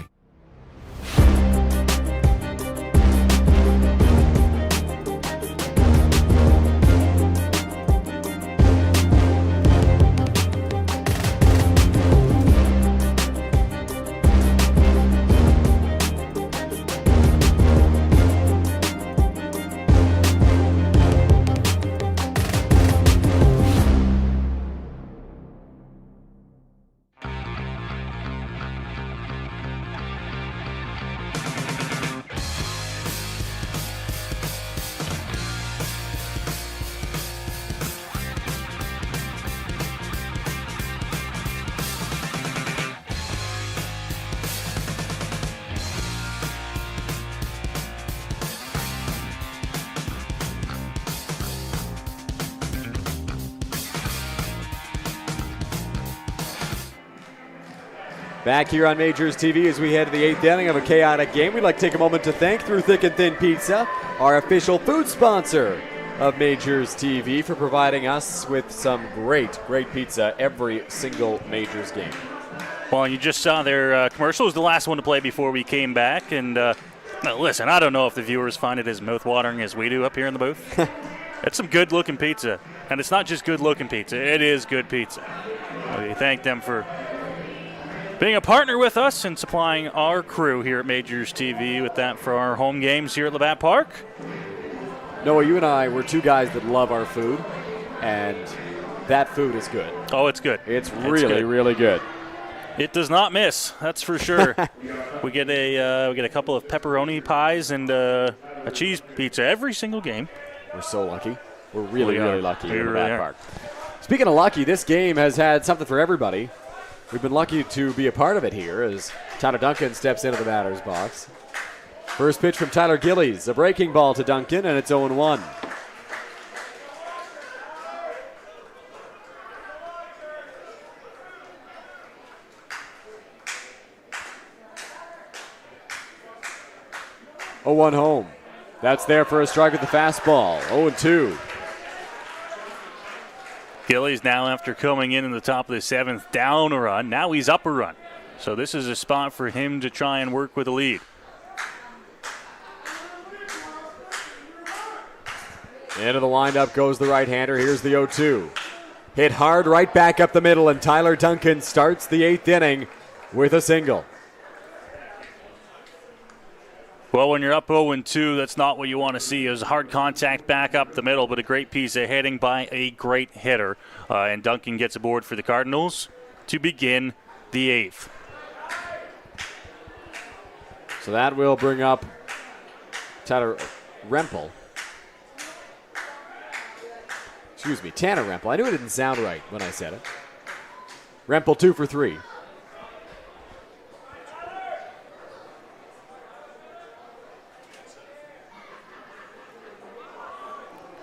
Back here on Majors TV as we head to the 8th inning of a chaotic game. We'd like to take a moment to thank Through Thick and Thin Pizza, our official food sponsor of Majors TV, for providing us with some great pizza every single Majors game. Well, you just saw their commercial. It was the last one to play before we came back. And listen, I don't know if the viewers find it as mouth-watering as we do up here in the booth. It's some good-looking pizza. And it's not just good-looking pizza. It is good pizza. We thank them for being a partner with us and supplying our crew here at Majors TV with that for our home games here at Labatt Park. Noah, you and I, we're two guys that love our food, and that food is good. Oh, it's good. It's really good. It does not miss, that's for sure. we get a couple of pepperoni pies and a cheese pizza every single game. We're so lucky. We're really lucky here in the really Bat Park. Speaking of lucky, this game has had something for everybody. We've been lucky to be a part of it here as Tyler Duncan steps into the batter's box. First pitch from Tyler Gillies, a breaking ball to Duncan, and it's 0-1. Oh, 1 home. That's there for a strike with the fastball. 0-2. Gillies now, after coming in the top of the 7th, down a run. Now he's up a run. So this is a spot for him to try and work with a lead. Into the windup goes the right-hander. Here's the 0-2. Hit hard right back up the middle, and Tyler Duncan starts the 8th inning with a single. Well, when you're up 0-2, that's not what you want to see. It was hard contact back up the middle, but a great piece of hitting by a great hitter. And Duncan gets aboard for the Cardinals to begin the 8th. So that will bring up Tanner Rempel. Tanner Rempel. I knew it didn't sound right when I said it. Rempel 2 for 3.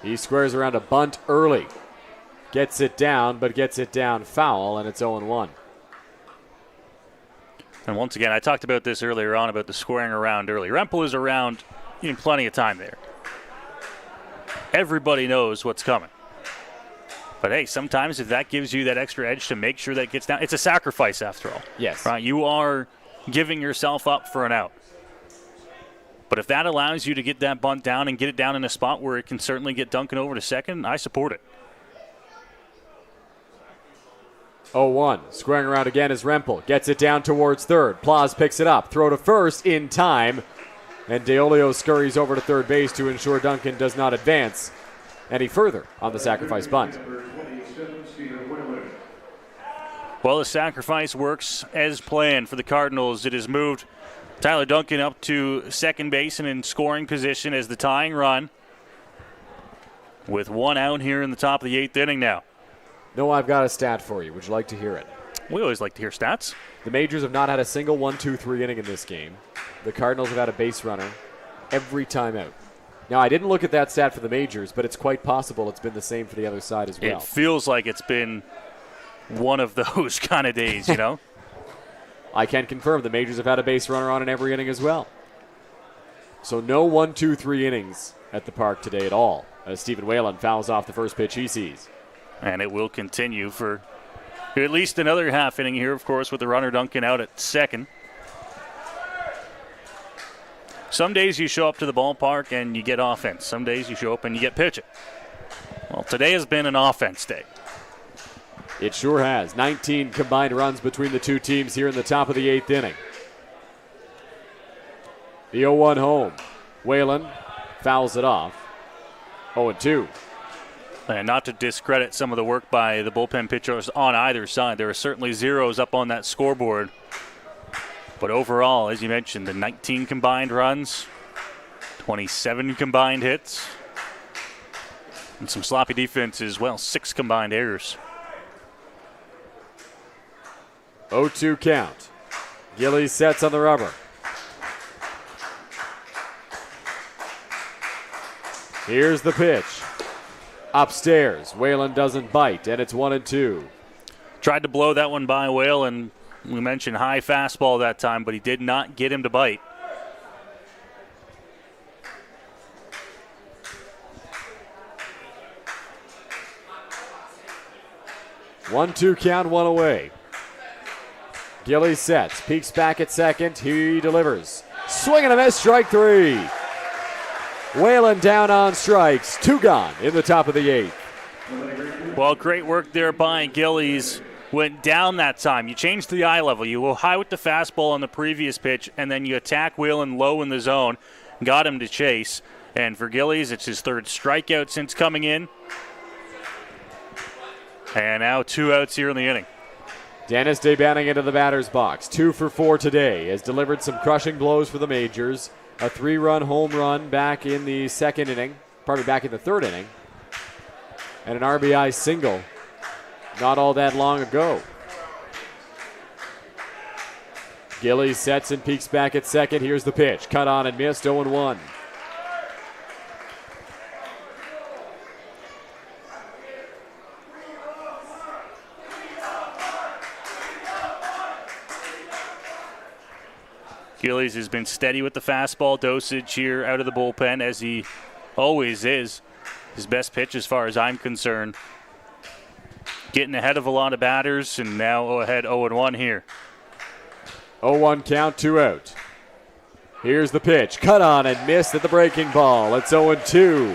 He squares around a bunt early. Gets it down, but gets it down foul, and it's 0-1. And once again, I talked about this earlier on about the squaring around early. Rempel is around in plenty of time there. Everybody knows what's coming. But hey, sometimes if that gives you that extra edge to make sure that gets down, it's a sacrifice after all. Yes. Right? You are giving yourself up for an out. But if that allows you to get that bunt down and get it down in a spot where it can certainly get Duncan over to second, I support it. 0-1. Squaring around again is Rempel. Gets it down towards third. Plaz picks it up. Throw to first in time. And DeOlio scurries over to third base to ensure Duncan does not advance any further on the sacrifice bunt. Well, the sacrifice works as planned for the Cardinals. It has moved Tyler Duncan up to second base and in scoring position as the tying run, with 1 out here in the top of the 8th inning now. No, I've got a stat for you. Would you like to hear it? We always like to hear stats. The Majors have not had a single 1-2-3 inning in this game. The Cardinals have had a base runner every time out. Now, I didn't look at that stat for the Majors, but it's quite possible it's been the same for the other side as well. It feels like it's been one of those kind of days, you know? I can confirm the Majors have had a base runner on in every inning as well. So no 1-2-3 innings at the park today at all, as Stephen Whalen fouls off the first pitch he sees. And it will continue for at least another half inning here, of course, with the runner Duncan out at second. Some days you show up to the ballpark and you get offense. Some days you show up and you get pitching. Well, today has been an offense day. It sure has. 19 combined runs between the two teams here in the top of the 8th inning. The 0-1 home. Whalen fouls it off. 0-2. And not to discredit some of the work by the bullpen pitchers on either side. There are certainly zeros up on that scoreboard. But overall, as you mentioned, the 19 combined runs, 27 combined hits, and some sloppy defense as well, 6 combined errors. 0-2 count. Gillies sets on the rubber. Here's the pitch. Upstairs. Whalen doesn't bite, and it's 1-2. Tried to blow that one by Whalen. We mentioned high fastball that time, but he did not get him to bite. One-two count, 1 away. Gillies sets, peeks back at second. He delivers. Swing and a miss, strike 3. Whalen down on strikes. 2 gone in the top of the 8th. Well, great work there by Gillies. Went down that time. You changed the eye level. You go high with the fastball on the previous pitch, and then you attack Whalen low in the zone. Got him to chase. And for Gillies, it's his 3rd strikeout since coming in. And now 2 outs here in the inning. Dennis Day batting into the batter's box. 2 for 4 today. Has delivered some crushing blows for the Majors. A 3-run home run back in the second inning. Probably back in the third inning. And an RBI single not all that long ago. Gillies sets and peeks back at second. Here's the pitch. Cut on and missed. 0-1. Gillies has been steady with the fastball dosage here out of the bullpen, as he always is. His best pitch as far as I'm concerned. Getting ahead of a lot of batters, and now ahead 0-1 here. 0-1 count, 2 out. Here's the pitch. Cut on and missed at the breaking ball. It's 0-2.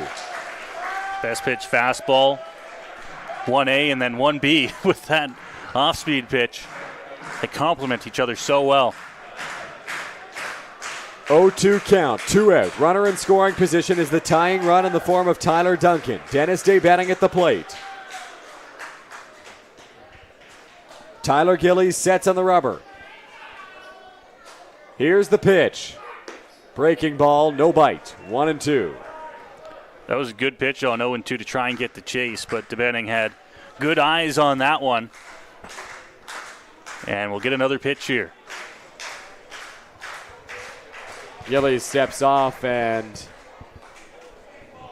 Best pitch fastball. 1A and then 1B with that off-speed pitch. They complement each other so well. 0-2 count, 2 out. Runner in scoring position is the tying run in the form of Tyler Duncan. Dennis Day batting at the plate. Tyler Gillies sets on the rubber. Here's the pitch. Breaking ball, no bite. 1-2. That was a good pitch on 0-2 to try and get the chase, but DeBenning had good eyes on that one. And we'll get another pitch here. Gillies steps off and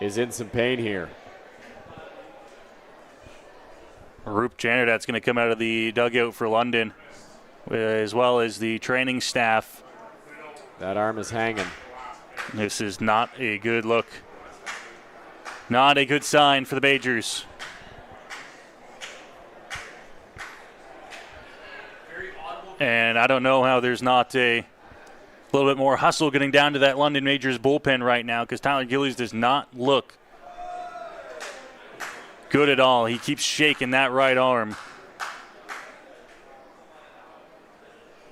is in some pain here. Roop Janardad's going to come out of the dugout for London, as well as the training staff. That arm is hanging. This is not a good look. Not a good sign for the Majors. And I don't know how there's not a little bit more hustle getting down to that London Majors bullpen right now, because Tyler Gillies does not look good at all. He keeps shaking that right arm.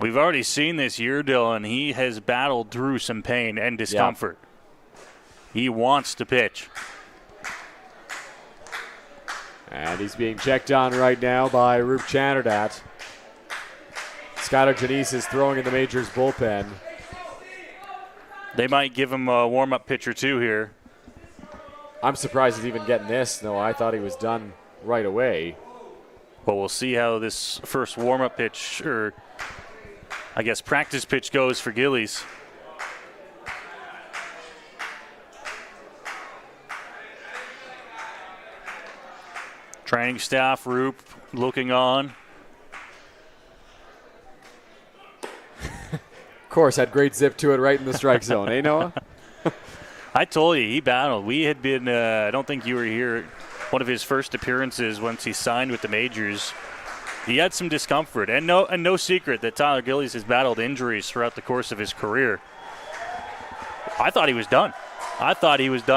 We've already seen this year, Dylan. He has battled through some pain and discomfort. Yeah. He wants to pitch. And he's being checked on right now by Roop Chanderdat. Skylar Janice is throwing in the Majors bullpen. They might give him a warm-up pitch or two here. I'm surprised he's even getting this. No, I thought he was done right away. Well, we'll see how this first warm-up pitch, or I guess practice pitch, goes for Gillies. Training staff, Roop looking on. Of course, had great zip to it right in the strike zone, eh, Noah? I told you, he battled. We had been, I don't think you were here, one of his first appearances once he signed with the Majors. He had some discomfort, and no secret that Tyler Gillies has battled injuries throughout the course of his career. I thought he was done.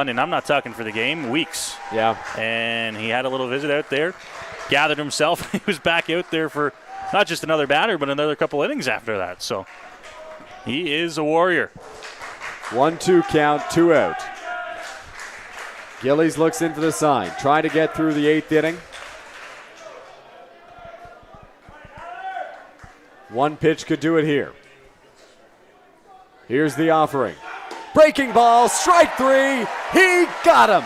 And I'm not talking for the game, weeks. Yeah. And he had a little visit out there, gathered himself. He was back out there for not just another batter, but another couple innings after that. So he is a warrior. 1-2 count, 2 out. Gillies looks into the sign, trying to get through the 8th inning. One pitch could do it here. Here's the offering. Breaking ball, strike 3. He got him.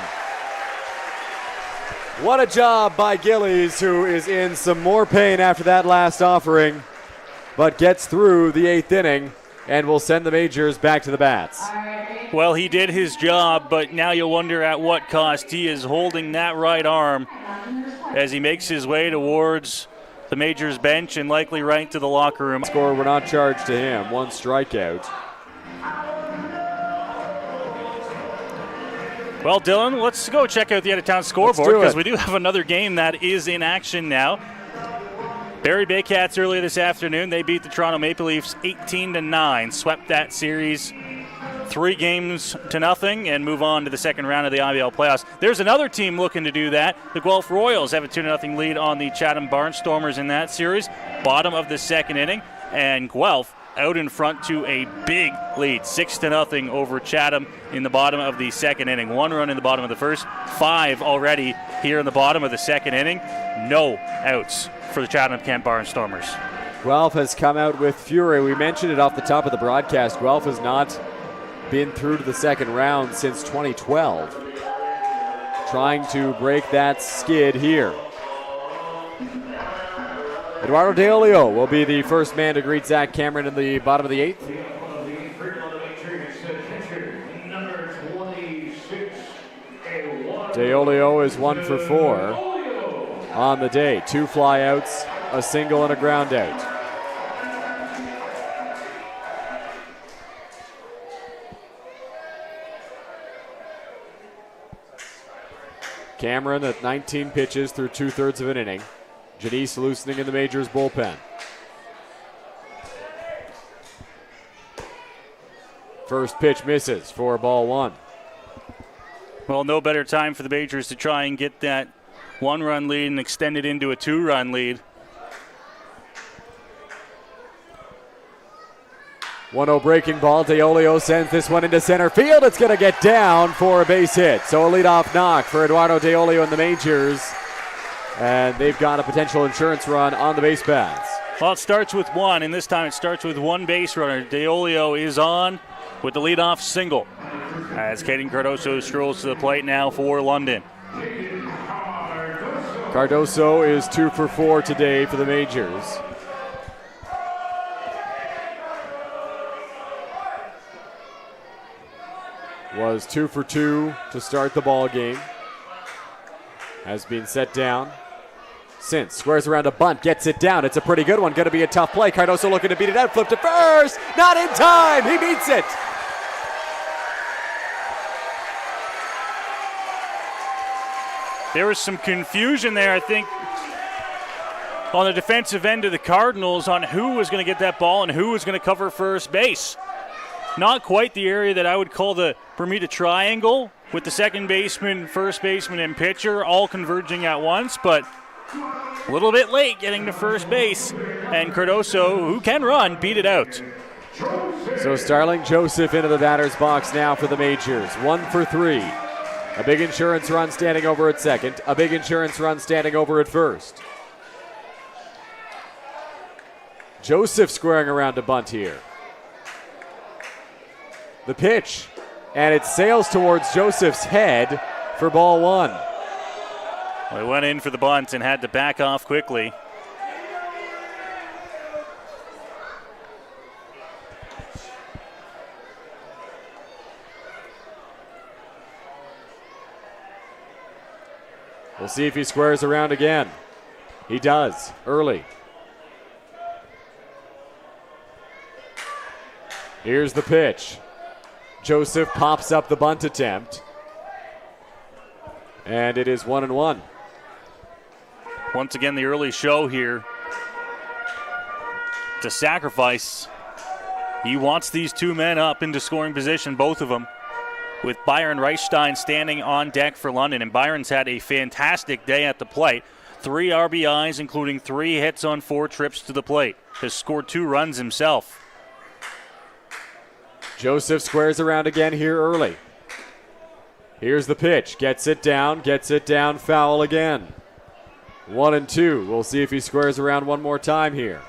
What a job by Gillies, who is in some more pain after that last offering, but gets through the 8th inning and will send the Majors back to the bats. Well, he did his job, but now you'll wonder at what cost. He is holding that right arm as he makes his way towards the Majors bench and likely right to the locker room. Score, we're not charged to him. 1 strikeout. Well, Dylan, let's go check out the out-of-town scoreboard, because we do have another game that is in action now. Barrie Baycats earlier this afternoon, they beat the Toronto Maple Leafs 18-9, swept that series 3-0, and move on to the second round of the IBL playoffs. There's another team looking to do that. The Guelph Royals have a 2-0 lead on the Chatham Barnstormers in that series, bottom of the second inning, and Guelph out in front to a big lead, 6-0 over Chatham in the bottom of the second inning. 1 run in the bottom of the first, 5 already here in the bottom of the second inning. No outs for the Chatham-Kent Barnstormers. Guelph has come out with fury. We mentioned it off the top of the broadcast. Guelph has not been through to the second round since 2012. Trying to break that skid here. Eduardo DeOlio will be the first man to greet Zach Cameron in the bottom of the 8th. DeOlio is 1 for 4 on the day. 2 flyouts, a single, and a ground out. Cameron at 19 pitches through 2/3 of an inning. Janice loosening in the Majors bullpen. First pitch misses for ball 1. Well, no better time for the Majors to try and get that 1-run lead and extend it into a 2-run lead. 1-0 breaking ball. DeOlio sends this one into center field. It's going to get down for a base hit. So a leadoff knock for Eduardo DeOlio and the Majors. And they've got a potential insurance run on the base paths. Well, it starts with 1, and this time it starts with 1 base runner. DeOlio is on with the leadoff single as Caden Cardoso strolls to the plate now for London. Cardoso is 2 for 4 today for the Majors. Was 2 for 2 to start the ball game. Has been set down. Since squares around a bunt, gets it down. It's a pretty good one. Going to be a tough play. Cardoso looking to beat it out. Flip to first. Not in time. He beats it. There was some confusion there, I think, on the defensive end of the Cardinals on who was going to get that ball and who was going to cover first base. Not quite the area that I would call the Bermuda Triangle, with the second baseman, first baseman, and pitcher all converging at once, but a little bit late getting to first base. And Cardoso, who can run, beat it out. So Starling Joseph into the batter's box now for the Majors. 1 for 3. A big insurance run standing over at second. A big insurance run standing over at first. Joseph squaring around to bunt here. The pitch, and it sails towards Joseph's head for ball 1. Well, he went in for the bunt and had to back off quickly. We'll see if he squares around again. He does, early. Here's the pitch. Joseph pops up the bunt attempt. And it is 1-1. Once again, the early show here to sacrifice. He wants these 2 men up into scoring position, both of them, with Byron Reichstein standing on deck for London. And Byron's had a fantastic day at the plate. 3 RBIs, including 3 hits on 4 trips to the plate. Has scored 2 runs himself. Joseph squares around again here early. Here's the pitch. Gets it down, foul again. 1-2. We'll see if he squares around one more time here.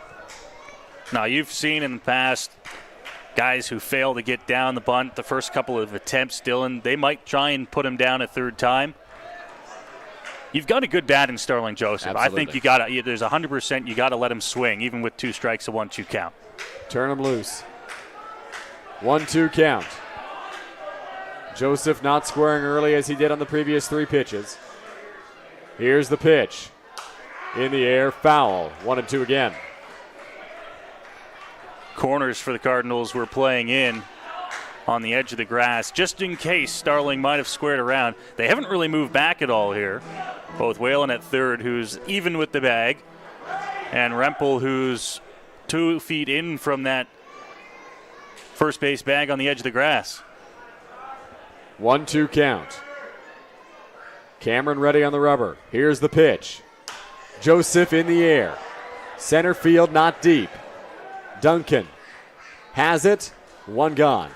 Now, you've seen in the past guys who fail to get down the bunt the first couple of attempts, Dylan. They might try and put him down a 3rd time. You've got a good bat in Starling Joseph. Absolutely. I think you got to. There's 100% you got to let him swing, even with 2 strikes, a 1-2 count. Turn him loose. 1-2 count. Joseph not squaring early as he did on the previous 3 pitches. Here's the pitch. In the air, foul. 1-2 again. Corners for the Cardinals were playing in on the edge of the grass, just in case Starling might have squared around. They haven't really moved back at all here. Both Whalen at 3rd, who's even with the bag, and Rempel, who's 2 feet in from that first base bag on the edge of the grass. 1-2 count. Cameron ready on the rubber. Here's the pitch. Joseph in the air. Center field not deep. Duncan has it. 1 gone.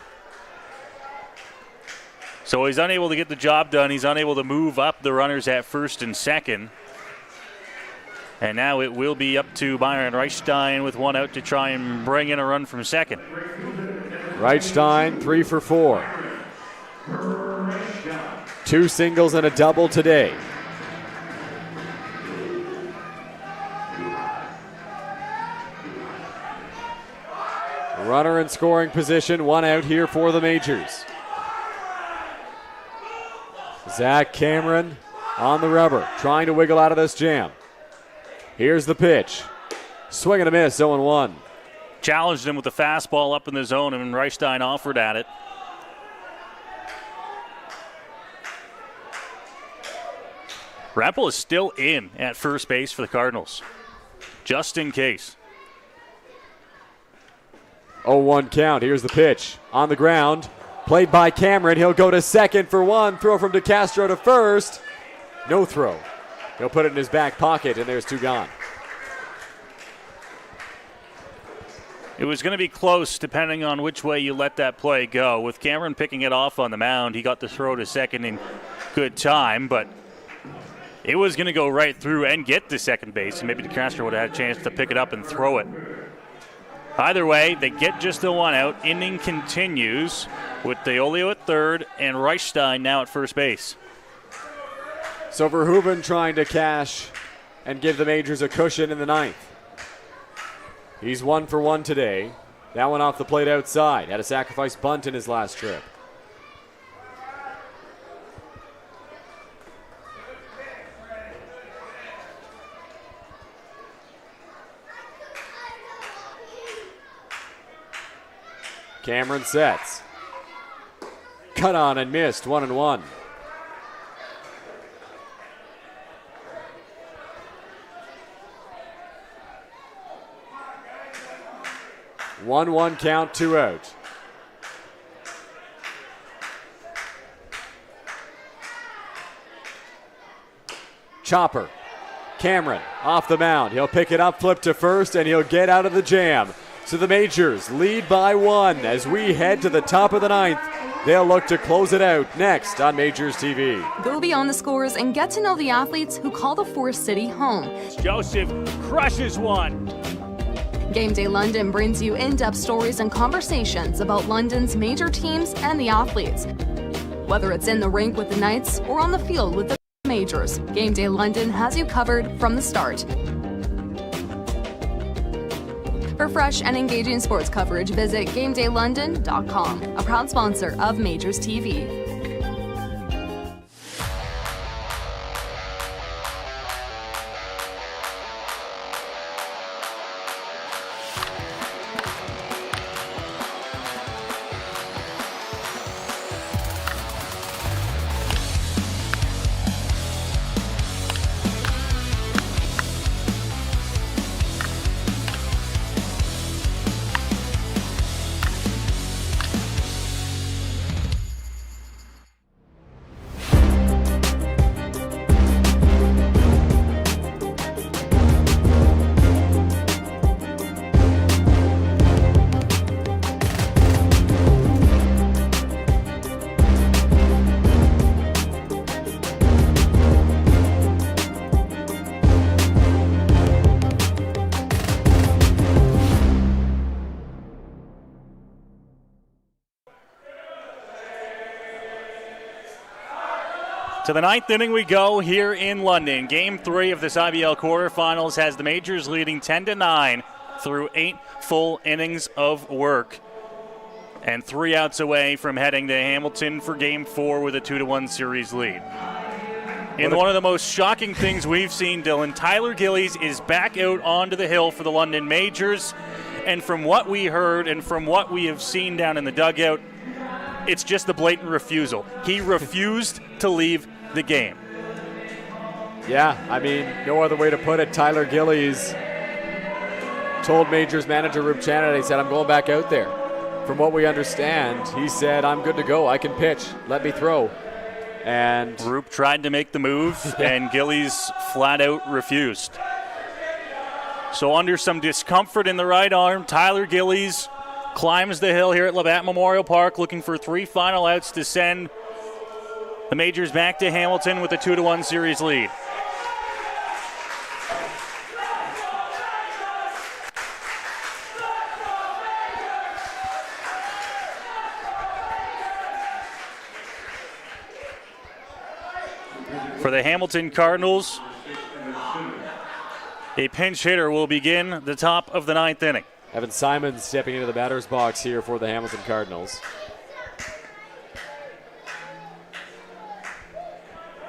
So he's unable to get the job done. He's unable to move up the runners at 1st and 2nd. And now it will be up to Byron Reichstein with one out to try and bring in a run from second. Reichstein 3 for 4. 2 singles and a double today. Runner in scoring position, 1 out here for the Majors. Zach Cameron on the rubber, trying to wiggle out of this jam. Here's the pitch. Swing and a miss, 0-1. Challenged him with the fastball up in the zone, and Reichstein offered at it. Rampel is still in at first base for the Cardinals, just in case. 0-1 count. Here's the pitch. On the ground. Played by Cameron. He'll go to second for 1. Throw from DeCastro to first. No throw. He'll put it in his back pocket, and there's 2 gone. It was going to be close depending on which way you let that play go. With Cameron picking it off on the mound, he got the throw to second in good time, but it was going to go right through and get to second base, and maybe DeCastro would have had a chance to pick it up and throw it. Either way, they get just the 1 out. Inning continues with Deolio at third and Reichstein now at first base. So Verhoeven trying to cash and give the Majors a cushion in the 9th. He's 1 for 1 today. That one off the plate outside. Had a sacrifice bunt in his last trip. Cameron sets. Cut on and missed, 1-1. One count, 2 out. Chopper. Cameron off the mound. He'll pick it up, flip to first, and he'll get out of the jam. So the Majors lead by 1 as we head to the top of the 9th. They'll look to close it out next on Majors TV. Go beyond the scores and get to know the athletes who call the Forest City home. Joseph crushes one. Game Day London brings you in-depth stories and conversations about London's major teams and the athletes. Whether it's in the rink with the Knights or on the field with the Majors, Game Day London has you covered from the start. For fresh and engaging sports coverage, visit GameDayLondon.com, a proud sponsor of Majors TV. To the 9th inning we go here in London. Game 3 of this IBL quarterfinals has the Majors leading 10-9 through 8 full innings of work. And 3 outs away from heading to Hamilton for Game 4 with a 2-1 series lead. In one of the most shocking things we've seen, Dylan, Tyler Gillies is back out onto the hill for the London Majors. And from what we heard and from what we have seen down in the dugout, it's just the blatant refusal. He refused to leave the game. Yeah, I mean, no other way to put it. Tyler Gillies told Majors manager Roop Chanada, he said, I'm going back out there. From what we understand, he said, I'm good to go. I can pitch. Let me throw. And Roop tried to make the move, and Gillies flat out refused. So under some discomfort in the right arm, Tyler Gillies climbs the hill here at Labatt Memorial Park, looking for 3 final outs to send the Majors back to Hamilton with a 2-1 series lead. For the Hamilton Cardinals, a pinch hitter will begin the top of the 9th inning. Evan Simons stepping into the batter's box here for the Hamilton Cardinals.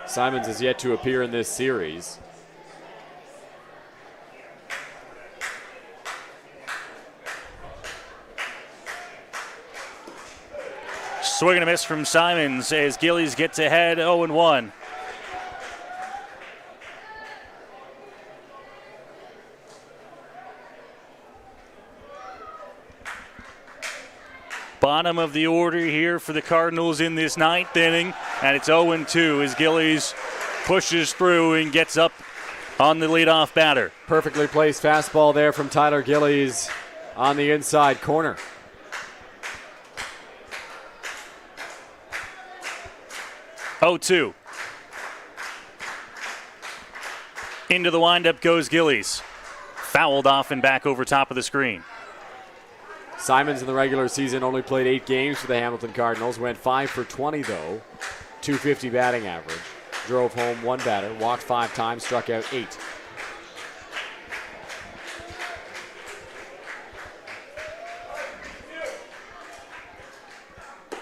Simons has yet to appear in this series. Swing and a miss from Simons as Gillies gets ahead 0-1. Bottom of the order here for the Cardinals in this 9th inning, and it's 0-2 as Gillies pushes through and gets up on the leadoff batter. Perfectly placed fastball there from Tyler Gillies on the inside corner. Into the windup goes Gillies. Fouled off and back over top of the screen. Simons in the regular season only played 8 games for the Hamilton Cardinals. Went 5 for 20 though. .250 batting average. Drove home 1 batter. Walked 5 times. Struck out 8.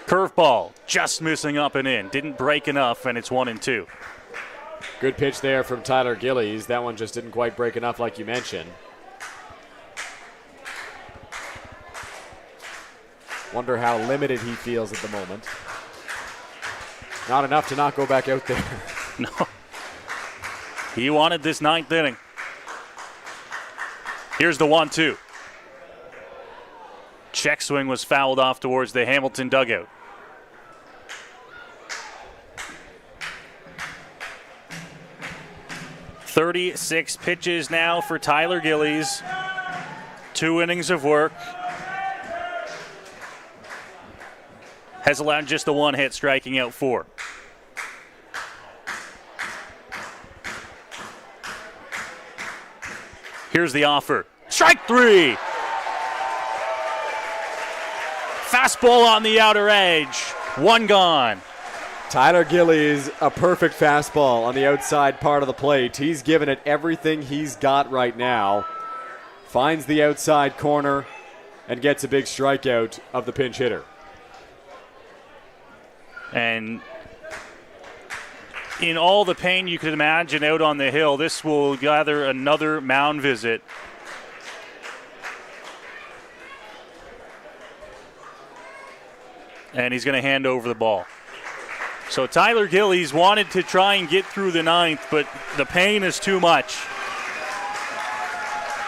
Curveball just missing up and in. Didn't break enough, and it's 1-2. Good pitch there from Tyler Gillies. That one just didn't quite break enough like you mentioned. Wonder how limited he feels at the moment. Not enough to not go back out there. No. He wanted this 9th inning. Here's the 1-2. Check swing was fouled off towards the Hamilton dugout. .36 pitches now for Tyler Gillies. 2 innings of work. Has allowed just the 1 hit, striking out 4. Here's the offer. Strike 3! Fastball on the outer edge. 1 gone. Tyler Gillies, a perfect fastball on the outside part of the plate. He's given it everything he's got right now. Finds the outside corner and gets a big strikeout of the pinch hitter. And in all the pain you could imagine out on the hill, this will gather another mound visit. And he's going to hand over the ball. So Tyler Gillies wanted to try and get through the 9th, but the pain is too much.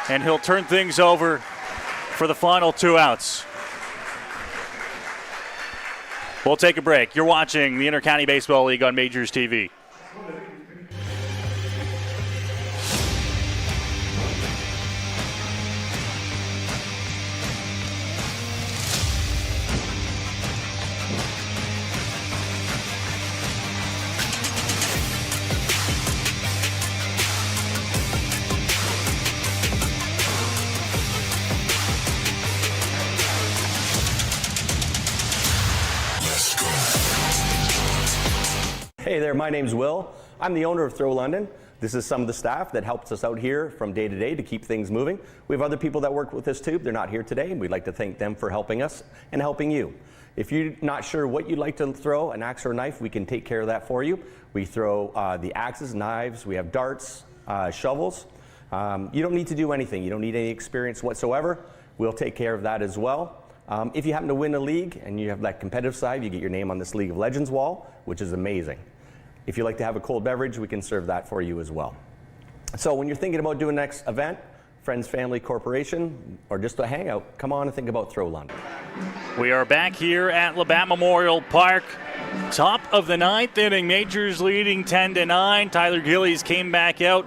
And he'll turn things over for the final 2 outs. We'll take a break. You're watching the Intercounty Baseball League on Majors TV. Hey there, my name's Will. I'm the owner of Throw London. This is some of the staff that helps us out here from day to day to keep things moving. We have other people that work with us too. They're not here today, and we'd like to thank them for helping us and helping you. If you're not sure what you'd like to throw, an axe or a knife, we can take care of that for you. We throw the axes, knives, we have darts, shovels. You don't need to do anything. You don't need any experience whatsoever. We'll take care of that as well. If you happen to win a league and you have that competitive side, you get your name on this League of Legends wall, which is amazing. If you like to have a cold beverage, we can serve that for you as well. So when you're thinking about doing next event, friends, family, corporation, or just a hangout, come on and think about Throw London. We are back here at Labatt Memorial Park. Top of the 9th inning, Majors leading 10-9. Tyler Gillies came back out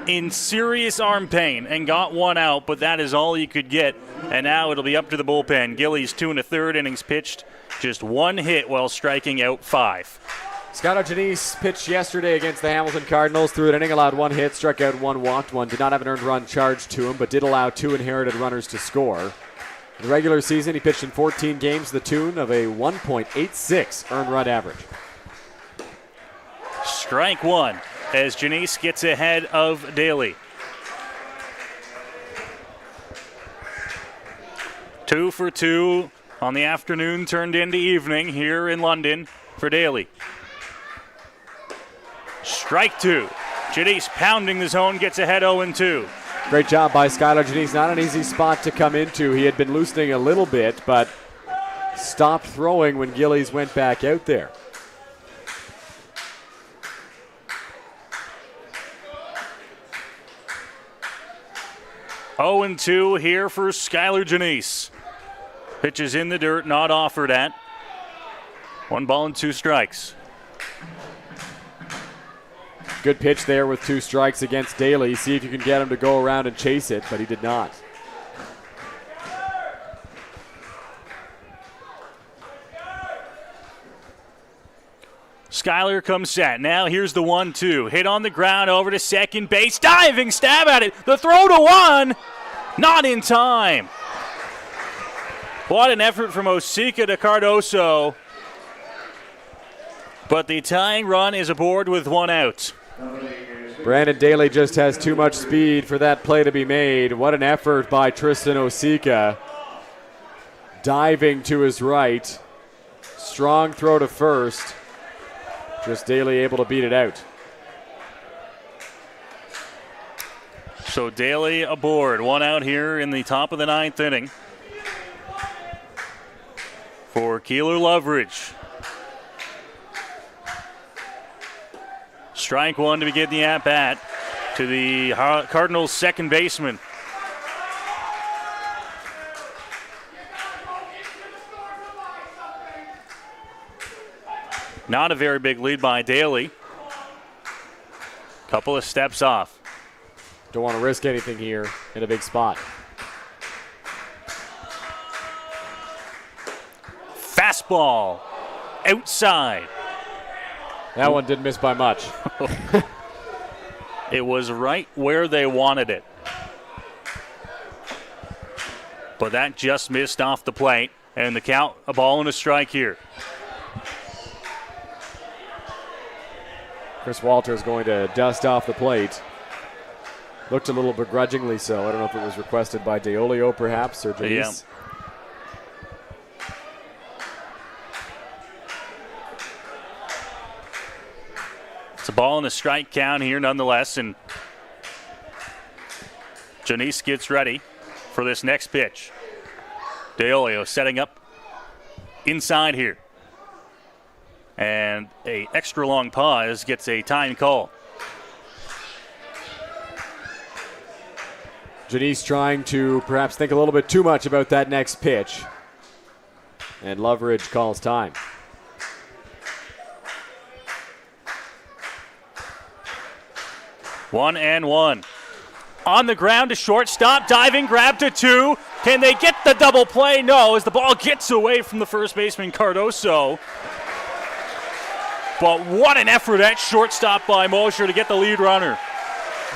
in serious arm pain and got 1 out, but that is all he could get. And now it'll be up to the bullpen. Gillies 2 1/3 innings pitched, just 1 hit while striking out 5. Scott O'Janisse pitched yesterday against the Hamilton Cardinals. Through an inning, allowed 1 hit, struck out 1, walked 1. Did not have an earned run charged to him, but did allow 2 inherited runners to score. In the regular season, he pitched in 14 games to the tune of a 1.86 earned run average. Strike one as Janice gets ahead of Daly. 2 for 2 on the afternoon turned into evening here in London for Daly. Strike two. Janice pounding the zone, gets ahead 0-2. Great job by Skylar Janice. Not an easy spot to come into. He had been loosening a little bit, but stopped throwing when Gillies went back out there. Oh and 2 here for Skylar Janice. Pitches in the dirt, not offered at. 1 ball and 2 strikes. Good pitch there with 2 strikes against Daly. See if you can get him to go around and chase it, but he did not. Skylar comes set. Now here's the 1-2. Hit on the ground over to second base. Diving stab at it. The throw to 1. Not in time. What an effort from Osika to Cardoso. But the tying run is aboard with 1 out. Brandon Daly just has too much speed for that play to be made. What an effort by Tristan Osika. Diving to his right. Strong throw to first. Just Daly able to beat it out. So Daly aboard. 1 out here in the top of the 9th inning for Keeler Loveridge. Strike one to begin the at-bat to the Cardinals' second baseman. Not a very big lead by Daly. Couple of steps off. Don't want to risk anything here in a big spot. Fastball outside. That one didn't miss by much. It was right where they wanted it. But that just missed off the plate. And the count, a ball and a strike here. Chris Walters going to dust off the plate. Looked a little begrudgingly so. I don't know if it was requested by Deolio perhaps or Janice. Yeah. It's a ball and a strike count here nonetheless, and Janice gets ready for this next pitch. Deolio setting up inside here. And a extra long pause gets a time call. Janice trying to perhaps think a little bit too much about that next pitch. And Loveridge calls time. One and one. On the ground to shortstop, diving grab to 2. Can they get the double play? No, as the ball gets away from the first baseman Cardoso. But what an effort at shortstop by Mosher to get the lead runner.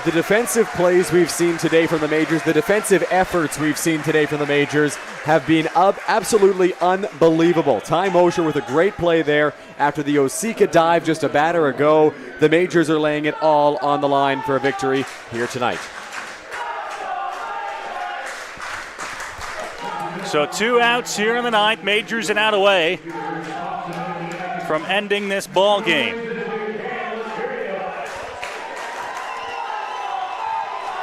The defensive plays we've seen today from the Majors, the defensive efforts we've seen today from the Majors have been absolutely unbelievable. Ty Mosher with a great play there after the Osika dive just a batter ago. The Majors are laying it all on the line for a victory here tonight. So 2 outs here in the 9th. Majors an out away from ending this ball game.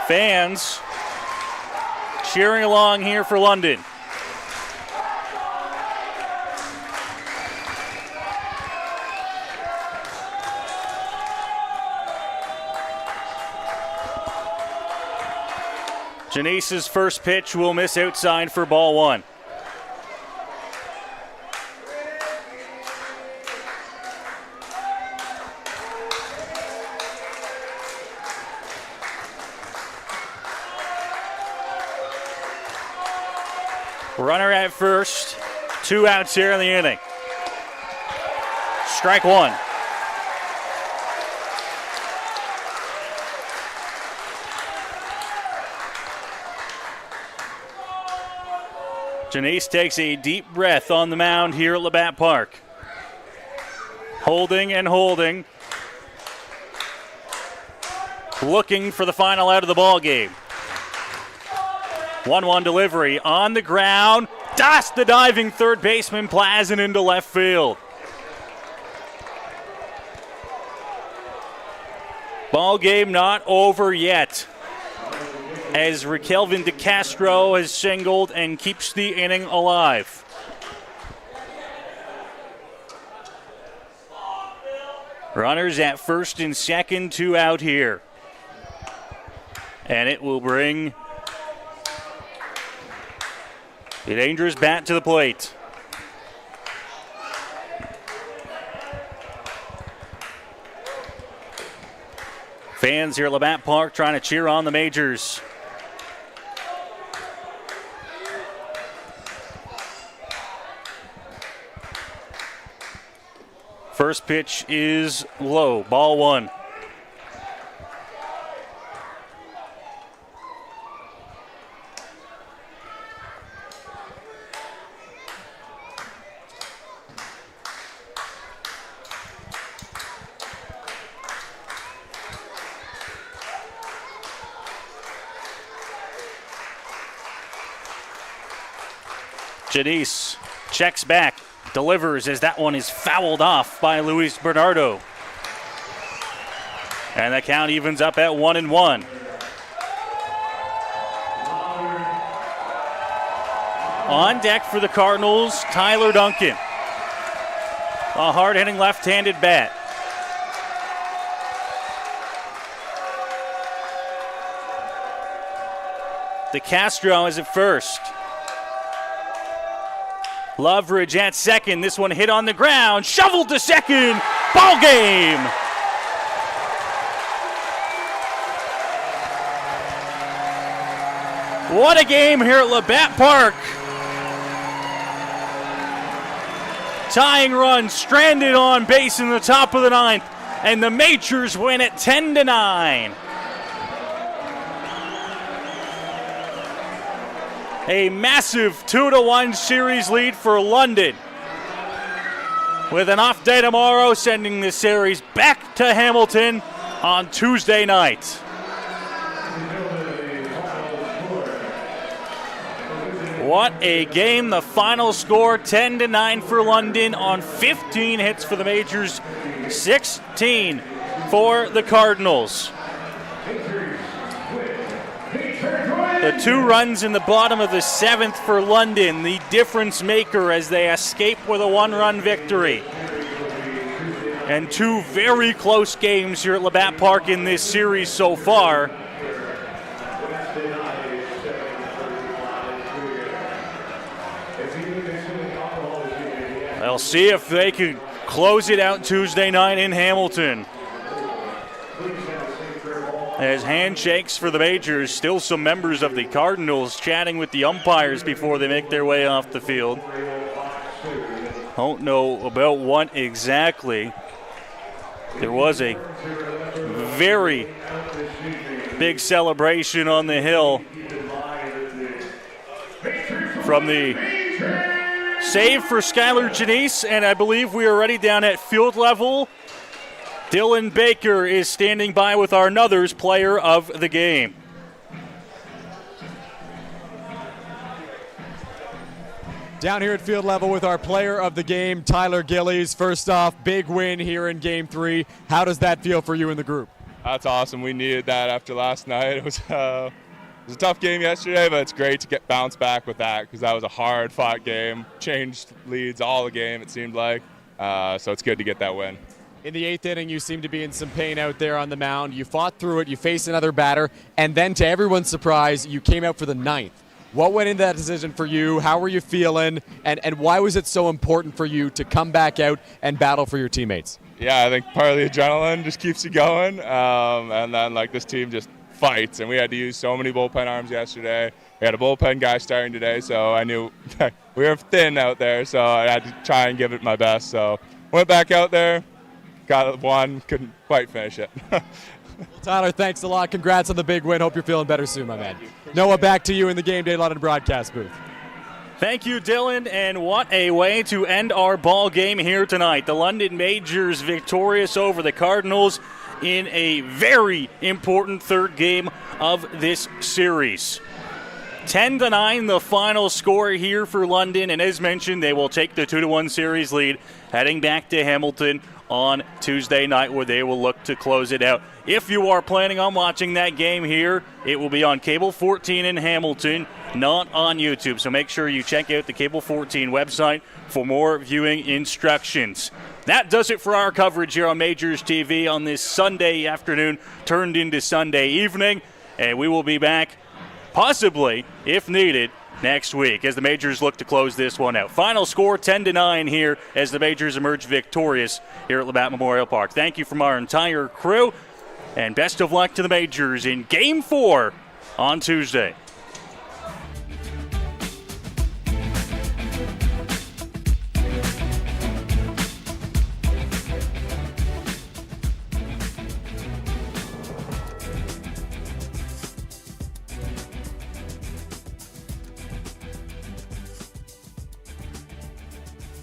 Fans cheering along here for London. Janice's first pitch will miss outside for ball 1. Runner at first. 2 outs here in the inning. Strike 1. Janice takes a deep breath on the mound here at Labatt Park. Holding and holding. looking for the final out of the ball game. 1-1 delivery on the ground. Dust the diving third baseman Plazen into left field. Ball game not over yet, as Raquelvin DeCastro has singled and keeps the inning alive. Runners at first and second, 2 out here. And it will bring the dangerous bat to the plate. Fans here at Labatt Park trying to cheer on the Majors. First pitch is low, ball 1. Janice checks back, delivers as that one is fouled off by Luis Bernardo. And the count evens up at 1-1. On deck for the Cardinals, Tyler Duncan. A hard-hitting left-handed bat. DeCastro is at first. Loveridge at second. This one hit on the ground. Shoveled to second. Ball game. What a game here at Labatt Park. Tying run stranded on base in the top of the 9th. And the Majors win it 10-9. A massive 2-1 series lead for London. With an off day tomorrow, sending the series back to Hamilton on Tuesday night. What a game. The final score 10-9 for London on 15 hits for the Majors, 16 for the Cardinals. The 2 runs in the bottom of the 7th for London, the difference maker as they escape with a 1-run victory. And 2 very close games here at Labatt Park in this series so far. They'll see if they can close it out Tuesday night in Hamilton. As handshakes for the Majors, still some members of the Cardinals chatting with the umpires before they make their way off the field. Don't know about what exactly. There was a very big celebration on the hill from the save for Skylar Janice, and I believe we are already down at field level. Dylan Baker is standing by with our Nuthers player of the game. Down here at field level with our player of the game, Tyler Gillies. First off, big win here in Game 3. How does that feel for you in the group? That's awesome. We needed that after last night. It was a tough game yesterday, but it's great to get bounced back with that because that was a hard-fought game. Changed leads all the game, it seemed like. So it's good to get that win. In the 8th inning, you seem to be in some pain out there on the mound. You fought through it. You faced another batter. And then, to everyone's surprise, you came out for the 9th. What went into that decision for you? How were you feeling? And why was it so important for you to come back out and battle for your teammates? Yeah, I think part of the adrenaline just keeps you going. And then, this team just fights. And we had to use so many bullpen arms yesterday. We had a bullpen guy starting today, so I knew we were thin out there. So I had to try and give it my best. So went back out there. Got one, couldn't quite finish it. Well, Tyler, thanks a lot. Congrats on the big win. Hope you're feeling better soon, my man. Noah, back to you in the Game Day London broadcast booth. Thank you, Dylan, and what a way to end our ball game here tonight. The London Majors victorious over the Cardinals in a very important third game of this series. 10-9 the final score here for London, and as mentioned, they will take the 2-1 series lead heading back to Hamilton on Tuesday night, where they will look to close it out. If you are planning on watching that game here, it will be on Cable 14 in Hamilton, not on YouTube. So make sure you check out the Cable 14 website for more viewing instructions. That does it for our coverage here on Majors TV on this Sunday afternoon turned into Sunday evening. And we will be back, possibly, if needed, next week as the Majors look to close this one out. Final score 10-9 here as the Majors emerge victorious here at Labatt Memorial Park. Thank you from our entire crew, and best of luck to the Majors in Game 4 on Tuesday.